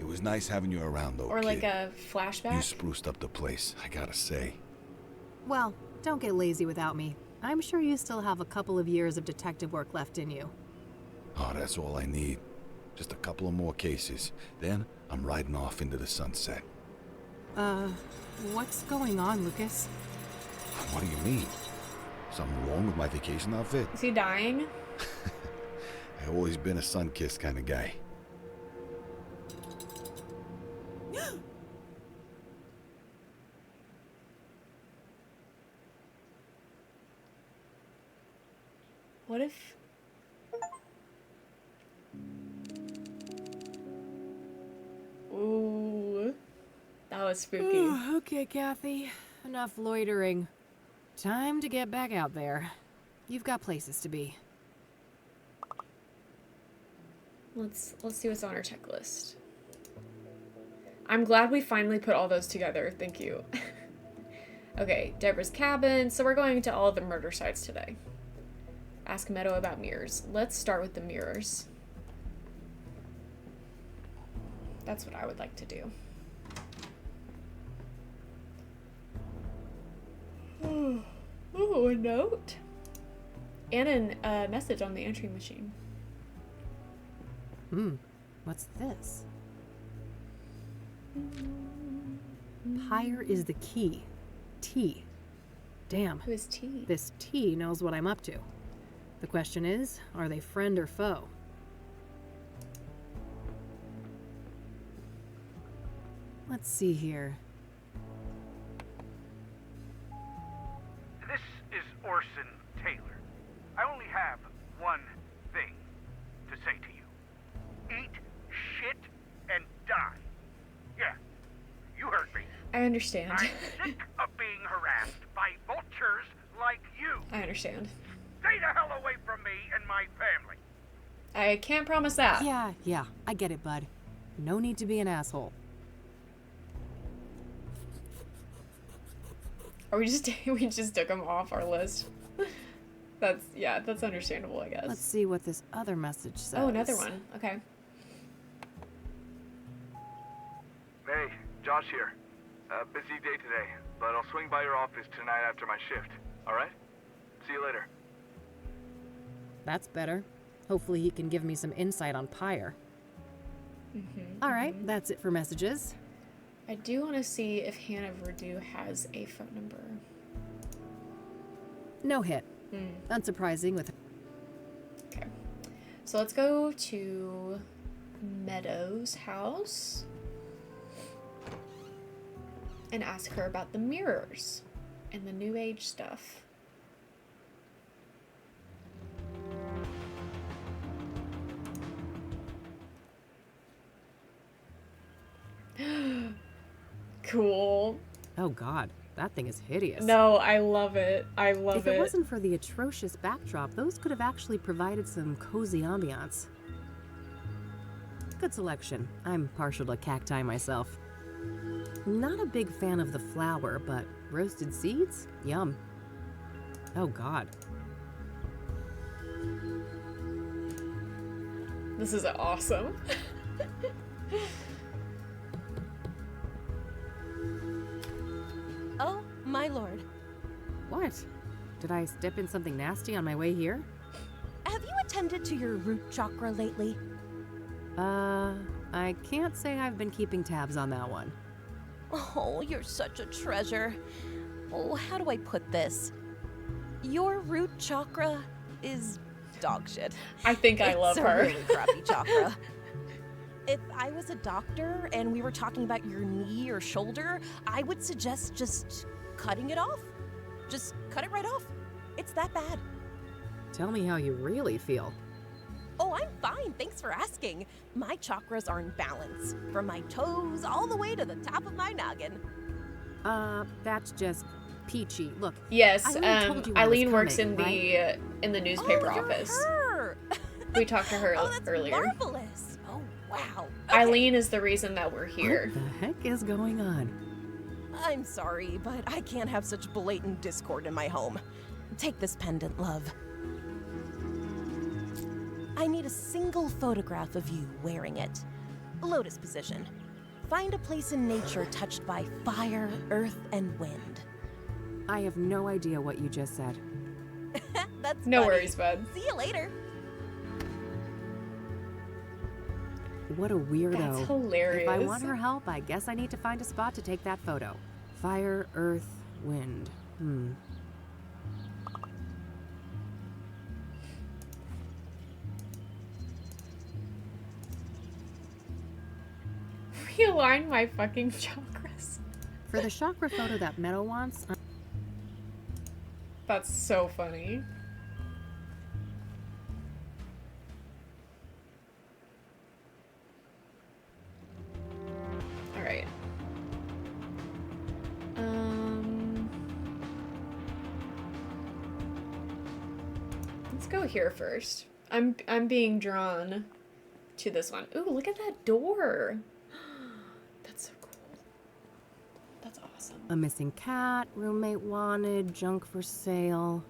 It was nice having you around, though, Or kid. like a flashback? You spruced up the place, I gotta say. Well, don't get lazy without me. I'm sure you still have a couple of years of detective work left in you. Oh, that's all I need. Just a couple of more cases. Then I'm riding off into the sunset. What's going on, Lucas? What do you mean? Something wrong with my vacation outfit? Is he dying? I've always been a sun-kissed kind of guy. What What if... Ooh. That was spooky. Ooh, okay, Kathy. Enough loitering. Time to get back out there. You've got places to be. Let's see what's on our checklist. I'm glad we finally put all those together. Thank you. Okay, Deborah's cabin. So we're going to all the murder sites today. Ask Meadow about mirrors. Let's start with the mirrors. That's what I would like to do. Oh, a note. And a message on the entry machine. What's this? Pyre is the key. T. Damn. Who is T? This T knows what I'm up to. The question is, are they friend or foe? Let's see here. This is Orson Taylor. I only have one thing to say to you. Eat shit and die. Yeah, you heard me. I understand. I'm sick of being harassed by vultures like you. I understand. Stay the hell away from me and my family. I can't promise that. Yeah, I get it, bud. No need to be an asshole. Or we just took them off our list. That's understandable, I guess. Let's see what this other message says. Oh, another one. Okay. Hey, Josh here. Busy day today, but I'll swing by your office tonight after my shift. Alright? See you later. That's better. Hopefully he can give me some insight on Pyre. All right, that's it for messages. I do want to see if Hannah Verdew has a phone number. No hit. Unsurprising with... Okay. So let's go to Meadow's house and ask her about the mirrors and the new age stuff. Cool. Oh god, that thing is hideous. No, I love it. I love If it wasn't for the atrocious backdrop, those could have actually provided some cozy ambiance. Good selection. I'm partial to cacti myself. Not a big fan of the flower, but roasted seeds? Yum. Oh god. This is awesome. Oh, my lord. What? Did I step in something nasty on my way here? Have you attended to your root chakra lately? I can't say I've been keeping tabs on that one. Oh, you're such a treasure. Oh, how do I put this? Your root chakra is dog shit. I think I love her. It's a really crappy chakra. If I was a doctor and we were talking about your knee or shoulder, I would suggest just cutting it off. Just cut it right off. It's that bad. Tell me how you really feel. Oh, I'm fine. Thanks for asking. My chakras are in balance, from my toes all the way to the top of my noggin. That's just peachy. Look. Yes, I already told you I was Eileen works coming, in the newspaper you're office. Her. We talked to her Oh, that's earlier. marvelous. Oh, wow. Okay. Eileen is the reason that we're here. What the heck is going on? I'm sorry, but I can't have such blatant discord in my home. Take this pendant, love. I need a single photograph of you wearing it. Lotus position. Find a place in nature touched by fire, earth, and wind. I have no idea what you just said. That's No funny. worries, bud. See you later. What a weirdo. That's hilarious. If I want her help, I guess I need to find a spot to take that photo. Fire, earth, wind. Realign my fucking chakras. For the chakra photo that Meadow wants, That's so funny. go here first. I'm being drawn to this one. Ooh, look at that door. That's so cool. That's awesome. A missing cat, roommate wanted, junk for sale.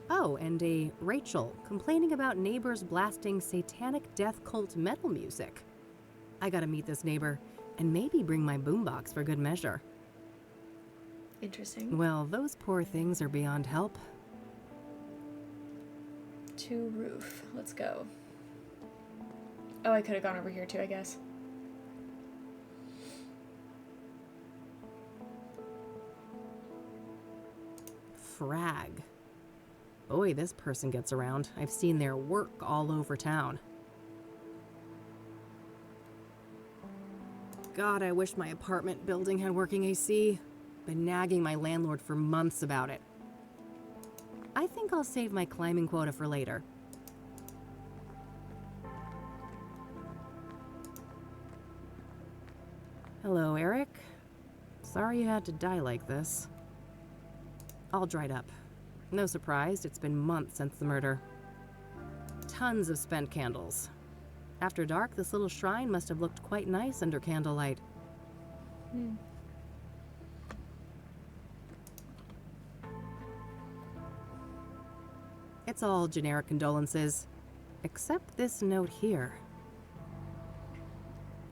Oh, and a Rachel complaining about neighbors blasting satanic death cult metal music. I gotta meet this neighbor and maybe bring my boombox for good measure. Interesting. Well, those poor things are beyond help. To roof. Let's go. Oh, I could have gone over here too, I guess. Frag. Boy, this person gets around. I've seen their work all over town. God, I wish my apartment building had working AC. Been nagging my landlord for months about it. I think I'll save my climbing quota for later. Hello, Eric. Sorry you had to die like this. All dried up. No surprise, it's been months since the murder. Tons of spent candles. After dark, this little shrine must have looked quite nice under candlelight. It's all generic condolences, except this note here.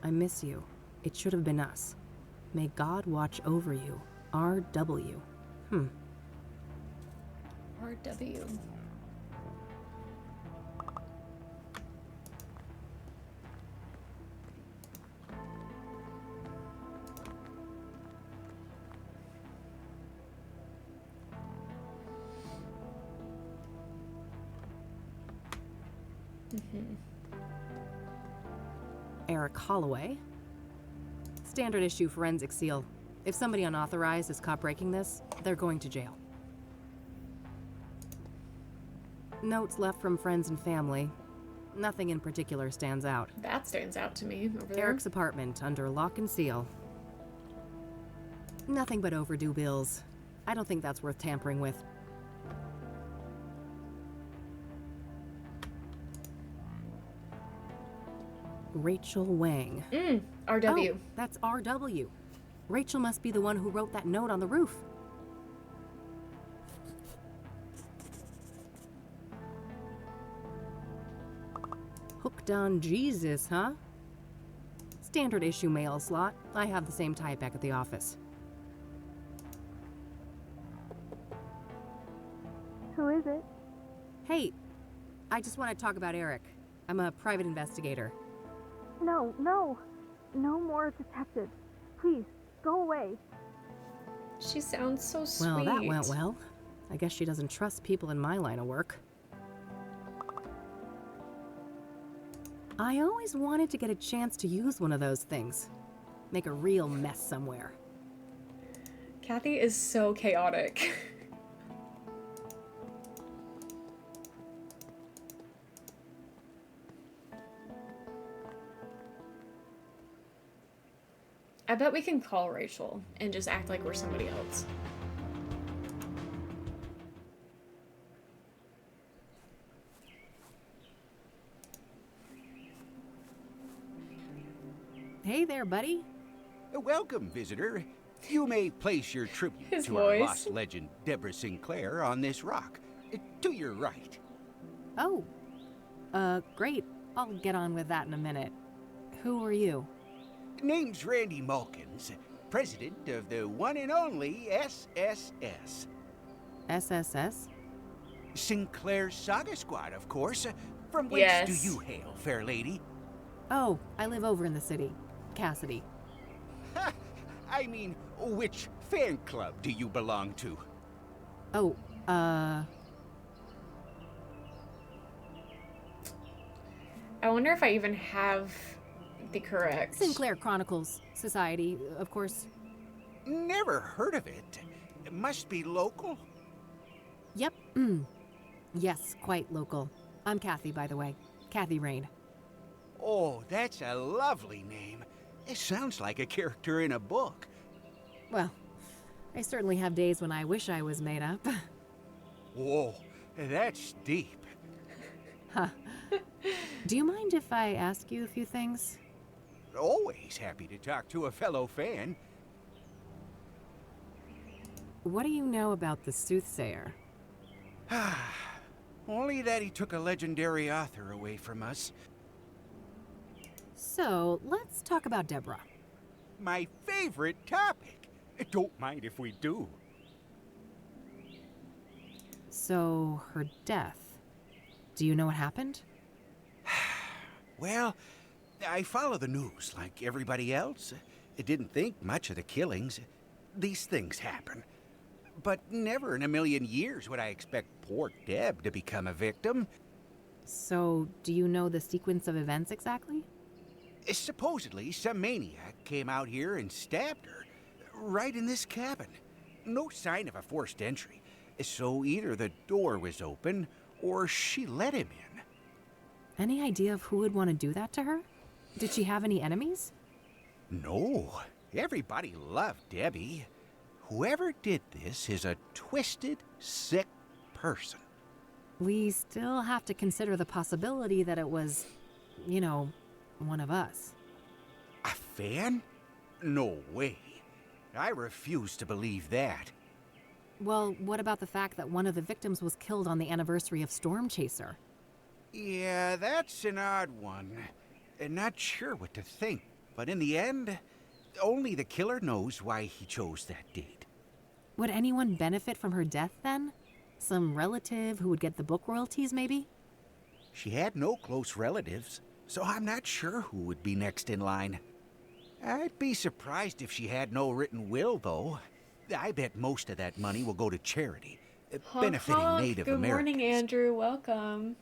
I miss you. It should have been us. May God watch over you. R.W. RW. Eric Holloway. Standard issue forensic seal. If somebody unauthorized is caught breaking this, they're going to jail. Notes left from friends and family. Nothing in particular stands out. That stands out to me over there. Eric's apartment under lock and seal. Nothing but overdue bills. I don't think that's worth tampering with. Rachel Wang. RW. Oh, that's RW. Rachel must be the one who wrote that note on the roof. Hooked on Jesus, huh? Standard issue mail slot. I have the same type back at the office. Who is it? Hey, I just want to talk about Eric. I'm a private investigator. No, no. No more detectives. Please, go away. She sounds so sweet. Well, that went well. I guess she doesn't trust people in my line of work. I always wanted to get a chance to use one of those things. Make a real mess somewhere. Kathy is so chaotic. I bet we can call Rachel and just act like we're somebody else. Hey there, buddy. Welcome, visitor. You may place your tribute His to voice. our lost legend, Deborah Sinclair, on this rock. To your right. Oh. Great. I'll get on with that in a minute. Who are you? Name's Randy Mulkins, president of the one and only SSS. SSS? Sinclair Saga Squad, of course. From whence Yes. do you hail, fair lady? Oh, I live over in the city. Cassidy. Ha! I mean, which fan club do you belong to? Oh, I wonder if I even have the correct... Sinclair Chronicles Society, of course. Never heard of it. It must be local. Yep. Yes, quite local. I'm Kathy, by the way. Kathy Rain. Oh, that's a lovely name. It sounds like a character in a book. Well, I certainly have days when I wish I was made up. Whoa, that's deep. Huh. Do you mind if I ask you a few things? Always happy to talk to a fellow fan. What do you know about the soothsayer? Only that he took a legendary author away from us. So, let's talk about Deborah. My favorite topic. Don't mind if we do. So, her death. Do you know what happened? Well, I follow the news like everybody else. I didn't think much of the killings. These things happen. But never in a million years would I expect poor Deb to become a victim. So, do you know the sequence of events exactly? Supposedly, some maniac came out here and stabbed her. Right in this cabin. No sign of a forced entry. So either the door was open, or she let him in. Any idea of who would want to do that to her? Did she have any enemies? No. Everybody loved Debbie. Whoever did this is a twisted, sick person. We still have to consider the possibility that it was, you know, one of us. A fan? No way. I refuse to believe that. Well, what about the fact that one of the victims was killed on the anniversary of Storm Chaser? Yeah, that's an odd one. Not sure what to think, but in the end, only the killer knows why he chose that date. Would anyone benefit from her death then? Some relative who would get the book royalties, maybe? She had no close relatives, so I'm not sure who would be next in line. I'd be surprised if she had no written will, though. I bet most of that money will go to charity, benefiting Native Good Americans. morning, Andrew. Welcome.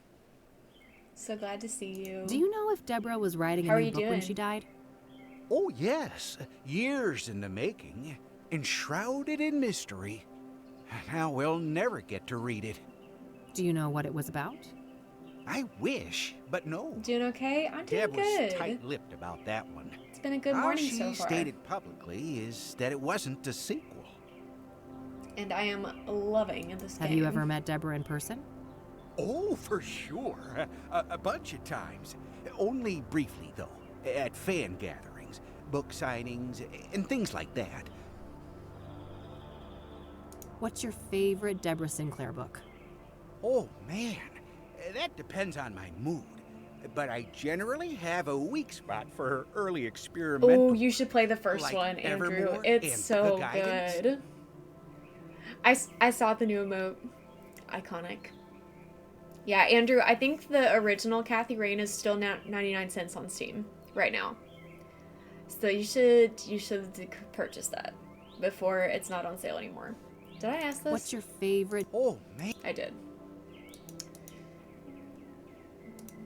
So glad to see you. Do you know if Deborah was writing How a are new you book when doing? she died? Oh, yes. Years in the making. Enshrouded in mystery. Now we'll never get to read it. Do you know what it was about? I wish, but no. Doing okay? I'm doing Deb was good. tight-lipped about that one. It's been a good All morning she so far. stated publicly is that it wasn't a sequel. And I am loving this game. Have you ever met Deborah in person? Oh, for sure. A bunch of times. Only briefly, though. At fan gatherings, book signings, and things like that. What's your favorite Deborah Sinclair book? Oh, man. That depends on my mood. But I generally have a weak spot for her early experimental. Oh, you should play the first like one, Andrew. Evermore It's and so The Guidance. good. I saw the new emote. Iconic. Yeah, Andrew, I think the original Kathy Rain is still now 99 cents on Steam right now. So you should purchase that before it's not on sale anymore. Did I ask this? What's your favorite? Oh, man. I did.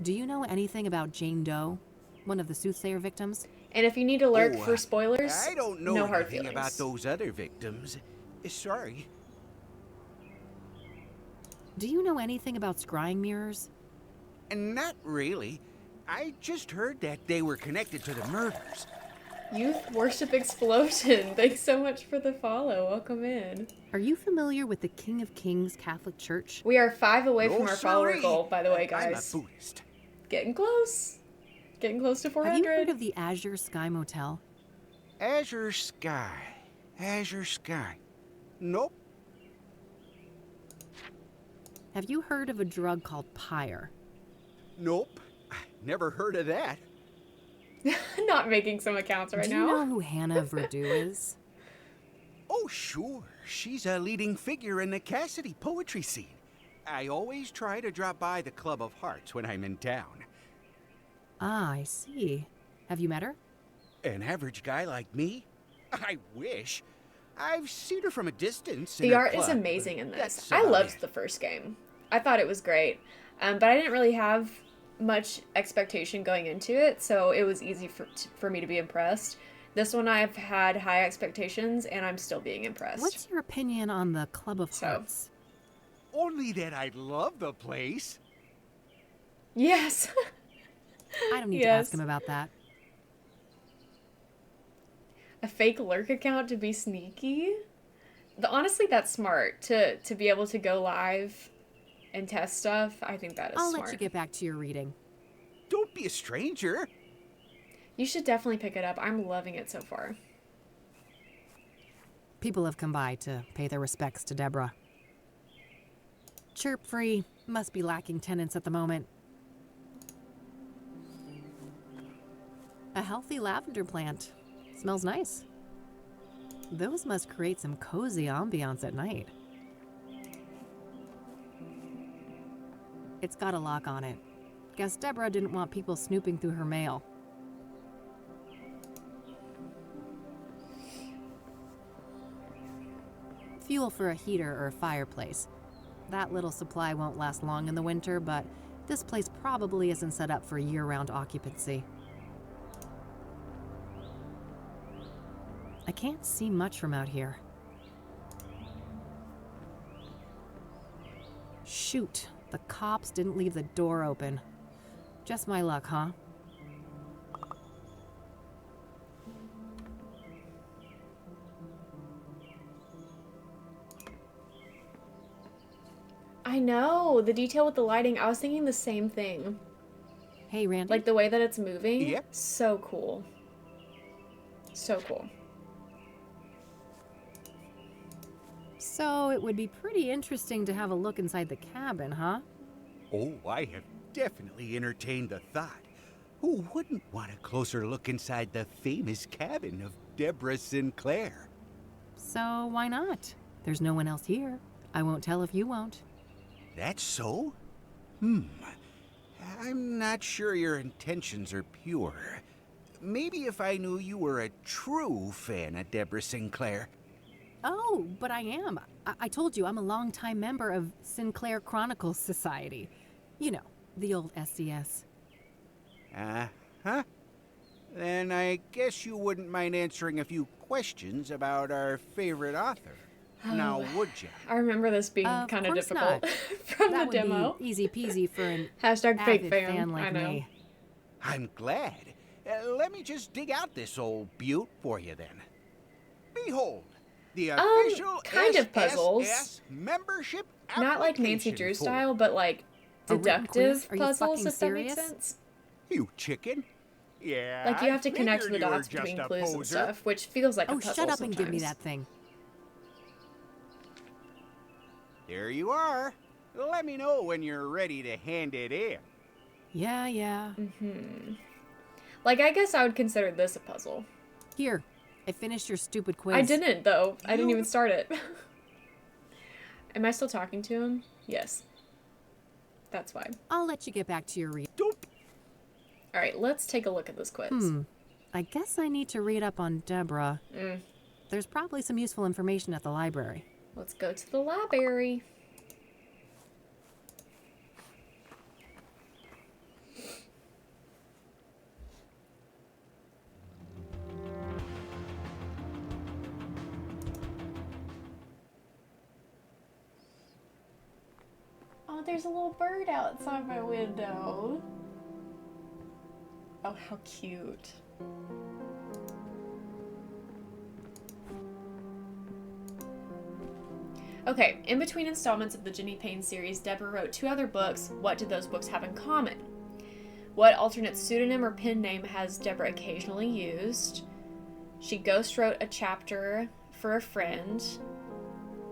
Do you know anything about Jane Doe, one of the soothsayer victims? And if you need to lurk Oh, for spoilers, I don't know no hard anything feelings. about those other victims. Sorry. Do you know anything about scrying mirrors? Not really. I just heard that they were connected to the murders. Youth Worship Explosion. Thanks so much for the follow. Welcome in. Are you familiar with the King of Kings Catholic Church? We are 5 away No from our follower siree. goal, by the way, I'm a guys. Buddhist. Getting close. Getting close to Have you 400. heard of the Azure Sky Motel? Azure Sky. Azure Sky. Nope. Have you heard of a drug called Pyre? Nope. Never heard of that. Not making some accounts right Do now. you know who Hannah Verdew is? Oh, sure. She's a leading figure in the Cassidy poetry scene. I always try to drop by the Club of Hearts when I'm in town. Ah, I see. Have you met her? An average guy like me? I wish. I've seen her from a distance. in The her art is club, amazing but in this. that's I about loved it. the first game. I thought it was great. But I didn't really have much expectation going into it, so it was easy for me to be impressed. This one I've had high expectations, and I'm still being impressed. What's your opinion on the Club of Hearts? Only that I love the place. Yes. I don't need to ask him about that. A fake lurk account to be sneaky? Honestly, that's smart to be able to go live and test stuff, I think that is I'll smart. let you get back to your reading. Don't be a stranger. You should definitely pick it up. I'm loving it so far. People have come by to pay their respects to Deborah. Chirp free. Must be lacking tenants at the moment. A healthy lavender plant. Smells nice. Those must create some cozy ambiance at night. It's got a lock on it. Guess Deborah didn't want people snooping through her mail. Fuel for a heater or a fireplace. That little supply won't last long in the winter, but this place probably isn't set up for year-round occupancy. I can't see much from out here. Shoot, the cops didn't leave the door open. Just my luck, huh? I know, the detail with the lighting, I was thinking the same thing. Hey, Randy. Like the way that it's moving. Yep. So cool. So cool. So it would be pretty interesting to have a look inside the cabin, huh? Oh, I have definitely entertained the thought. Who wouldn't want a closer look inside the famous cabin of Deborah Sinclair? So why not? There's no one else here. I won't tell if you won't. That's so? I'm not sure your intentions are pure. Maybe if I knew you were a true fan of Deborah Sinclair. Oh, but I am. I told you I'm a longtime member of Sinclair Chronicles Society. You know, the old SCS. Uh-huh. Then I guess you wouldn't mind answering a few questions about our favorite author. Now, would you? I remember this being kind of difficult from That the would demo. be easy peasy for an Hashtag fake avid fan, like I know. me. I'm glad. Let me just dig out this old butte for you then. Behold, the official kind of puzzles. SSS membership Not like Nancy application Drew form. style, but like A written quiz? deductive Are you puzzles, fucking if that makes serious? sense. You chicken. Yeah. Like you have to I connect the figured you were dots just between a clues and poser. stuff, which feels like a Oh, puzzle shut up and give me sometimes. that thing. There you are. Let me know when you're ready to hand it in. Yeah. Like, I guess I would consider this a puzzle. Here, I finished your stupid quiz. I didn't, though. I didn't even start it. Am I still talking to him? Yes. That's fine. I'll let you get back to your read. Alright, let's take a look at this quiz. I guess I need to read up on Deborah. There's probably some useful information at the library. Let's go to the library. Oh, there's a little bird outside my window. Oh, how cute. Okay, in between installments of the Jenny Payne series, Deborah wrote 2 other books. What did those books have in common? What alternate pseudonym or pen name has Deborah occasionally used? She ghost wrote a chapter for a friend.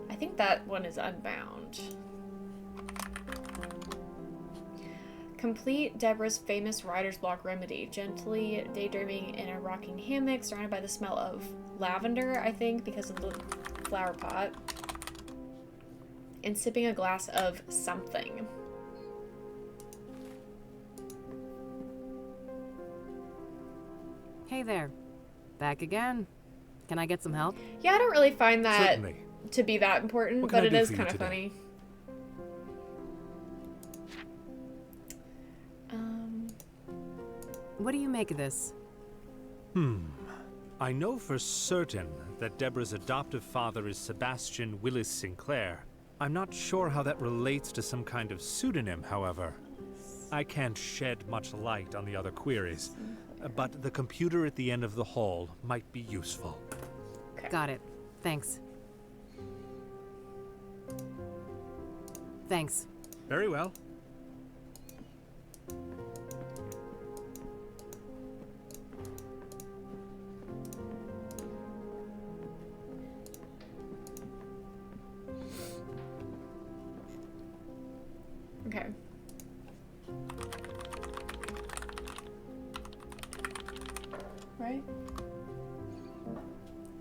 I think that one is Unbound. Complete Deborah's famous writer's block remedy. Gently daydreaming in a rocking hammock, surrounded by the smell of lavender, I think, because of the flower pot. And sipping a glass of something. Hey there. Back again. Can I get some help? Yeah, I don't really find that Certainly. to be that important, What can but I it do is for you kind of today? funny. What do you make of this? I know for certain that Deborah's adoptive father is Sebastian Willis Sinclair. I'm not sure how that relates to some kind of pseudonym, however. I can't shed much light on the other queries, but the computer at the end of the hall might be useful. Got it. Thanks. Thanks. Very well. Okay. Right?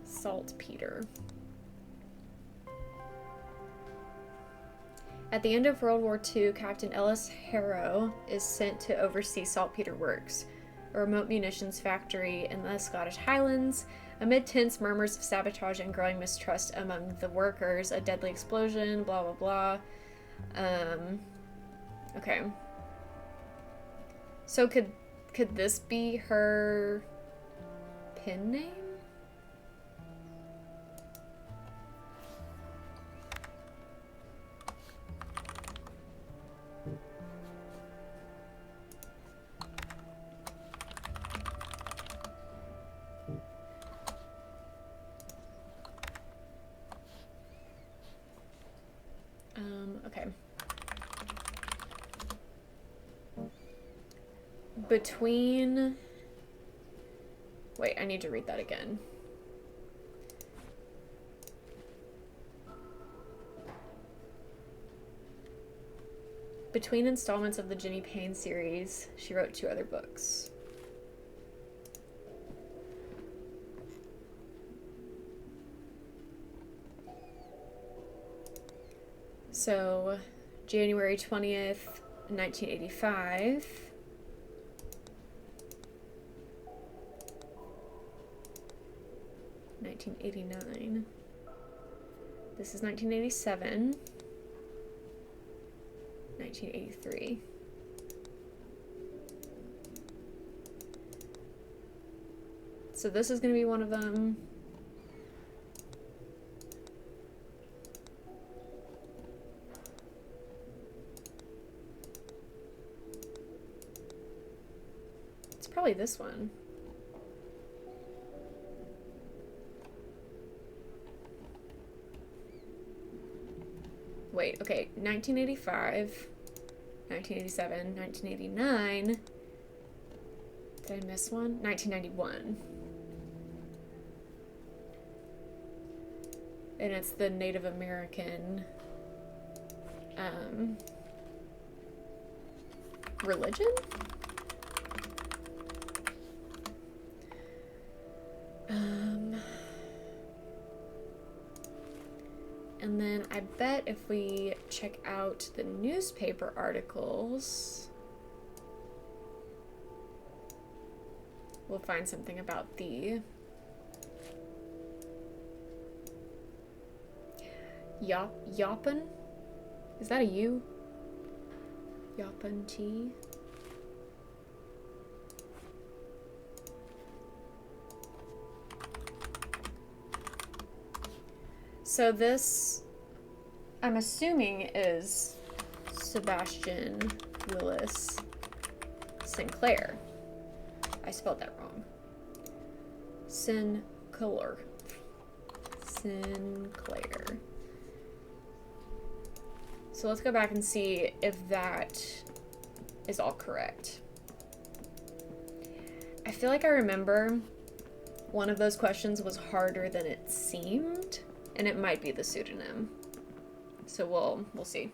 Saltpeter. At the end of World War II, Captain Ellis Harrow is sent to oversee Saltpeter Works, a remote munitions factory in the Scottish Highlands. Amid tense murmurs of sabotage and growing mistrust among the workers, a deadly explosion, blah blah blah. Okay. So could this be her pen name? Okay. Between... Wait, I need to read that again. Between installments of the Jenny Payne series, she wrote 2 other books. So, January 20th, 1985. $1989. This is 1987. 1983. So this is going to be one of them. It's probably this one. Wait, okay, 1985, 1987, 1989. Did I miss one? 1991. And it's the Native American religion? And then I bet if we check out the newspaper articles, we'll find something about the Yaupon? Is that a U? Yaupon tea? So this, I'm assuming, is Sebastian Willis Sinclair. I spelled that wrong. Sinclair. So let's go back and see if that is all correct. I feel like I remember one of those questions was harder than it seemed. And it might be the pseudonym. So we'll see.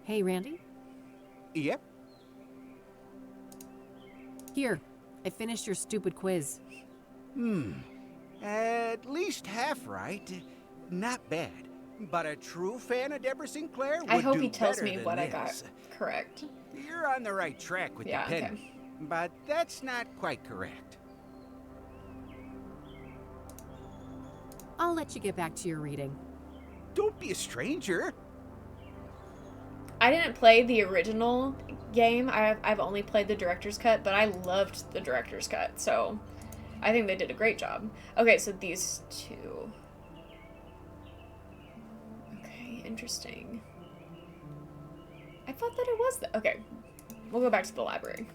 Hey, Randy? Yep. Here, I finished your stupid quiz. At least half right. Not bad. But a true fan of Deborah Sinclair would I hope do he tells better me than what I this. got correct. You're on the right track with Yeah, the pen, okay. but that's not quite correct. I'll let you get back to your reading. Don't be a stranger. I didn't play the original game. I've only played the director's cut, but I loved the director's cut, so I think they did a great job. Okay, so these 2. Okay, interesting. I thought that it was the... Okay. We'll go back to the library.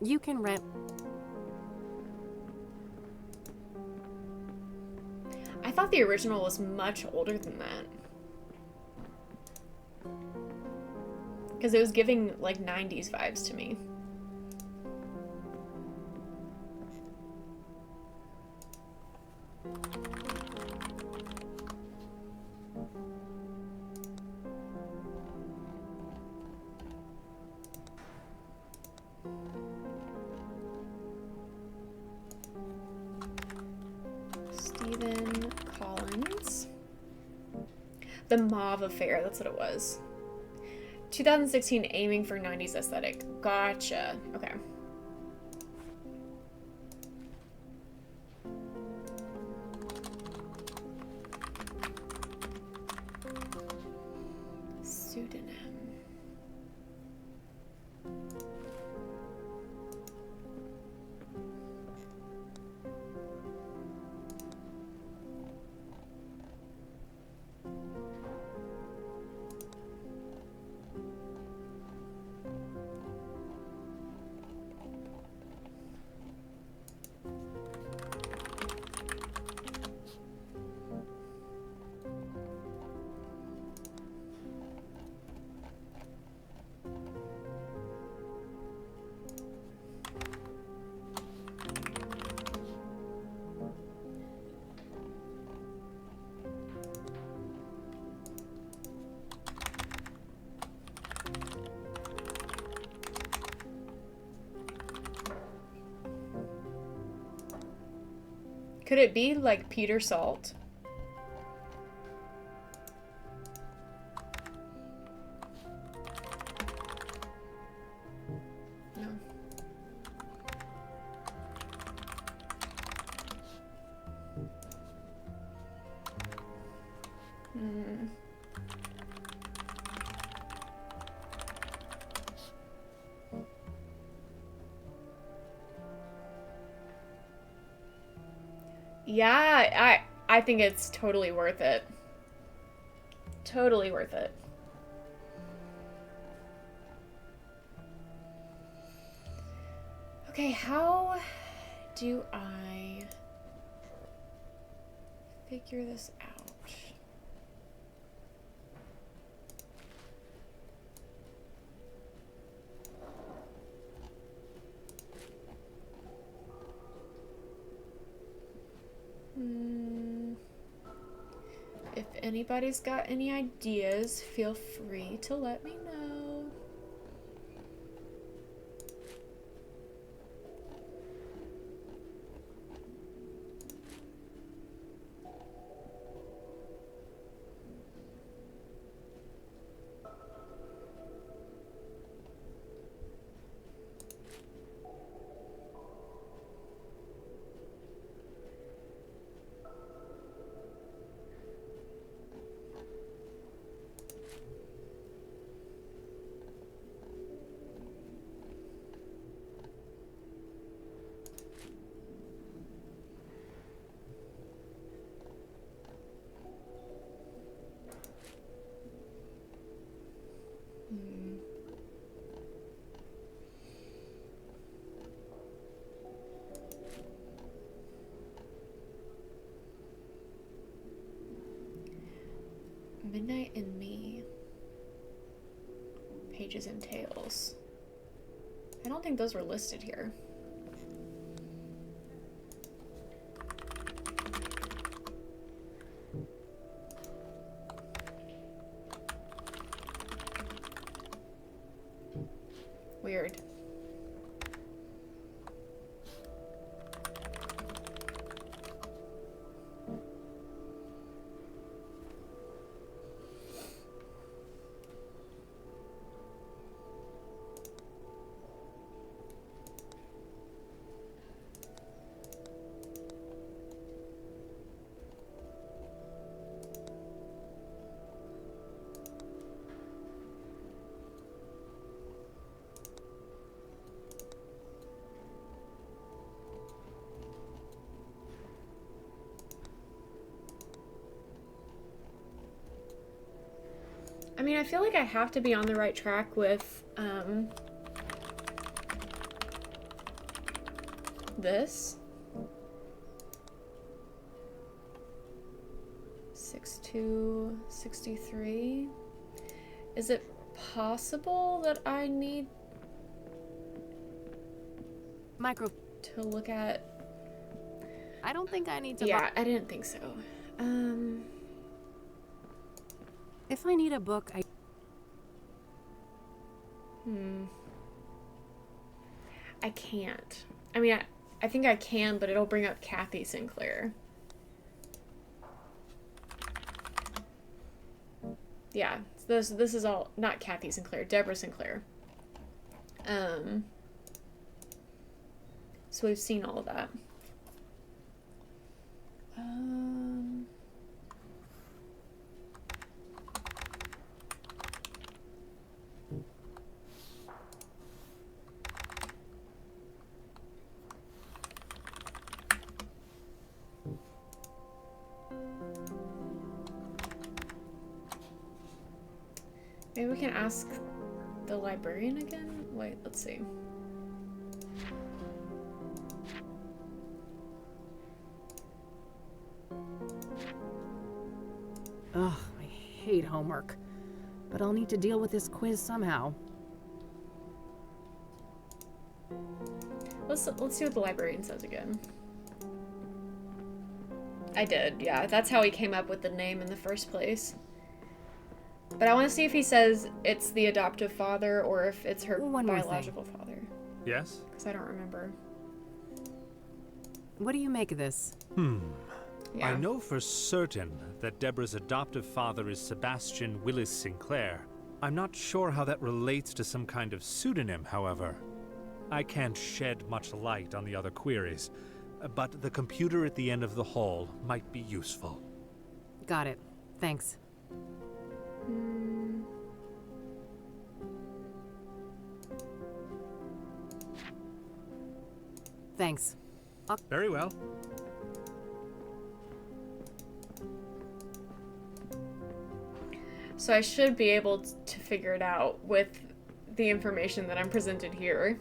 You can rent. I thought the original was much older than that. Because it was giving, like, 90s vibes to me. Stephen Collins. The Mauve Affair, that's what it was. 2016, aiming for 90s aesthetic. Gotcha. Okay. Pseudonym. Could it be like Peter Salt? No. Hmm. Yeah, I think it's totally worth it. Totally worth it. Okay, how do I figure this out? If anybody's got any ideas, feel free to let me know. Midnight and Me. Pages and Tales. I don't think those were listed here. Weird. mean, I feel like I have to be on the right track with, this. 6263. Is it possible that I need to look at? I don't think I need to. Yeah, I didn't think so. If I need a book, I can't. I mean, I think I can, but it'll bring up Kathy Sinclair. Yeah, this is all not Kathy Sinclair, Deborah Sinclair. So we've seen all of that. Maybe we can ask the librarian again? Wait, let's see. Ugh, I hate homework. But I'll need to deal with this quiz somehow. Let's see what the librarian says again. I did, yeah. That's how he came up with the name in the first place. But I want to see if he says it's the adoptive father or if it's her biological father. Yes? Because I don't remember. What do you make of this? Yeah. I know for certain that Deborah's adoptive father is Sebastian Willis Sinclair. I'm not sure how that relates to some kind of pseudonym, however. I can't shed much light on the other queries, but the computer at the end of the hall might be useful. Got it. Thanks. Thanks. Very well. So I should be able to figure it out with the information that I'm presented here.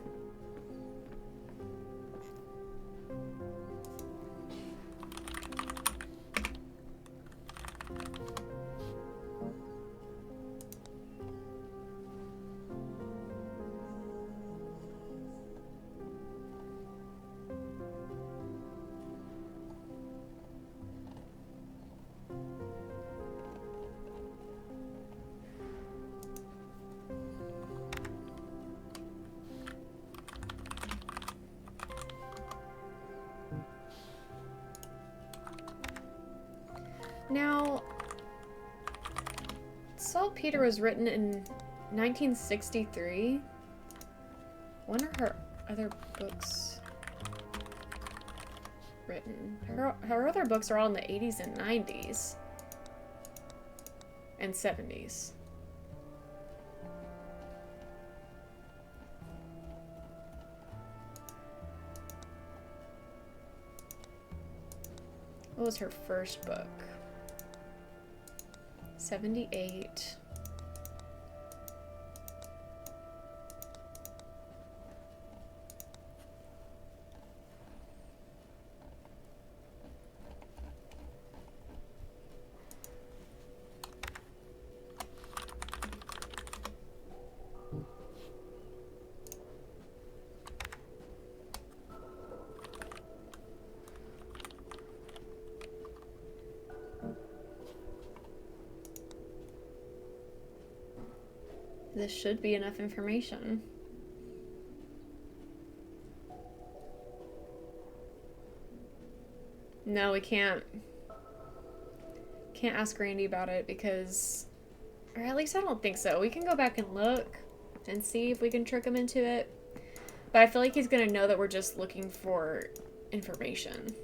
Now, Saltpeter was written in 1963. When are her other books written? Her other books are all in the 80s and 90s. And 70s. What was her first book? 78. This should be enough information. No, we can't. Can't ask Randy about it because, or at least I don't think so. We can go back and look and see if we can trick him into it. But I feel like he's gonna know that we're just looking for information.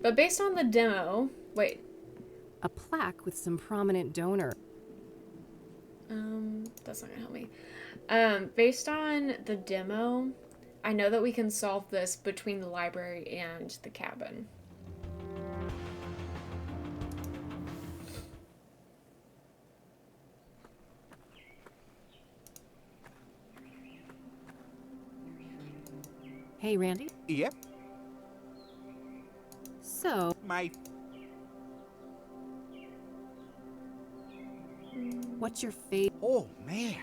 But based on the demo, wait. A plaque with some prominent donor. That's not gonna help me. Based on the demo, I know that we can solve this between the library and the cabin. Hey, Randy. Yep. So, what's your favorite? Oh, man.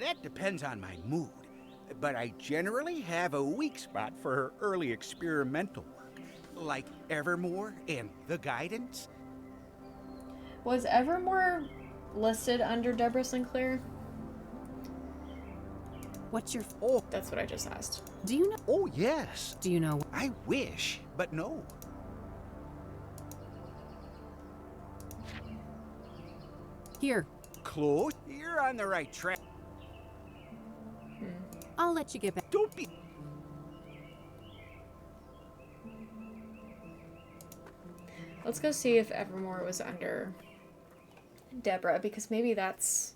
That depends on my mood. But I generally have a weak spot for her early experimental work, like Evermore and The Guidance. Was Evermore listed under Deborah Sinclair? What's your... Oh, that's what I just asked. Do you know... Oh, yes. Do you know... I wish, but no. Here. Close. You're on the right track. I'll let you get back. Don't be... Let's go see if Evermore was under Deborah, because maybe that's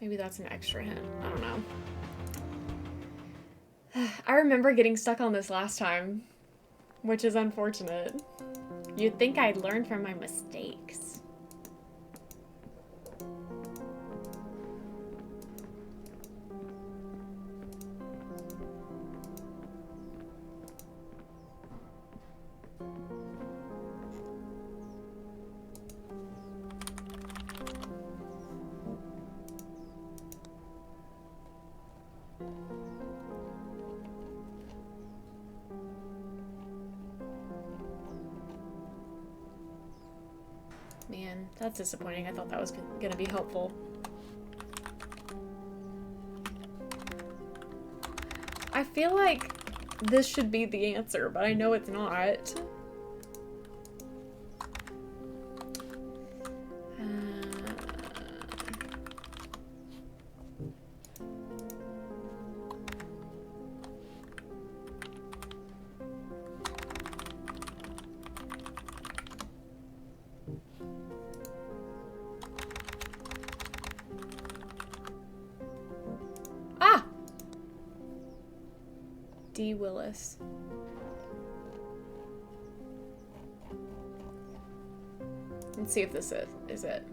an extra hint. I don't know. I remember getting stuck on this last time, which is unfortunate. You'd think I'd learn from my mistakes. Man, that's disappointing. I thought that was gonna be helpful. I feel like this should be the answer, but I know it's not. D. Willis. Let's see if this is it.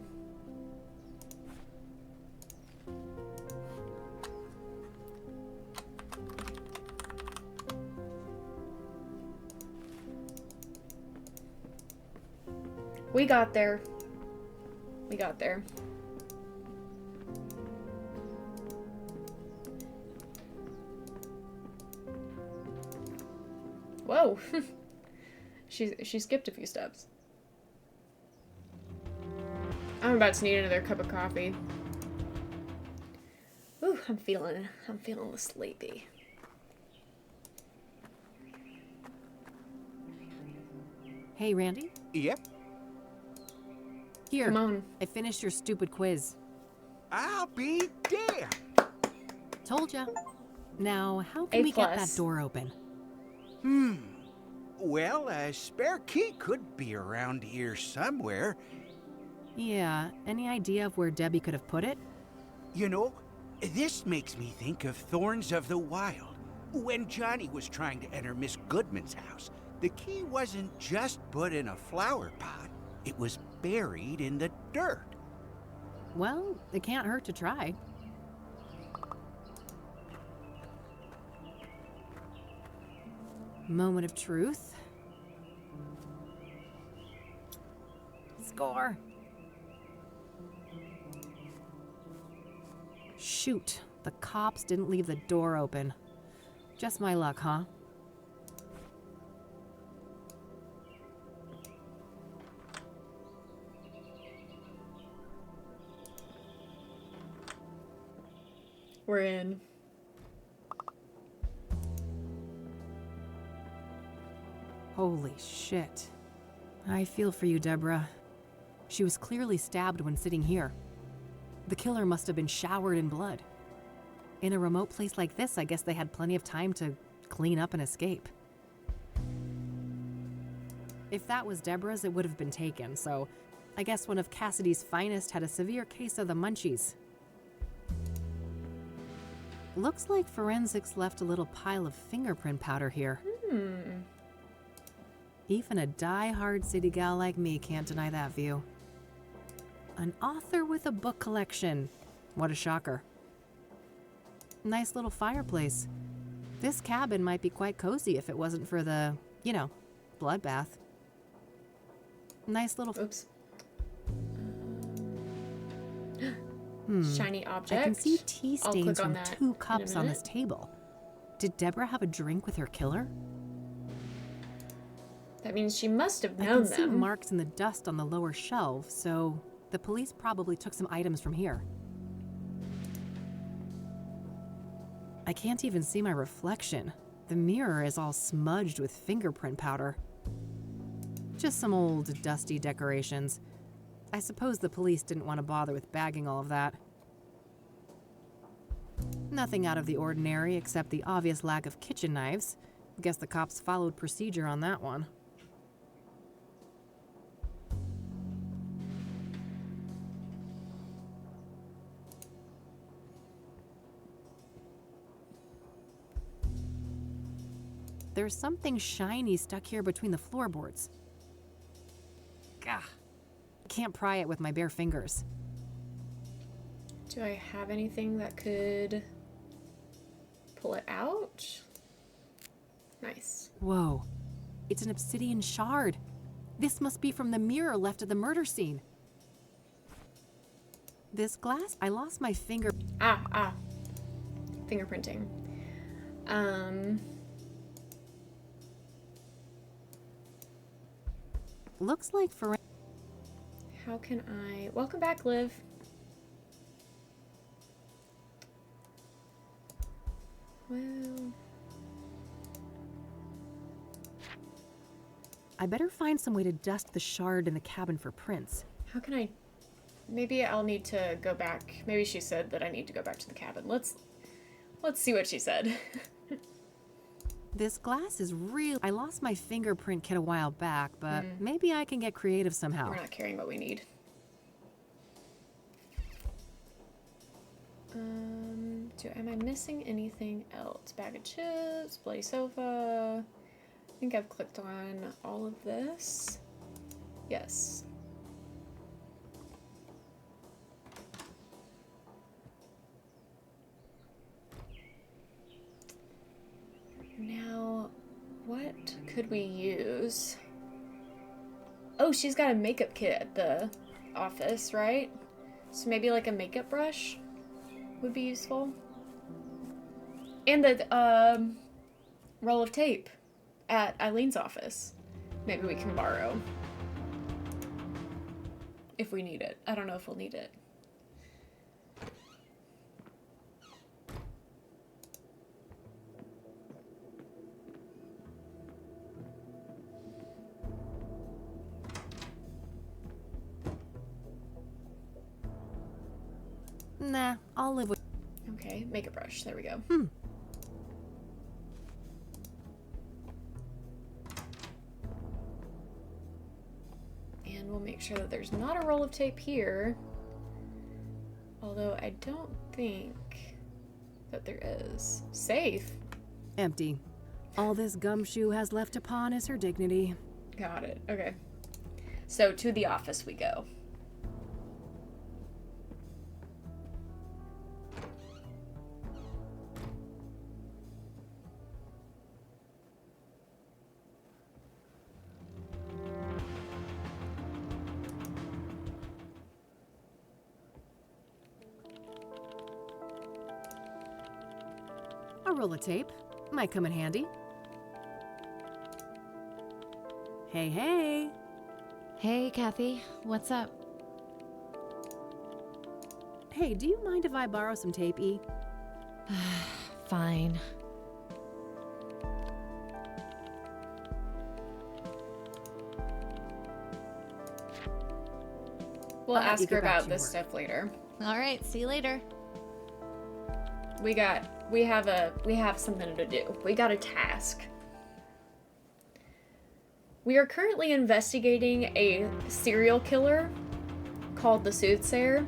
We got there. We got there. Whoa. She skipped a few steps. I'm about to need another cup of coffee. Ooh, I'm feeling sleepy. Hey, Randy? Yep. Here. Come on. I finished your stupid quiz. I'll be damned. Told ya. Now, how can we get that door open? Well, a spare key could be around here somewhere. Yeah, any idea of where Debbie could have put it? You know, this makes me think of Thorns of the Wild. When Johnny was trying to enter Miss Goodman's house, the key wasn't just put in a flower pot. It was buried in the dirt. Well, it can't hurt to try. Moment of truth. Score. Shoot, the cops didn't leave the door open. Just my luck, huh? We're in. Holy shit. I feel for you, Deborah. She was clearly stabbed when sitting here. The killer must have been showered in blood. In a remote place like this, I guess they had plenty of time to clean up and escape. If that was Deborah's, it would have been taken, so I guess one of Cassidy's finest had a severe case of the munchies. Looks like forensics left a little pile of fingerprint powder here. Even a die-hard city gal like me can't deny that view. An author with a book collection. What a shocker. Nice little fireplace. This cabin might be quite cozy if it wasn't for the, bloodbath. Nice little... Oops. Shiny object. I can see tea I'll stains click on from that 2 in a cups on minute. this table. Did Deborah have a drink with her killer? That means she must have I known can see them. marks in the dust on the lower shelf, so the police probably took some items from here. I can't even see my reflection. The mirror is all smudged with fingerprint powder. Just some old, dusty decorations. I suppose the police didn't want to bother with bagging all of that. Nothing out of the ordinary except the obvious lack of kitchen knives. Guess the cops followed procedure on that one. There's something shiny stuck here between the floorboards. Gah. Can't pry it with my bare fingers. Do I have anything that could pull it out? Nice. Whoa. It's an obsidian shard. This must be from the mirror left at the murder scene. This glass? I lost my finger. Fingerprinting. Looks like for... How can I... Welcome back, Liv. Well... I better find some way to dust the shard in the cabin for prints. How can I... Maybe I'll need to go back. Maybe she said that I need to go back to the cabin. Let's see what she said. This glass is real. I lost my fingerprint kit a while back, but maybe I can get creative somehow. We're not carrying what we need. Am I missing anything else? Bag of chips, bloody sofa. I think I've clicked on all of this. Yes. Now, what could we use? Oh, she's got a makeup kit at the office, right? So maybe like a makeup brush would be useful. And the roll of tape at Eileen's office. Maybe we can borrow. If we need it. I don't know if we'll need it. Nah, I'll live with... Okay, makeup brush. There we go. And we'll make sure that there's not a roll of tape here. Although I don't think that there is. Safe. Empty. All this gumshoe has left to pawn is her dignity. Got it. Okay. So to the office we go. A roll of tape. Might come in handy. Hey, hey. Hey, Kathy. What's up? Hey, do you mind if I borrow some tape, E? Fine. We'll I'll let you ask her get back about to your this work. stuff later. All right, see you later. We have something to do. We got a task. We are currently investigating a serial killer called the Soothsayer.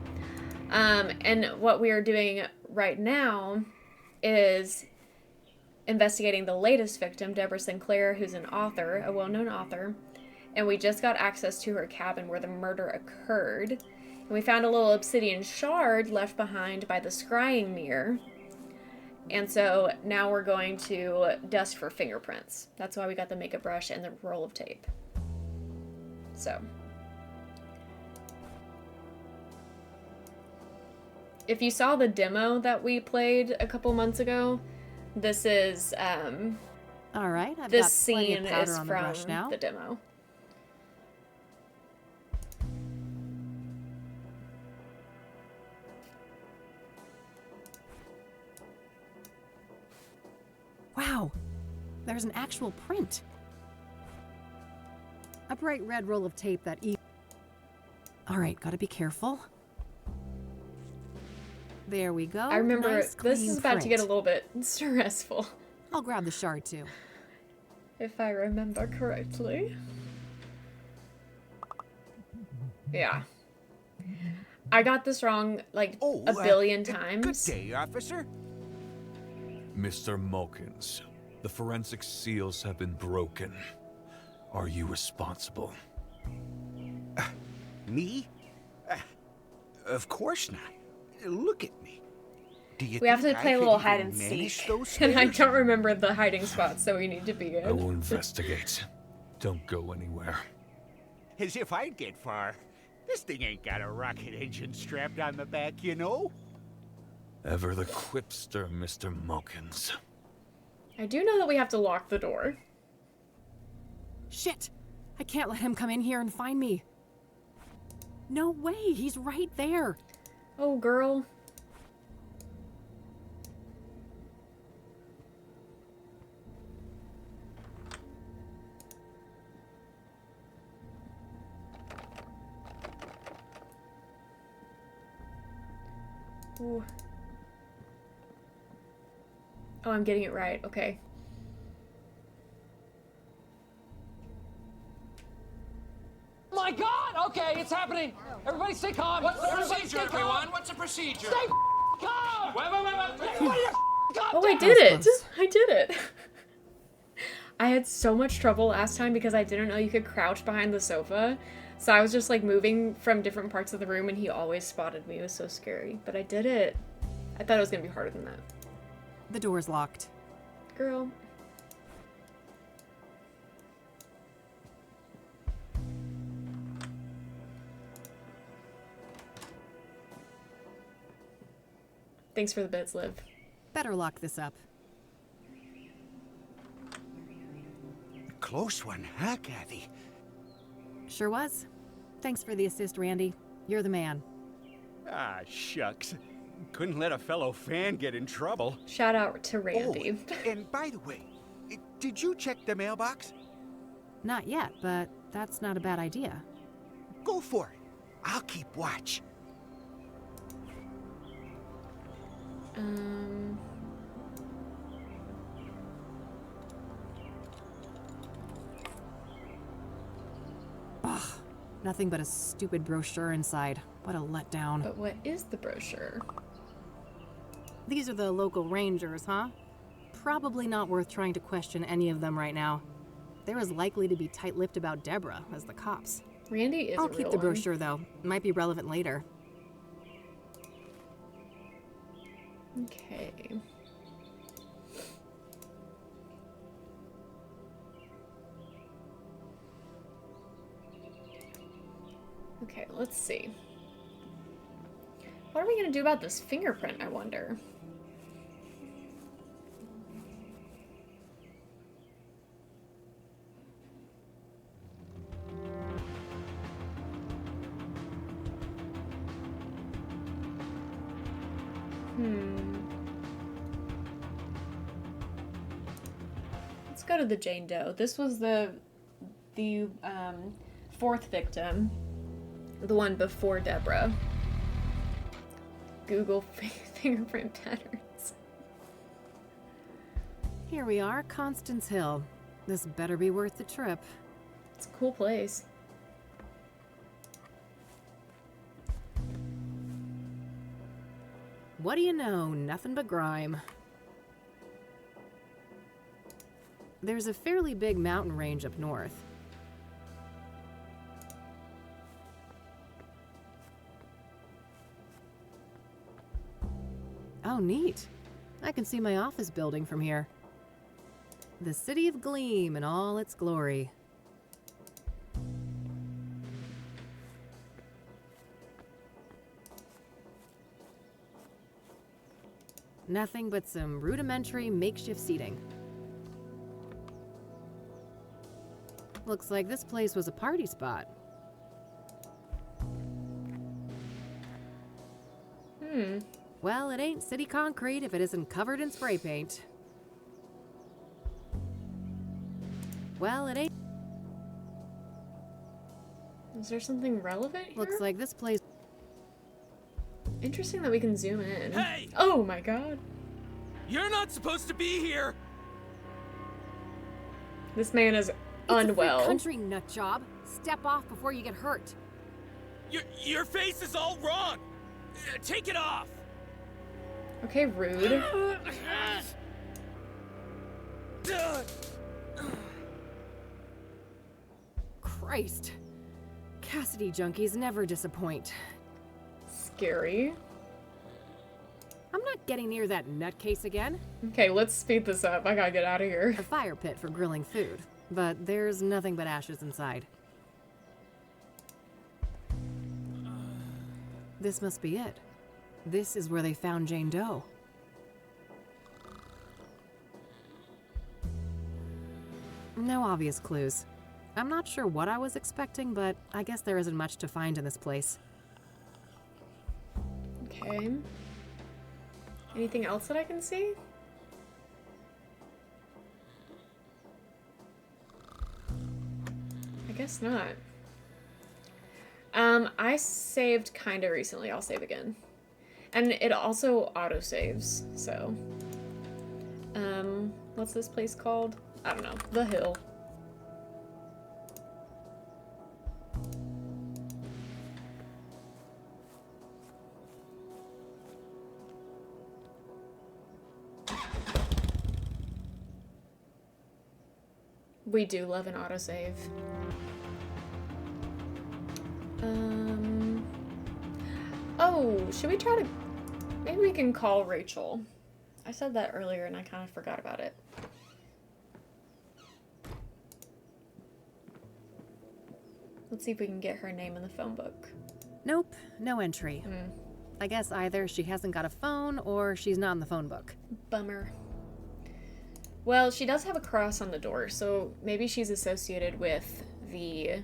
And what we are doing right now is investigating the latest victim, Deborah Sinclair, who's an author, a well-known author. And we just got access to her cabin where the murder occurred. And we found a little obsidian shard left behind by the scrying mirror. And so now we're going to dust for fingerprints. That's why we got the makeup brush and the roll of tape. So. If you saw the demo that we played a couple months ago, this is, all right, I've this got scene plenty of powder is on the brush from now. the demo. Wow, there's an actual print. A bright red roll of tape that all right, gotta be careful. There we go. I remember nice, this clean is about to get a print. little bit stressful. I'll grab the shard too. If I remember correctly. Yeah. I got this wrong like a billion times. Good day, officer. Mr. Mulkins, the forensic seals have been broken. Are you responsible? Me? Of course not. Look at me. Do you We have to think I play a could little even hide and manage seek. those And I stairs? don't remember the hiding spots that we need to be I will in. investigate. Don't go anywhere. As if I'd get far. This thing ain't got a rocket engine strapped on the back, you know? Ever the quipster, Mr. Mulkins. I do know that we have to lock the door. Shit! I can't let him come in here and find me. No way, he's right there. Oh, girl. Ooh. Oh, I'm getting it right. Okay. My God! Okay, it's happening. Everybody stay calm. What's the Everybody procedure, stay calm. everyone? What's the procedure? Stay calm! Wait. Everybody calm Oh, I down. did it! I did it! I had so much trouble last time because I didn't know you could crouch behind the sofa. So I was just like moving from different parts of the room and he always spotted me. It was so scary. But I did it. I thought it was gonna be harder than that. The door's locked. Girl. Thanks for the bits, Liv. Better lock this up. Close one, huh, Kathy? Sure was. Thanks for the assist, Randy. You're the man. Ah, shucks. Couldn't let a fellow fan get in trouble. Shout out to Randy. Oh, and by the way, did you check the mailbox? Not yet, but that's not a bad idea. Go for it. I'll keep watch. Ugh, nothing but a stupid brochure inside. What a letdown. But what is the brochure? These are the local rangers, huh? Probably not worth trying to question any of them right now. They're as likely to be tight-lipped about Deborah as the cops. Randy is I'll a keep real the one. brochure, though. Might be relevant later. Okay. Okay, let's see. What are we gonna do about this fingerprint, I wonder? Let's go to the Jane Doe. This was the fourth victim. The one before Deborah. Google fingerprint patterns. Here we are, Constance Hill. This better be worth the trip. It's a cool place. What do you know? Nothing but grime. There's a fairly big mountain range up north. Oh, neat. I can see my office building from here. The City of Gleam in all its glory. Nothing but some rudimentary makeshift seating. Looks like this place was a party spot. Well, it ain't city concrete if it isn't covered in spray paint. Well, it ain't. Is there something relevant here? Looks like this place. Interesting that we can zoom in. Hey! Oh my god. You're not supposed to be here! This man is unwell. It's a free country nut job. Step off before you get hurt. Your face is all wrong! Take it off! Okay, rude. Christ. Cassidy junkies never disappoint. Scary. I'm not getting near that nutcase again. Okay, let's speed this up. I gotta get out of here. A fire pit for grilling food, but there's nothing but ashes inside. This must be it. This is where they found Jane Doe. No obvious clues. I'm not sure what I was expecting, but I guess there isn't much to find in this place. Okay. Anything else that I can see? I guess not. I saved kinda recently. I'll save again. And it also auto-saves, so. What's this place called? I don't know. The Hill. We do love an autosave. Oh, should we try to... Maybe we can call Rachel. I said that earlier and I kind of forgot about it. Let's see if we can get her name in the phone book. Nope, no entry. I guess either she hasn't got a phone or she's not in the phone book. Bummer. Well, she does have a cross on the door, so maybe she's associated with the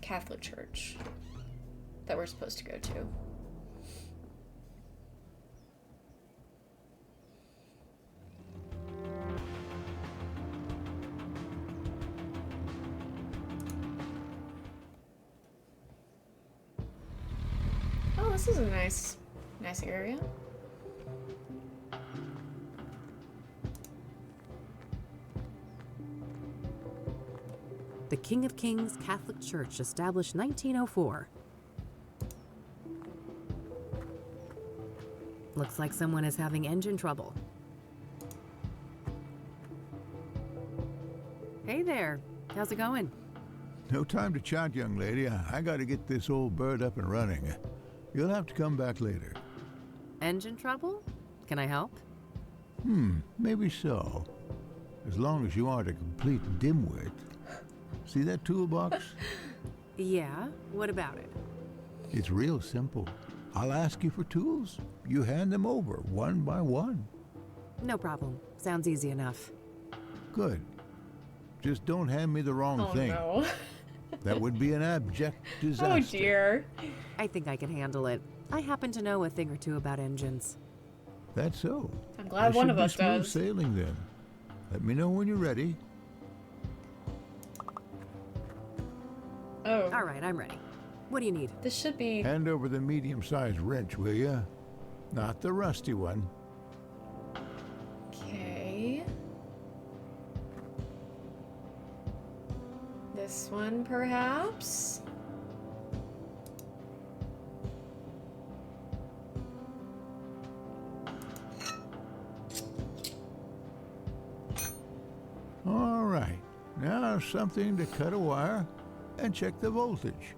Catholic Church that we're supposed to go to. Oh, this is a nice area. The King of Kings Catholic Church, established 1904. Looks like someone is having engine trouble. Hey there, how's it going? No time to chat, young lady. I gotta get this old bird up and running. You'll have to come back later. Engine trouble? Can I help? Maybe so. As long as you aren't a complete dimwit. See that toolbox? Yeah, what about it? It's real simple. I'll ask you for tools. You hand them over, one by one. No problem. Sounds easy enough. Good. Just don't hand me the wrong thing. Oh no. That would be an abject disaster. Oh dear. I think I can handle it. I happen to know a thing or two about engines. That's so. I'm glad one of us smooth does. sailing then. Let me know when you're ready. Oh. All right, I'm ready. What do you need? This should be... Hand over the medium-sized wrench, will ya? Not the rusty one. Okay. This one, perhaps? All right. Now something to cut a wire and check the voltage.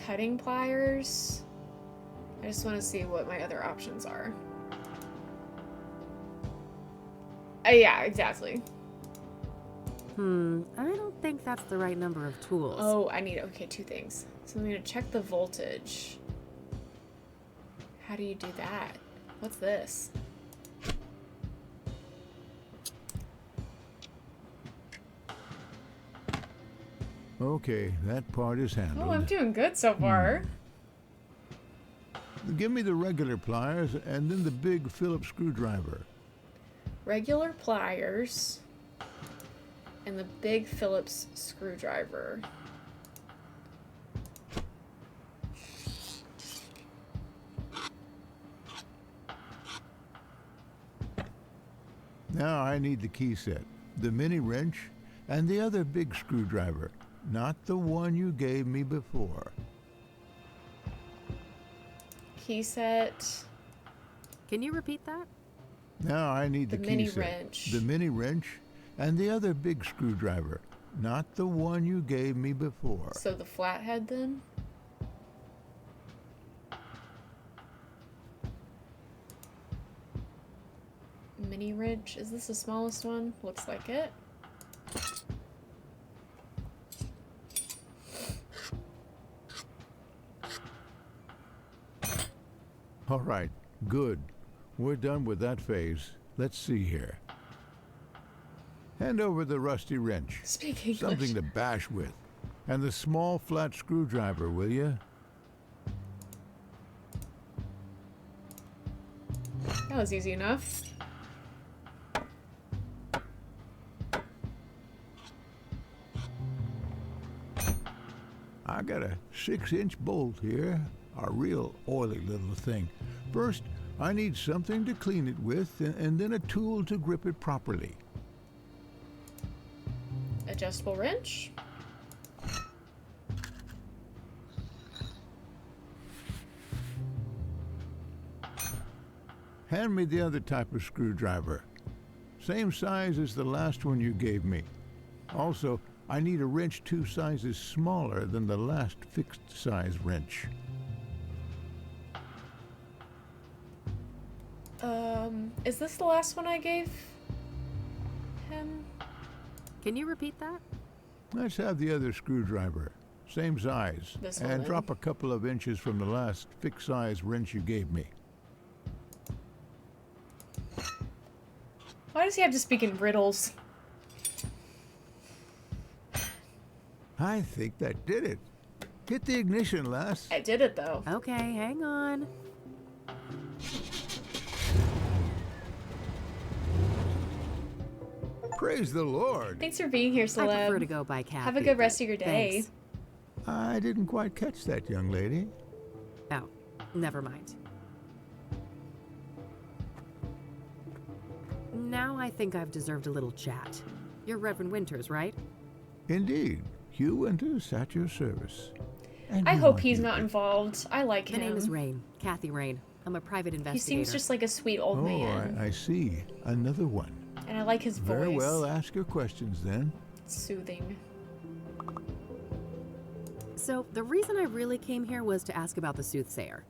cutting pliers. I just want to see what my other options are. Yeah, exactly. I don't think that's the right number of tools. Oh, I need, okay, 2 things. So I'm gonna check the voltage. How do you do that? What's this? Okay, that part is handled. Oh, I'm doing good so far. Give me the regular pliers and then the big Phillips screwdriver. Regular pliers and the big Phillips screwdriver. Now I need the key set, the mini wrench, and the other big screwdriver, not the one you gave me before. Key set. Can you repeat that? Now I need the mini key set, wrench. the mini wrench, and the other big screwdriver, not the one you gave me before. So the flathead then? Mini wrench. Is this the smallest one? Looks like it. All right, good. We're done with that phase. Let's see here. Hand over the rusty wrench. Speak English. Something to bash with. And the small flat screwdriver, will you? That was easy enough. I got a 6-inch bolt here, a real oily little thing. First, I need something to clean it with, and then a tool to grip it properly. Adjustable wrench. Hand me the other type of screwdriver. Same size as the last one you gave me. Also, I need a wrench 2 sizes smaller than the last fixed-size wrench. Is this the last one I gave him? Can you repeat that? Let's have the other screwdriver. Same size. This one, and then. drop a couple of inches from the last fixed-size wrench you gave me. Why does he have to speak in riddles? I think that did it. Hit the ignition, lass. I did it, though. Okay, hang on. Praise the Lord. Thanks for being here, Celeb. I prefer to go by Kathy. Have a good rest of your day. Thanks. I didn't quite catch that, young lady. Oh, never mind. Now I think I've deserved a little chat. You're Reverend Winters, right? Indeed. Hugh Winters at your service. And I we hope want he's you not to- involved. I like My him. name is Rain. Kathy Rain. I'm a private He investigator. seems just like a sweet old Oh, man. I see. Another one. And I like his voice. Very well, ask your questions then. It's soothing. So, the reason I really came here was to ask about the soothsayer.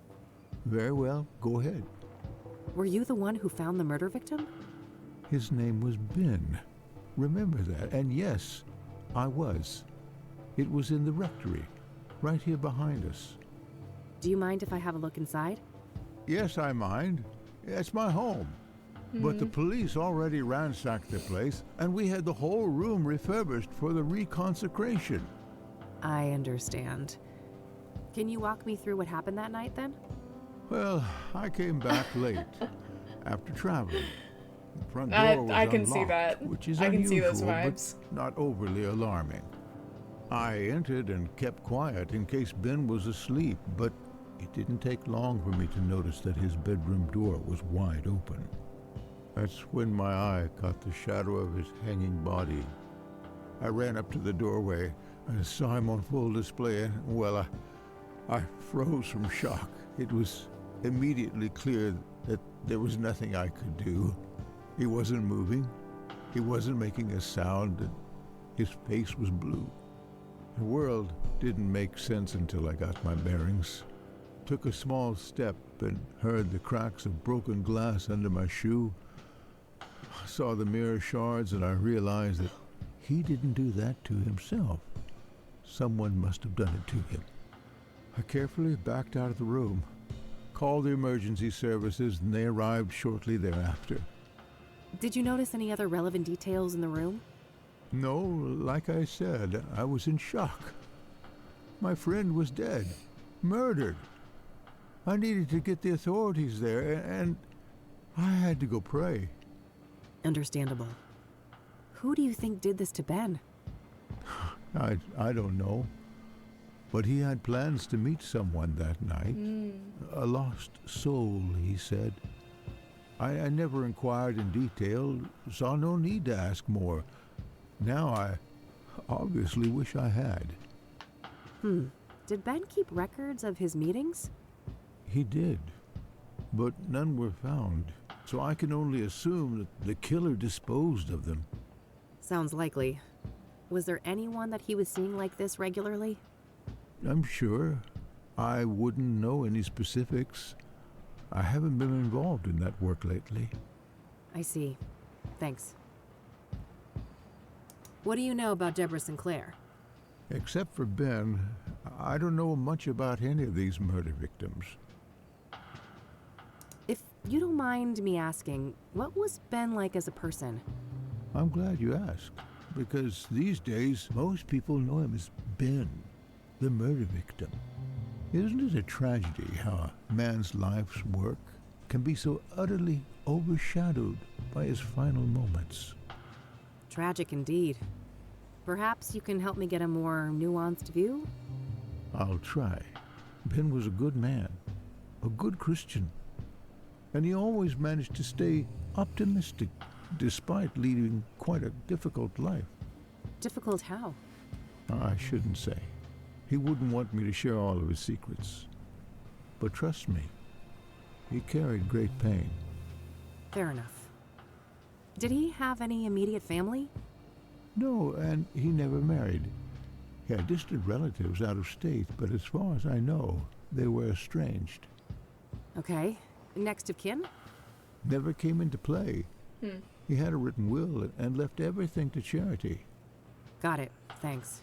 Very well, go ahead. Were you the one who found the murder victim? His name was Ben. Remember that. And yes, I was. It was in the rectory, right here behind us. Do you mind if I have a look inside? Yes, I mind. It's my home. But the police already ransacked the place, and we had the whole room refurbished for the reconsecration. I understand. Can you walk me through what happened that night then? Well, I came back late, after traveling. The front I- door was I can see unlocked, that. which is I can see unusual, those vibes. but not overly alarming. I entered and kept quiet in case Ben was asleep, but it didn't take long for me to notice that his bedroom door was wide open. That's when my eye caught the shadow of his hanging body. I ran up to the doorway and saw him on full display, and, well, I froze from shock. It was immediately clear that there was nothing I could do. He wasn't moving. He wasn't making a sound, and his face was blue. The world didn't make sense until I got my bearings. Took a small step and heard the cracks of broken glass under my shoe. I saw the mirror shards and I realized that he didn't do that to himself. Someone must have done it to him. I carefully backed out of the room, called the emergency services, and they arrived shortly thereafter. Did you notice any other relevant details in the room? No, like I said, I was in shock. My friend was dead, murdered. I needed to get the authorities there, and I had to go pray. Understandable. Who do you think did this to Ben? I don't know. But he had plans to meet someone that night. A lost soul, he said. I never inquired in detail, saw no need to ask more. Now I obviously wish I had. Did Ben keep records of his meetings? He did, but none were found, so I can only assume that the killer disposed of them. Sounds likely. Was there anyone that he was seeing like this regularly? I'm sure. I wouldn't know any specifics. I haven't been involved in that work lately. I see. Thanks. What do you know about Deborah Sinclair? Except for Ben, I don't know much about any of these murder victims. If you don't mind me asking, what was Ben like as a person? I'm glad you asked, because these days most people know him as Ben, the murder victim. Isn't it a tragedy how a man's life's work can be so utterly overshadowed by his final moments? Tragic indeed. Perhaps you can help me get a more nuanced view? I'll try. Ben was a good man, a good Christian, and he always managed to stay optimistic despite leading quite a difficult life. Difficult how? I shouldn't say. He wouldn't want me to share all of his secrets. But trust me, he carried great pain. Fair enough. Did he have any immediate family? No, and he never married. He had distant relatives out of state, but as far as I know, they were estranged. Okay. Next of kin? Never came into play. He had a written will and left everything to charity. Got it. Thanks.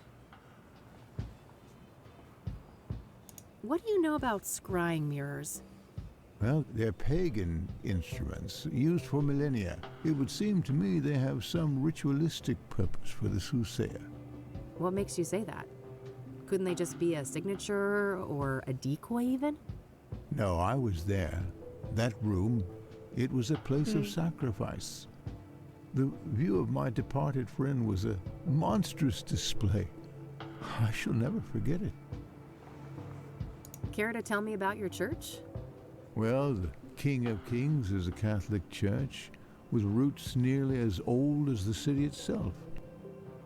What do you know about scrying mirrors? Well, they're pagan instruments used for millennia. It would seem to me they have some ritualistic purpose for the soothsayer. What makes you say that? Couldn't they just be a signature or a decoy even? No, I was there. That room, it was a place of sacrifice. The view of my departed friend was a monstrous display. I shall never forget it. Care to tell me about your church? Well, the King of Kings is a Catholic church with roots nearly as old as the city itself.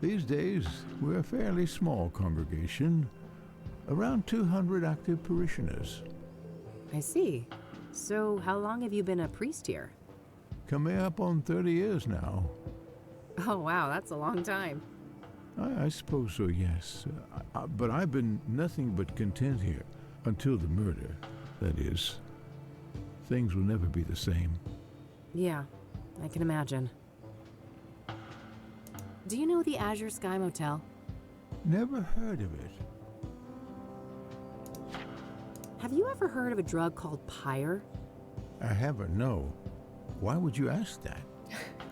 These days, we're a fairly small congregation, around 200 active parishioners. I see. So how long have you been a priest here? Coming up on 30 years now. Oh wow, that's a long time. I suppose so, yes. But I've been nothing but content here, until the murder, that is. Things will never be the same. Yeah, I can imagine. Do you know the Azure Sky Motel? Never heard of it. Have you ever heard of a drug called pyre? I haven't, no. Why would you ask that?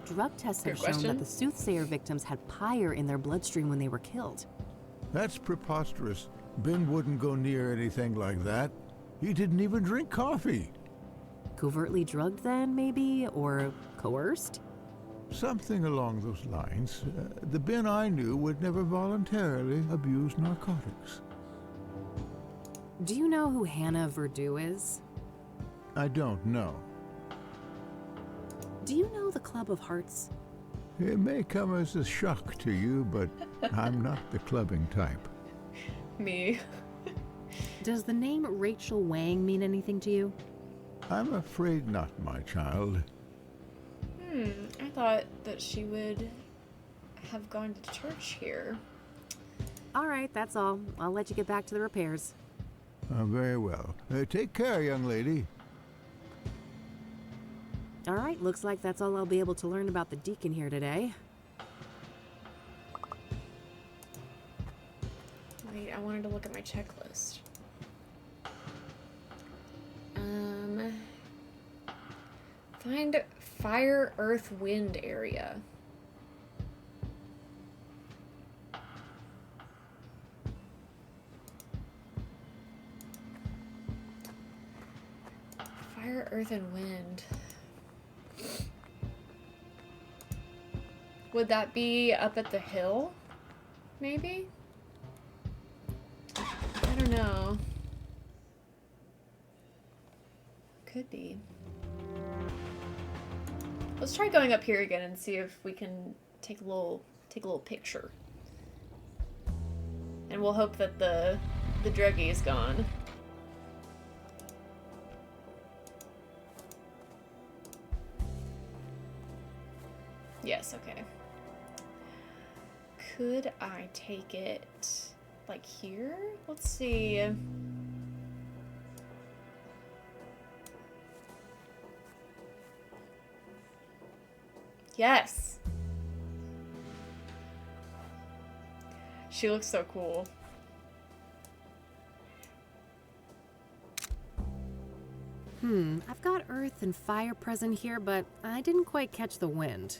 Drug tests have Good shown question. that the soothsayer victims had pyre in their bloodstream when they were killed. That's preposterous. Ben wouldn't go near anything like that. He didn't even drink coffee. Covertly drugged then, maybe? Or coerced? Something along those lines. The Ben I knew would never voluntarily abuse narcotics. Do you know who Hannah Verdew is? I don't know. Do you know the Club of Hearts? It may come as a shock to you, but I'm not the clubbing type. Me. Does the name Rachel Wang mean anything to you? I'm afraid not, my child. I thought that she would have gone to church here. All right, that's all. I'll let you get back to the repairs. Very well. Take care, young lady. All right, looks like that's all I'll be able to learn about the deacon here today. Wait, I wanted to look at my checklist. Find fire, earth, wind area. Fire, earth, and wind. Would that be up at the hill? Maybe? I don't know. Could be. Let's try going up here again and see if we can take a little picture. And we'll hope that the druggie is gone. Yes, okay. Could I take it like here? Let's see. Yes. She looks so cool. I've got earth and fire present here, but I didn't quite catch the wind.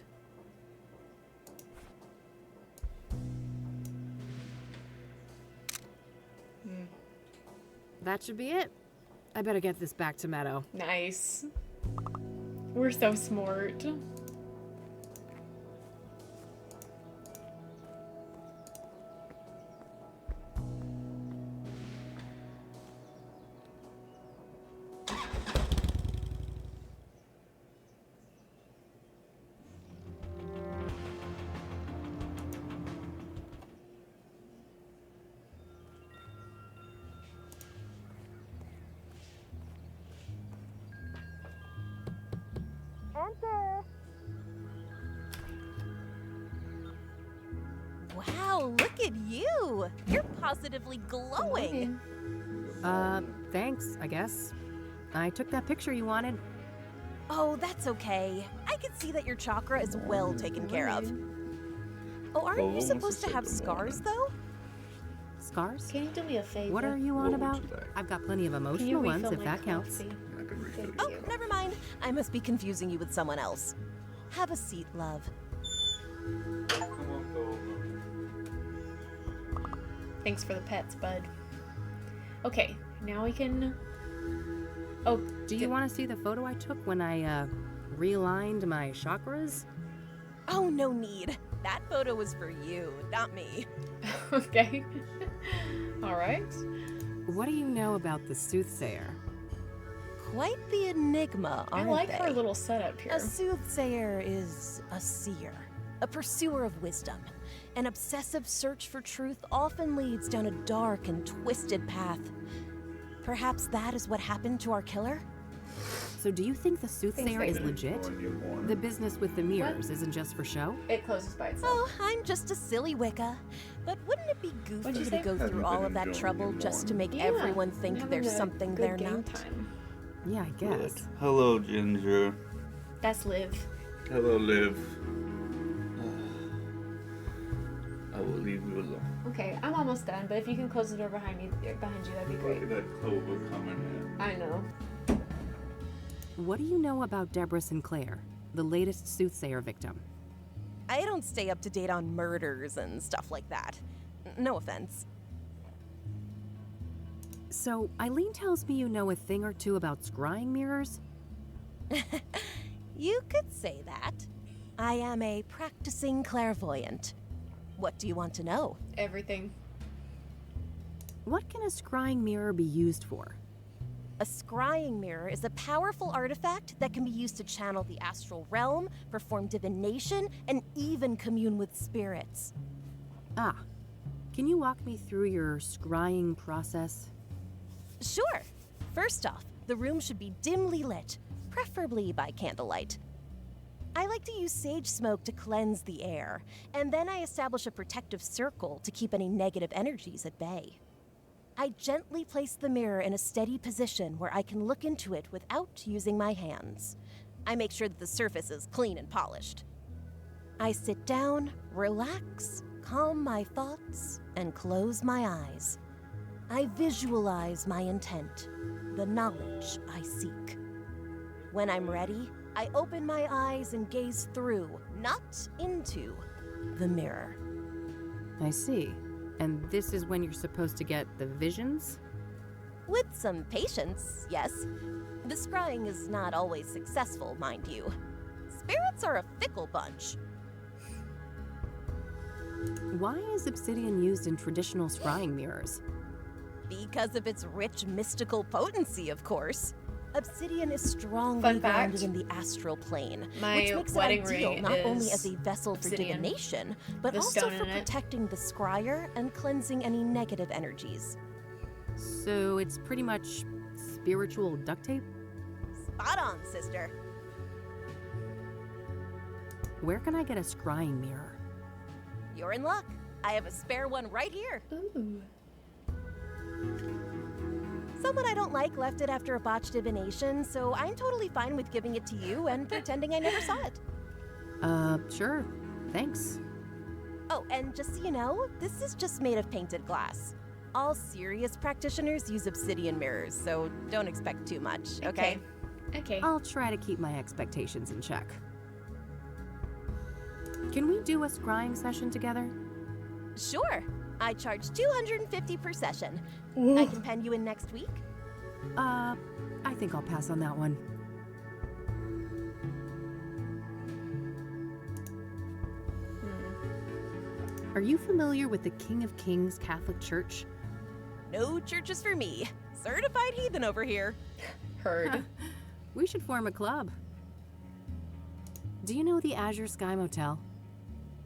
That should be it. I better get this back to Meadow. Nice. We're so smart. Enter. Wow, look at you! You're positively glowing. Thanks, I guess. I took that picture you wanted. Oh, that's okay. I can see that your chakra is well taken care of. Oh, aren't you supposed to have scars, though? Scars? Can you do me a favor? What are you on about? I've got plenty of emotional ones, if that counts. Oh, never mind. I must be confusing you with someone else. Have a seat, love. Thanks for the pets, bud. Okay, now we can... Oh, do you want to see the photo I took when I, realigned my chakras? Oh, no need. That photo was for you, not me. Okay. All right. What do you know about the soothsayer? Quite the enigma, aren't they? I like her little setup here. A soothsayer is a seer, a pursuer of wisdom. An obsessive search for truth often leads down a dark and twisted path. Perhaps that is what happened to our killer? So do you think the soothsayer is legit? The business with the mirrors isn't just for show? It closes by itself. Oh, I'm just a silly Wicca. But wouldn't it be goofy to go through all of that trouble just to make everyone think there's something they're not? Yeah, I guess. Hello, Ginger. That's Liv. Hello, Liv. I will leave you alone. Okay, I'm almost done, but if you can close the door behind you, that'd be great. Look at that clover coming in. I know. What do you know about Deborah Sinclair, the latest soothsayer victim? I don't stay up to date on murders and stuff like that. No offense. So, Eileen tells me you know a thing or two about scrying mirrors? You could say that. I am a practicing clairvoyant. What do you want to know? Everything. What can a scrying mirror be used for? A scrying mirror is a powerful artifact that can be used to channel the astral realm, perform divination, and even commune with spirits. Ah. Can you walk me through your scrying process? Sure. First off, the room should be dimly lit, preferably by candlelight. I like to use sage smoke to cleanse the air, and then I establish a protective circle to keep any negative energies at bay. I gently place the mirror in a steady position where I can look into it without using my hands. I make sure that the surface is clean and polished. I sit down, relax, calm my thoughts, and close my eyes. I visualize my intent, the knowledge I seek. When I'm ready, I open my eyes and gaze through, not into, the mirror. I see. And this is when you're supposed to get the visions? With some patience, yes. The scrying is not always successful, mind you. Spirits are a fickle bunch. Why is obsidian used in traditional scrying mirrors? Because of its rich mystical potency, of course. Obsidian is strongly Fun grounded fact, in the astral plane, my which makes it wedding ideal ring not only is as a vessel for obsidian. divination, but The also stone for in it. protecting the scryer and cleansing any negative energies. So it's pretty much spiritual duct tape? Spot on, sister. Where can I get a scrying mirror? You're in luck. I have a spare one right here. Ooh. Someone I don't like left it after a botched divination, so I'm totally fine with giving it to you and pretending I never saw it. Sure. Thanks. Oh, and just so you know, this is just made of painted glass. All serious practitioners use obsidian mirrors, so don't expect too much, okay? Okay. I'll try to keep my expectations in check. Can we do a scrying session together? Sure. I charge $250 per session. I can pen you in next week. I think I'll pass on that one. Are you familiar with the King of Kings Catholic Church? No churches for me. Certified heathen over here. Heard. We should form a club. Do you know the Azure Sky Motel?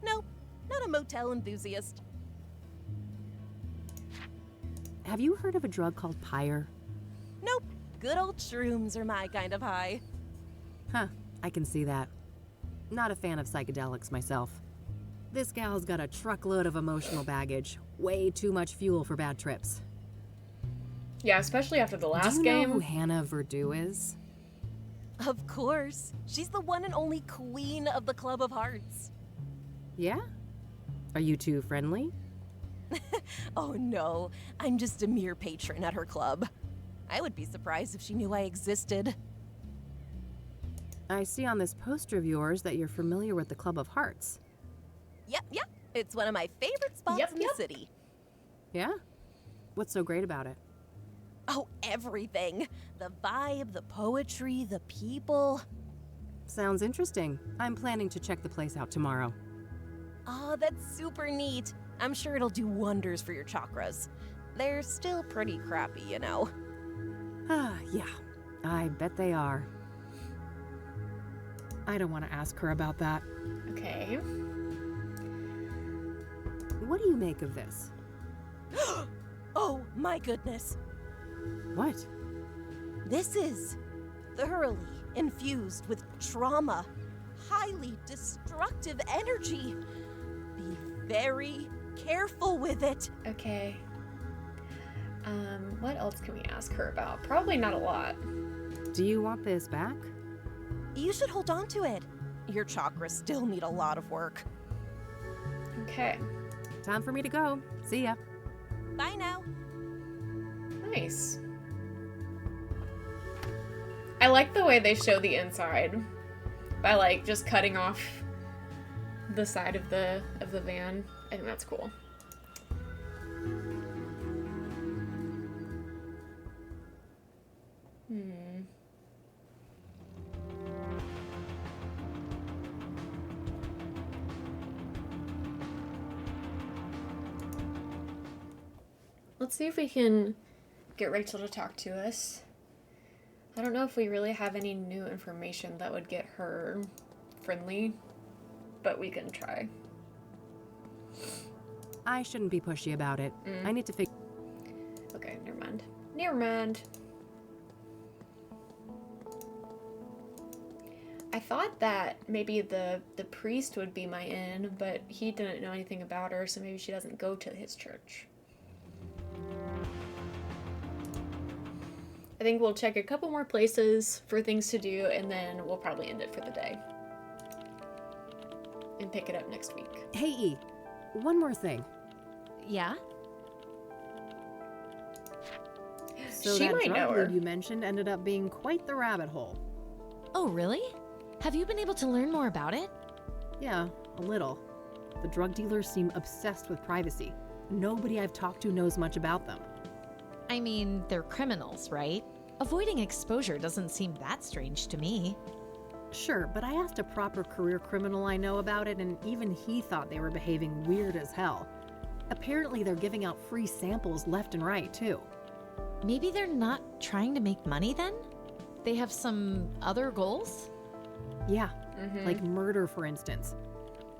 Nope, not a motel enthusiast. Have you heard of a drug called pyre? Nope, good old shrooms are my kind of high. Huh, I can see that. Not a fan of psychedelics myself. This gal's got a truckload of emotional baggage. Way too much fuel for bad trips. Yeah, especially after the last Do you game. know who Hannah Verdu is? Of course. She's the one and only queen of the Club of Hearts. Yeah? Are you two friendly? Oh no, I'm just a mere patron at her club. I would be surprised if she knew I existed. I see on this poster of yours that you're familiar with the Club of Hearts. Yep. It's one of my favorite spots in the city. Yeah? What's so great about it? Oh, everything. The vibe, the poetry, the people. Sounds interesting. I'm planning to check the place out tomorrow. Oh, that's super neat. I'm sure it'll do wonders for your chakras. They're still pretty crappy, you know. Ah, yeah. I bet they are. I don't want to ask her about that. Okay. What do you make of this? Oh, my goodness. What? This is thoroughly infused with trauma, highly destructive energy. Be very careful with it. Okay. What else can we ask her about? Probably not a lot. Do you want this back? You should hold on to it. Your chakras still need a lot of work. Okay. Time for me to go. See ya. Bye now. Nice. I like the way they show the inside by like just cutting off the side of the van. I think that's cool. Let's see if we can get Rachel to talk to us. I don't know if we really have any new information that would get her friendly, but we can try. I shouldn't be pushy about it. I need to figure... Okay, never mind. Never mind. I thought that maybe the priest would be my in, but he didn't know anything about her, so maybe she doesn't go to his church. I think we'll check a couple more places for things to do, and then we'll probably end it for the day. And pick it up next week. Hey, E, one more thing. Yeah? So She that might know drug her. lord you mentioned ended up being quite the rabbit hole. Oh, really? Have you been able to learn more about it? Yeah, a little. The drug dealers seem obsessed with privacy. Nobody I've talked to knows much about them. I mean, they're criminals, right? Avoiding exposure doesn't seem that strange to me. Sure, but I asked a proper career criminal I know about it, and even he thought they were behaving weird as hell. Apparently they're giving out free samples left and right, too. Maybe they're not trying to make money then? They have some other goals? Yeah, like murder, for instance.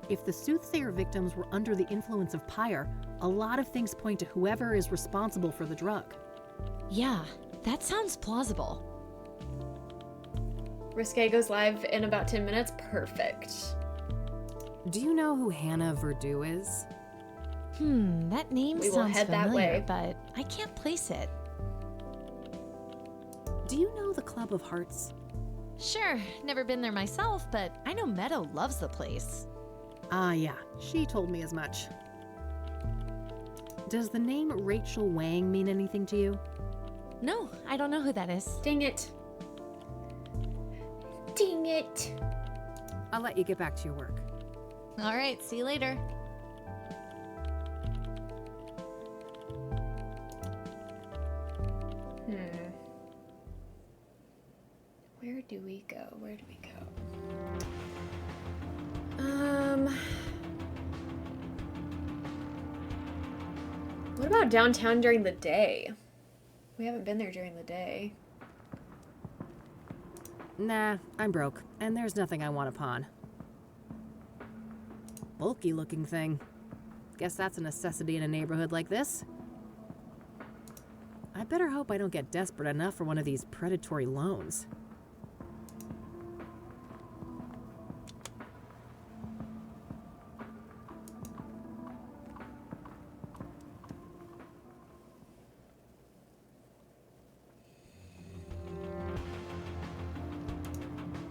If the soothsayer victims were under the influence of Pyre, a lot of things point to whoever is responsible for the drug. Yeah, that sounds plausible. Risque goes live in about 10 minutes. Perfect. Do you know who Hannah Verdue is? That name We will sounds head familiar, that way. but I can't place it. Do you know the Club of Hearts? Sure, never been there myself, but I know Meadow loves the place. Ah, yeah, she told me as much. Does the name Rachel Wang mean anything to you? No, I don't know who that is. Dang it. Dang it. I'll let you get back to your work. All right, see you later. Where do we go? Where do we go? What about downtown during the day? We haven't been there during the day. Nah, I'm broke, and there's nothing I want to pawn. Bulky looking thing. Guess that's a necessity in a neighborhood like this. I better hope I don't get desperate enough for one of these predatory loans.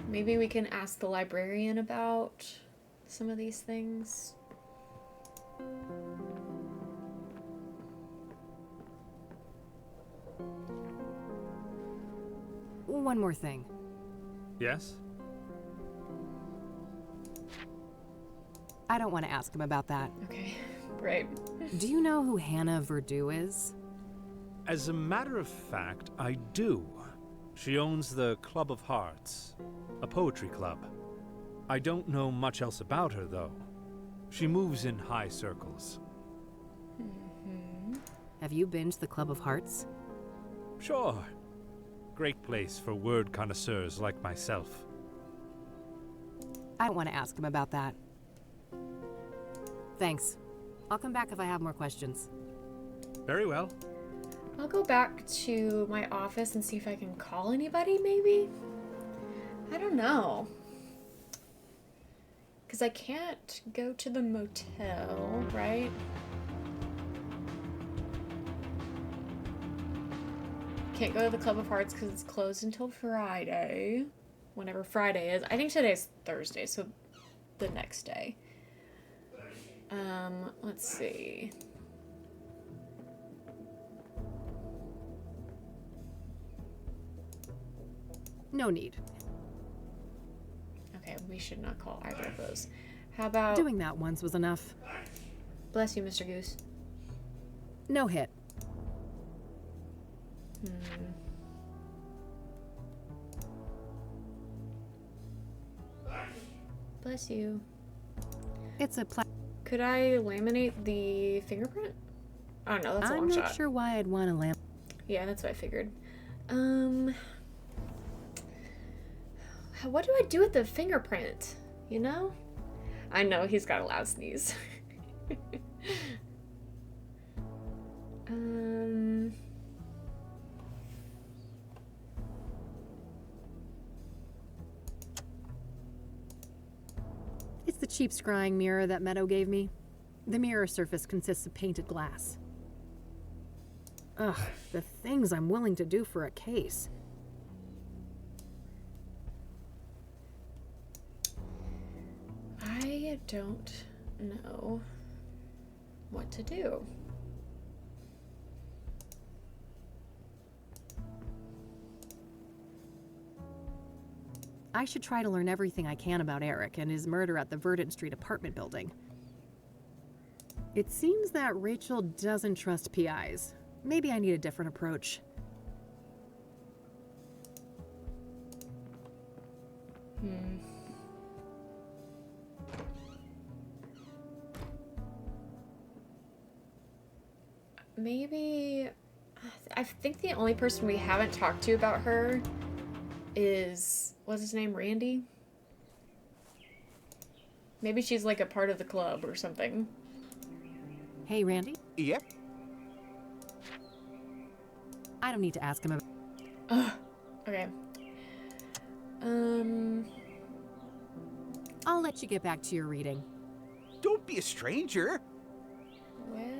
Maybe we can ask the librarian about some of these things. One more thing. Yes? I don't want to ask him about that. Okay, right. Do you know who Hannah Verdue is? As a matter of fact, I do. She owns the Club of Hearts, a poetry club. I don't know much else about her, though. She moves in high circles. Have you been to the Club of Hearts? Sure. Great place for word connoisseurs like myself. I don't want to ask him about that. Thanks. I'll come back if I have more questions. Very well. I'll go back to my office and see if I can call anybody, maybe? I don't know. Because I can't go to the motel, right? Can't go to the Club of Hearts because it's closed until Friday. Whenever Friday is. I think today's Thursday, so the next day. Let's see. No need. Okay, we should not call either of those. How about... Doing that once was enough. Bless you, Mr. Goose. No hit. Bless you. It's a Could I laminate the fingerprint? Oh no, that's a long I'm shot. not sure why I'd want to lamp. Yeah, that's what I figured. What do I do with the fingerprint? You know? I know he's got a loud sneeze. the cheap scrying mirror that Meadow gave me. The mirror surface consists of painted glass. Ugh, the things I'm willing to do for a case. I don't know what to do. I should try to learn everything I can about Eric and his murder at the Verdant Street apartment building. It seems that Rachel doesn't trust PIs. Maybe I need a different approach. Maybe... I think the only person we haven't talked to about her is... what's his name? Randy? Maybe she's like a part of the club or something. Hey, Randy? Yep. I don't need to ask him about... Okay. I'll let you get back to your reading. Don't be a stranger. Well...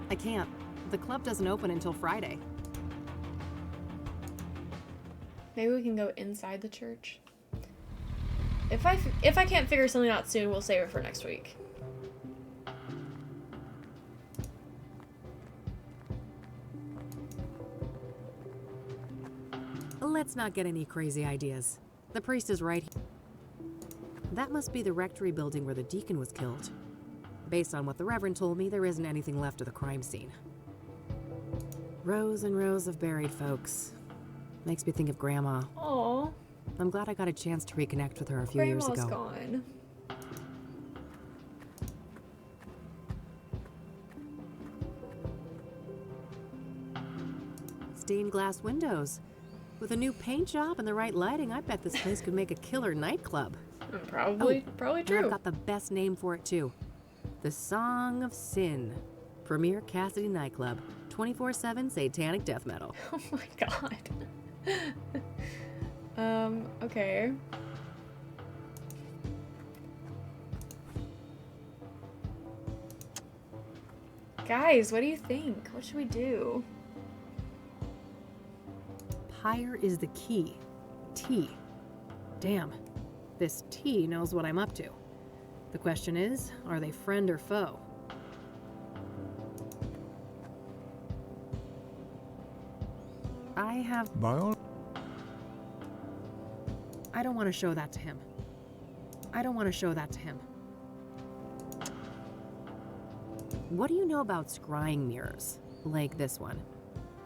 I can't. The club doesn't open until Friday. Maybe we can go inside the church. If I can't figure something out soon, we'll save it for next week. Let's not get any crazy ideas. The priest is right here. That must be the rectory building where the deacon was killed. Based on what the Reverend told me, there isn't anything left of the crime scene. Rows and rows of buried folks. Makes me think of Grandma. Aw. I'm glad I got a chance to reconnect with her a few years Grandma's ago. gone. Stained glass windows. With a new paint job and the right lighting, I bet this place could make a killer nightclub. Probably And true. I've got the best name for it too. The Song of Sin. Premier Cassidy nightclub. 24/7 satanic death metal. Oh my god. Okay. Guys, what do you think? What should we do? Pyre is the key. T. Damn. This T knows what I'm up to. The question is, are they friend or foe? I have... By all... I don't want to show that to him. I don't want to show that to him. What do you know about scrying mirrors? Like this one?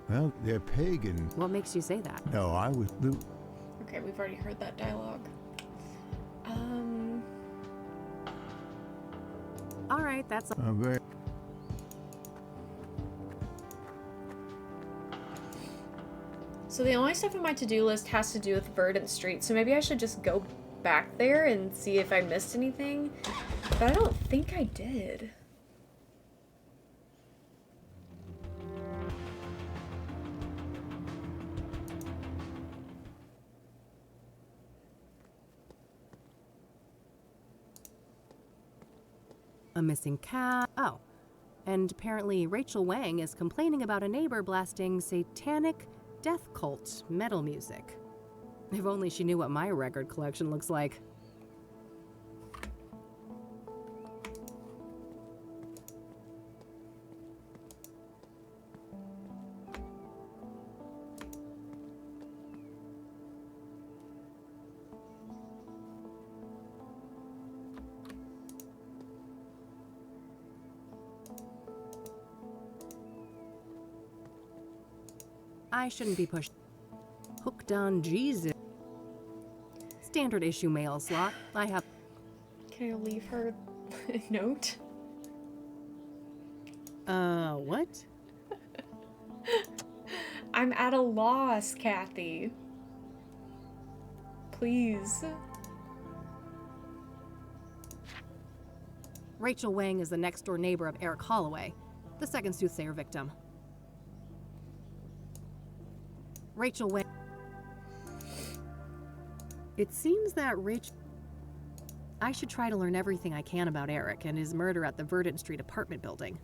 Well, they're pagan. What makes you say that? No, I was... Okay, we've already heard that dialogue. All right, that's... very... So the only stuff on my to-do list has to do with Verdant Street, so maybe I should just go back there and see if I missed anything. But I don't think I did. A missing cat. Oh. And apparently Rachel Wang is complaining about a neighbor blasting satanic death cult metal music. If only she knew what my record collection looks like. I shouldn't be pushed. Hooked on Jesus. Standard issue mail slot. I have... Can I leave her a note? What? I'm at a loss, Kathy. Please. Rachel Wang is the next-door neighbor of Eric Holloway, the second soothsayer victim. Rachel Wang... It seems that I should try to learn everything I can about Eric and his murder at the Verdant Street apartment building.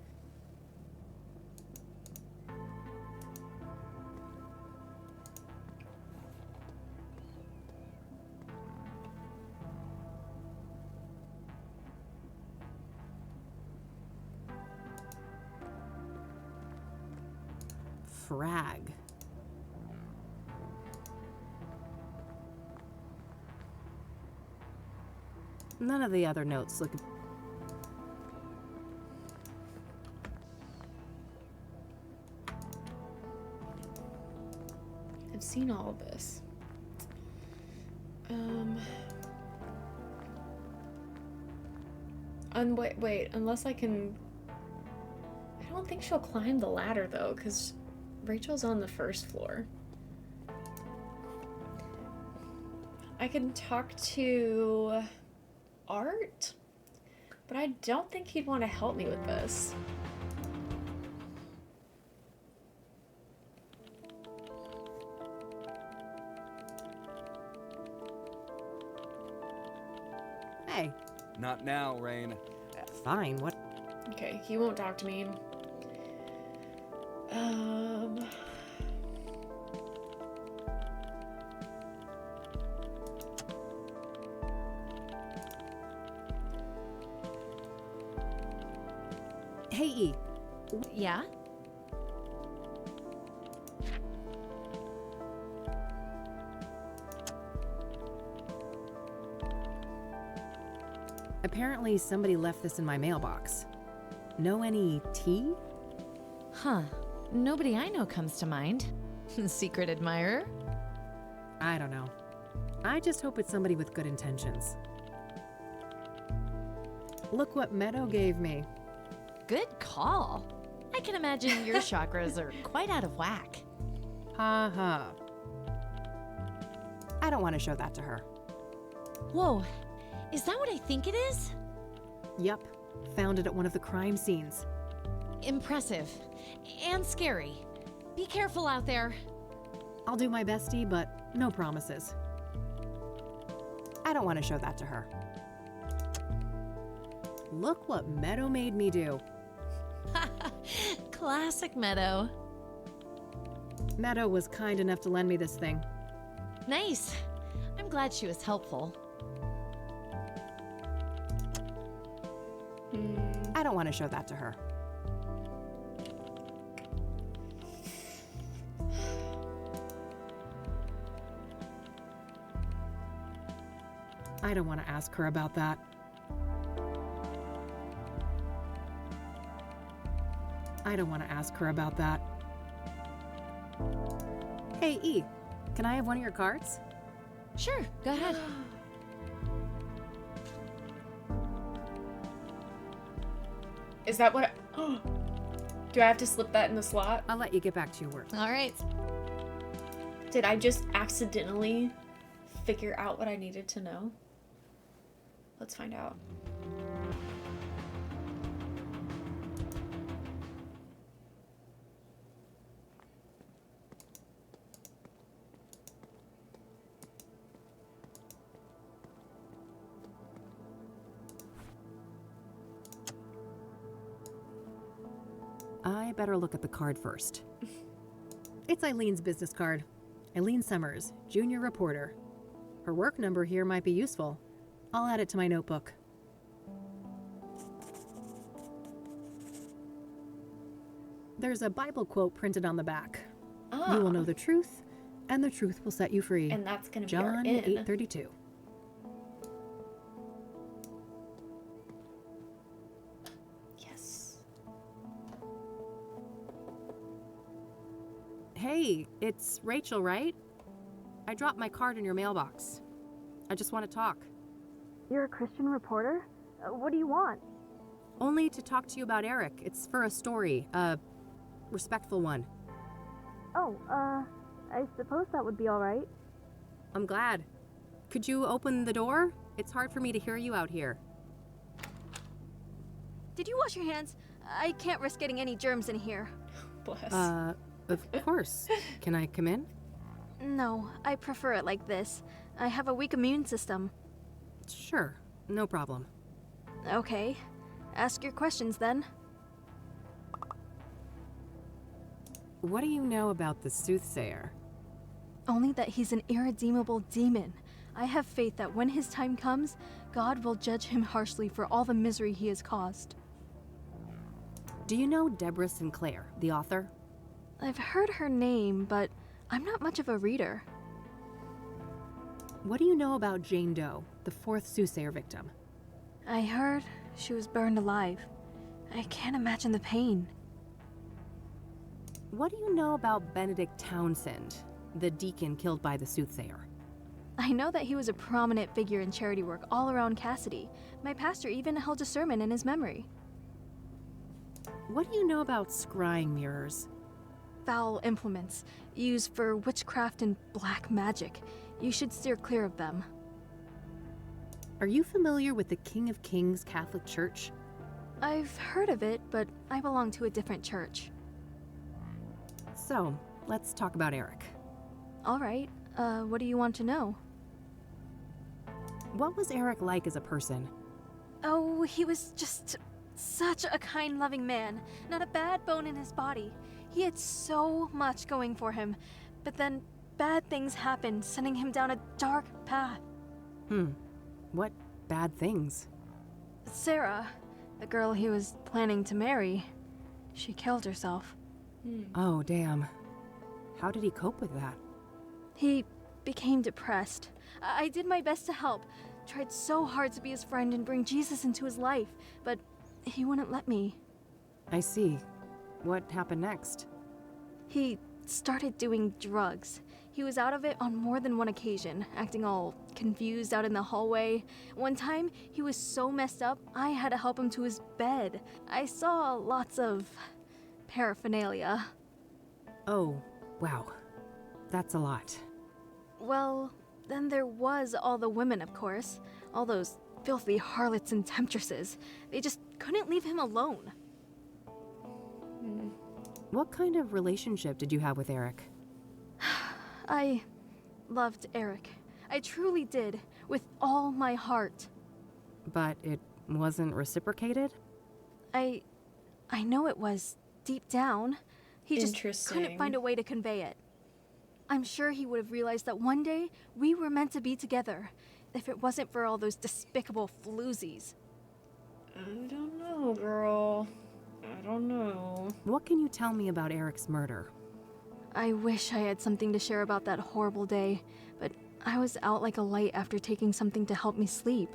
Frag. None of the other notes look... I've seen all of this. Wait, unless I can... I don't think she'll climb the ladder, though, because Rachel's on the first floor. I can talk to Art, but I don't think he'd want to help me with this. Hey. Not now, Rain. Fine, what? Okay, he won't talk to me. Hey, E. Yeah? Apparently somebody left this in my mailbox. Know any tea? Huh. Nobody I know comes to mind. Secret admirer? I don't know. I just hope it's somebody with good intentions. Look what Meadow gave me. Good call. I can imagine your chakras are quite out of whack. Ha ha. I don't want to show that to her. Whoa. Is that what I think it is? Yup. Found it at one of the crime scenes. Impressive. And scary. Be careful out there. I'll do my bestie, but no promises. I don't want to show that to her. Look what Meadow made me do. Classic Meadow. Meadow was kind enough to lend me this thing. Nice. I'm glad she was helpful. I don't want to show that to her. I don't want to ask her about that. I don't want to ask her about that. Hey, E, can I have one of your cards? Sure, go ahead. Is that what do I have to slip that in the slot? I'll let you get back to your work. All right. Did I just accidentally figure out what I needed to know? Let's find out. I better look at the card first. It's Eileen's business card. Eileen Summers, junior reporter. Her work number here might be useful. I'll add it to my notebook. There's a Bible quote printed on the back. You will know the truth, and the truth will set you free. And that's gonna be John our in. 8:32. Yes. Hey, it's Rachel, right? I dropped my card in your mailbox. I just want to talk. You're a Christian reporter? What do you want? Only to talk to you about Eric. It's for a story, a respectful one. Oh, I suppose that would be all right. I'm glad. Could you open the door? It's hard for me to hear you out here. Did you wash your hands? I can't risk getting any germs in here. Bless. Of course. Can I come in? No, I prefer it like this. I have a weak immune system. Sure, no problem. Okay. Ask your questions then. What do you know about the soothsayer? Only that he's an irredeemable demon. I have faith that when his time comes, God will judge him harshly for all the misery he has caused. Do you know Deborah Sinclair, the author? I've heard her name, but I'm not much of a reader. What do you know about Jane Doe, the fourth soothsayer victim? I heard she was burned alive. I can't imagine the pain. What do you know about Benedict Townsend, the deacon killed by the soothsayer? I know that he was a prominent figure in charity work all around Cassidy. My pastor even held a sermon in his memory. What do you know about scrying mirrors? Foul implements, used for witchcraft and black magic. You should steer clear of them. Are you familiar with the King of Kings Catholic Church? I've heard of it, but I belong to a different church. So, let's talk about Eric. All right. What do you want to know? What was Eric like as a person? Oh, he was just such a kind, loving man. Not a bad bone in his body. He had so much going for him. But then bad things happened, sending him down a dark path. What bad things? Sarah, the girl he was planning to marry, she killed herself. Oh, damn. How did he cope with that? He became depressed. I did my best to help. Tried so hard to be his friend and bring Jesus into his life, but he wouldn't let me. I see. What happened next? He started doing drugs. He was out of it on more than one occasion, acting all confused out in the hallway. One time, he was so messed up, I had to help him to his bed. I saw lots of paraphernalia. Oh, wow. That's a lot. Well, then there was all the women, of course. All those filthy harlots and temptresses. They just couldn't leave him alone. What kind of relationship did you have with Eric? I loved Eric. I truly did, with all my heart. But it wasn't reciprocated? I know it was, deep down. He just couldn't Interesting. find a way to convey it. I'm sure he would have realized that one day we were meant to be together, if it wasn't for all those despicable floozies. I don't know, girl. I don't know. What can you tell me about Eric's murder? I wish I had something to share about that horrible day, but I was out like a light after taking something to help me sleep.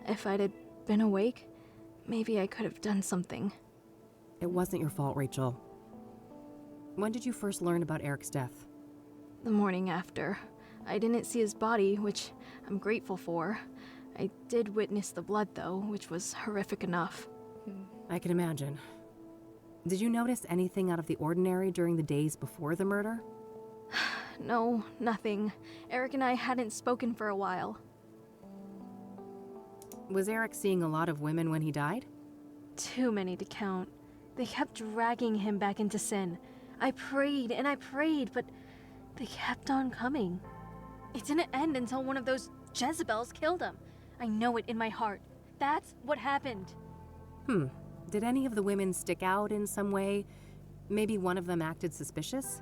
If I'd had been awake, maybe I could have done something. It wasn't your fault, Rachel. When did you first learn about Eric's death? The morning after. I didn't see his body, which I'm grateful for. I did witness the blood, though, which was horrific enough. I can imagine. Did you notice anything out of the ordinary during the days before the murder? No, nothing. Eric and I hadn't spoken for a while. Was Eric seeing a lot of women when he died? Too many to count. They kept dragging him back into sin. I prayed and I prayed, but they kept on coming. It didn't end until one of those Jezebels killed him. I know it in my heart. That's what happened. Did any of the women stick out in some way? Maybe one of them acted suspicious?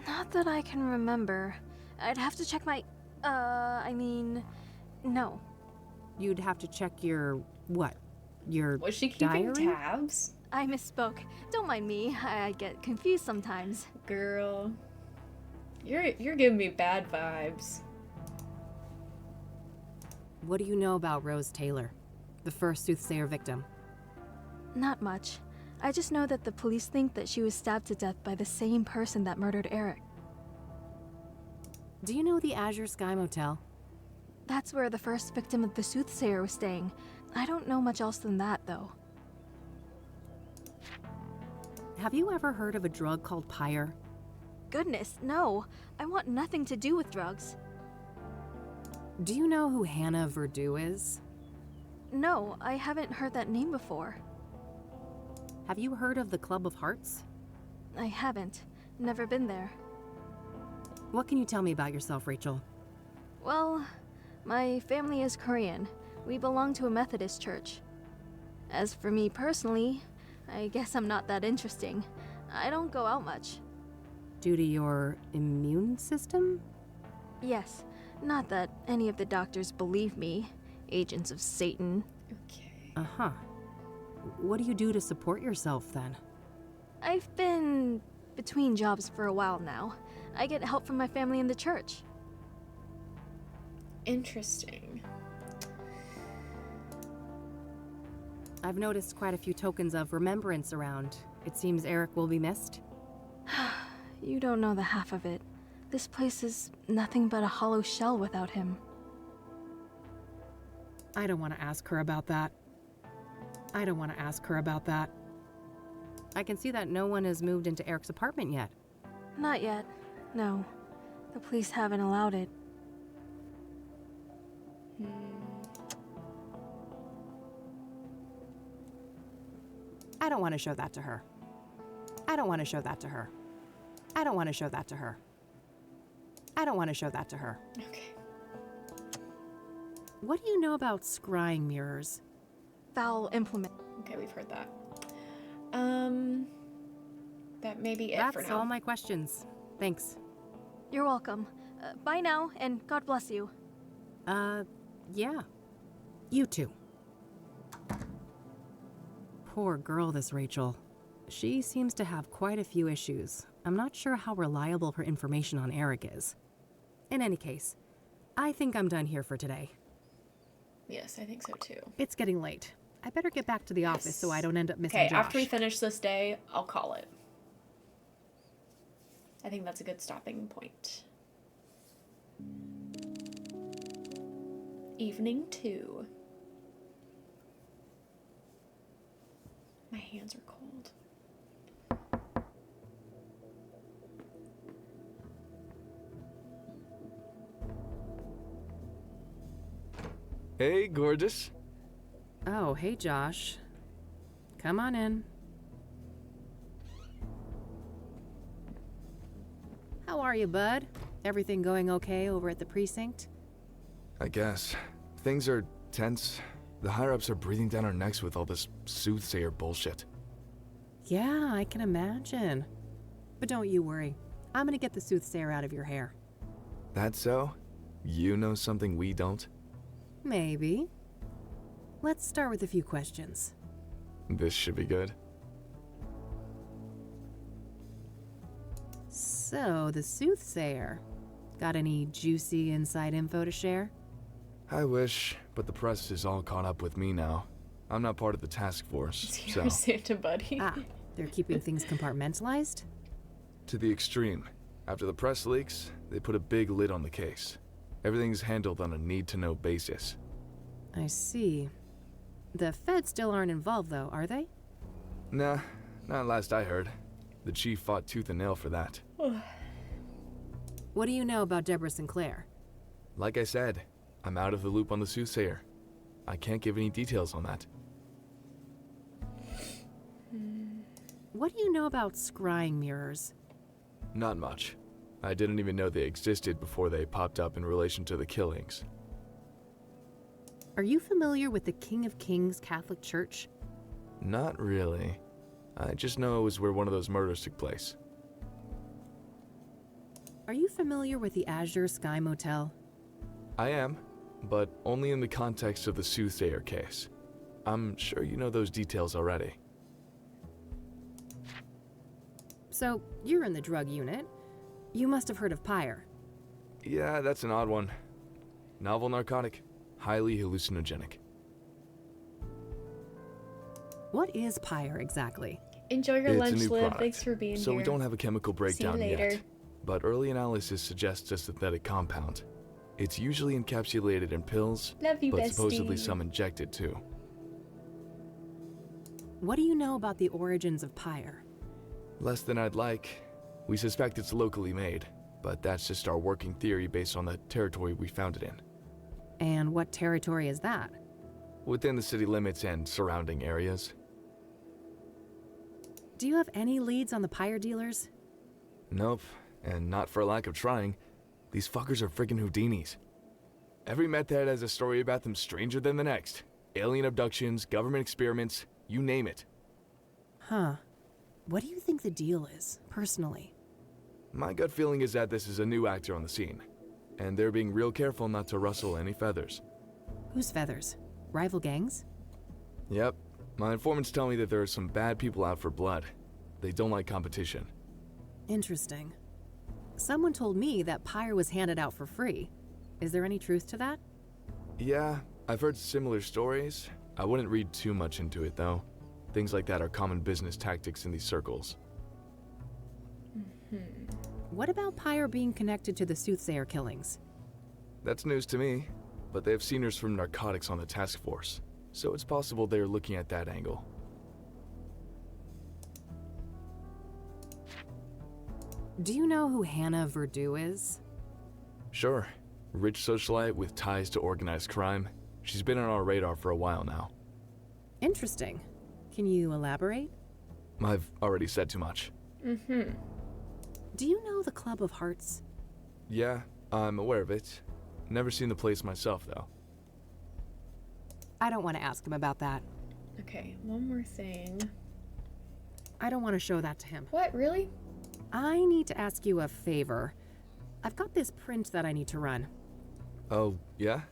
Not that I can remember. I'd have to check my... no. You'd have to check your... what? Your Was she keeping diary? tabs? I misspoke. Don't mind me. I get confused sometimes. Girl. You're giving me bad vibes. What do you know about Rose Taylor, the first soothsayer victim? Not much. I just know that the police think that she was stabbed to death by the same person that murdered Eric. Do you know the Azure Sky Motel? That's where the first victim of the soothsayer was staying. I don't know much else than that, though. Have you ever heard of a drug called pyre? Goodness, no. I want nothing to do with drugs. Do you know who Hannah Verdew is? No, I haven't heard that name before. Have you heard of the Club of Hearts? I haven't. Never been there. What can you tell me about yourself, Rachel? Well, my family is Korean. We belong to a Methodist church. As for me personally, I guess I'm not that interesting. I don't go out much. Due to your immune system? Yes, not that any of the doctors believe me. Agents of Satan. Uh-huh. What do you do to support yourself, then? I've been between jobs for a while now. I get help from my family in the church. Interesting. I've noticed quite a few tokens of remembrance around. It seems Eric will be missed. You don't know the half of it. This place is nothing but a hollow shell without him. I don't want to ask her about that. I don't want to ask her about that. I can see that no one has moved into Eric's apartment yet. Not yet. No. The police haven't allowed it. I don't want to show that to her. I don't want to show that to her. I don't want to show that to her. I don't want to show that to her. Okay. What do you know about scrying mirrors? Foul implement. Okay, we've heard that. That may be it for That's now. all my questions. Thanks. You're welcome. Bye now, and God bless you. Yeah. You too. Poor girl, this Rachel. She seems to have quite a few issues. I'm not sure how reliable her information on Eric is. In any case, I think I'm done here for today. Yes, I think so too. It's getting late. I better get back to the office so I don't end up missing Okay, Josh. after we finish this day, I'll call it. I think that's a good stopping point. Evening 2. My hands are cold. Hey, gorgeous. Oh, hey, Josh. Come on in. How are you, bud? Everything going okay over at the precinct? I guess. Things are tense. The higher-ups are breathing down our necks with all this soothsayer bullshit. Yeah, I can imagine. But don't you worry. I'm gonna get the soothsayer out of your hair. That so? You know something we don't? Maybe. Let's start with a few questions. This should be good. So, the soothsayer. Got any juicy inside info to share? I wish, but the press is all caught up with me now. I'm not part of the task force, You're so... Santa buddy. Ah, they're keeping things compartmentalized? To the extreme. After the press leaks, they put a big lid on the case. Everything's handled on a need-to-know basis. I see. The feds still aren't involved, though, are they? Nah, not last I heard. The chief fought tooth and nail for that. What do you know about Deborah Sinclair? Like I said, I'm out of the loop on the soothsayer. I can't give any details on that. What do you know about scrying mirrors? Not much. I didn't even know they existed before they popped up in relation to the killings. Are you familiar with the King of Kings Catholic Church? Not really. I just know it was where one of those murders took place. Are you familiar with the Azure Sky Motel? I am, but only in the context of the soothsayer case. I'm sure you know those details already. So, you're in the drug unit. You must have heard of Pyre. Yeah, that's an odd one. Novel narcotic, highly hallucinogenic. What is Pyre exactly? Enjoy your It's lunch, a new Liv. product, Thanks for being so here. we don't have a chemical breakdown See you later. yet. But early analysis suggests a synthetic compound. It's usually encapsulated in pills, Love you, but supposedly bestie. some injected too. What do you know about the origins of Pyre? Less than I'd like. We suspect it's locally made, but that's just our working theory based on the territory we found it in. And what territory is that? Within the city limits and surrounding areas. Do you have any leads on the pyre dealers? Nope, and not for lack of trying. These fuckers are friggin' Houdinis. Every meth head has a story about them stranger than the next. Alien abductions, government experiments, you name it. Huh. What do you think the deal is, personally? My gut feeling is that this is a new actor on the scene, and they're being real careful not to rustle any feathers. Whose feathers? Rival gangs? Yep. My informants tell me that there are some bad people out for blood. They don't like competition. Interesting. Someone told me that pyre was handed out for free. Is there any truth to that? Yeah, I've heard similar stories. I wouldn't read too much into it, though. Things like that are common business tactics in these circles. What about pyre being connected to the soothsayer killings? That's news to me, but they have seniors from narcotics on the task force, so it's possible they're looking at that angle. Do you know who Hannah Verdu is? Sure. Rich socialite with ties to organized crime. She's been on our radar for a while now. Interesting. Can you elaborate? I've already said too much. Do you know the Club of Hearts? Yeah, I'm aware of it. Never seen the place myself, though. I don't want to ask him about that. Okay, one more thing. I don't want to show that to him. What, really? I need to ask you a favor. I've got this print that I need to run. Oh, yeah?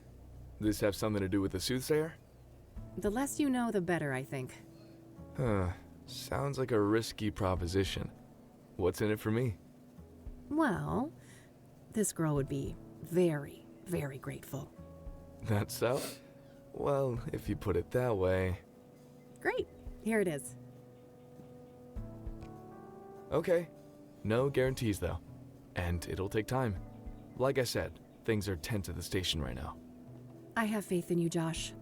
This have something to do with the soothsayer? The less you know, the better, I think. Huh. Sounds like a risky proposition. What's in it for me? Well, this girl would be very, very grateful. That's so? Well, if you put it that way. Great. Here it is. Okay. No guarantees, though. And it'll take time. Like I said, things are tense at the station right now. I have faith in you, Josh.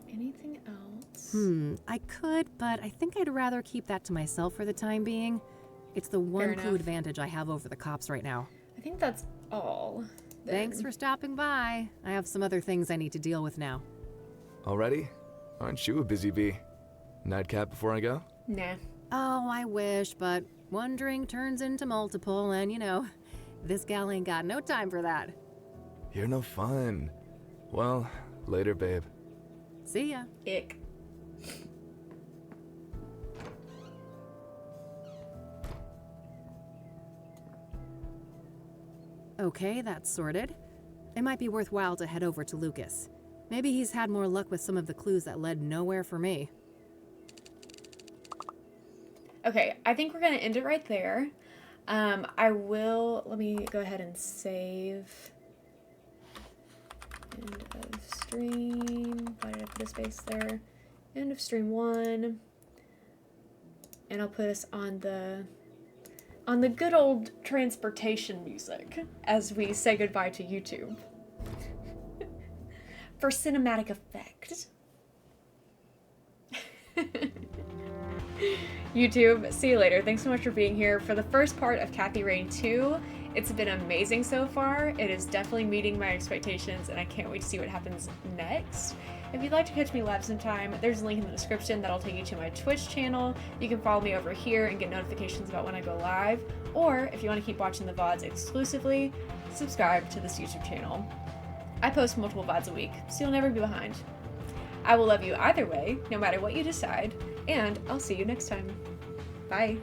Anything else? I could, but I think I'd rather keep that to myself for the time being. It's the one clue advantage I have over the cops right now. I think that's all. Then. Thanks for stopping by. I have some other things I need to deal with now. Already? Aren't you a busy bee? Nightcap before I go? Nah. Oh, I wish, but one drink turns into multiple, and you know, this gal ain't got no time for that. You're no fun. Well, later, babe. See ya. Ick. Okay, that's sorted. It might be worthwhile to head over to Lucas. Maybe he's had more luck with some of the clues that led nowhere for me. Okay, I think we're gonna end it right there. Let me go ahead and save. End of stream. Why did I put a space there? End of stream 1. And I'll put us on the good old transportation music as we say goodbye to YouTube. For cinematic effect. YouTube, see you later. Thanks so much for being here for the first part of Kathy Rain 2. It's been amazing so far. It is definitely meeting my expectations, and I can't wait to see what happens next. If you'd like to catch me live sometime, there's a link in the description that'll take you to my Twitch channel. You can follow me over here and get notifications about when I go live. Or if you want to keep watching the VODs exclusively, subscribe to this YouTube channel. I post multiple VODs a week, so you'll never be behind. I will love you either way, no matter what you decide, and I'll see you next time. Bye.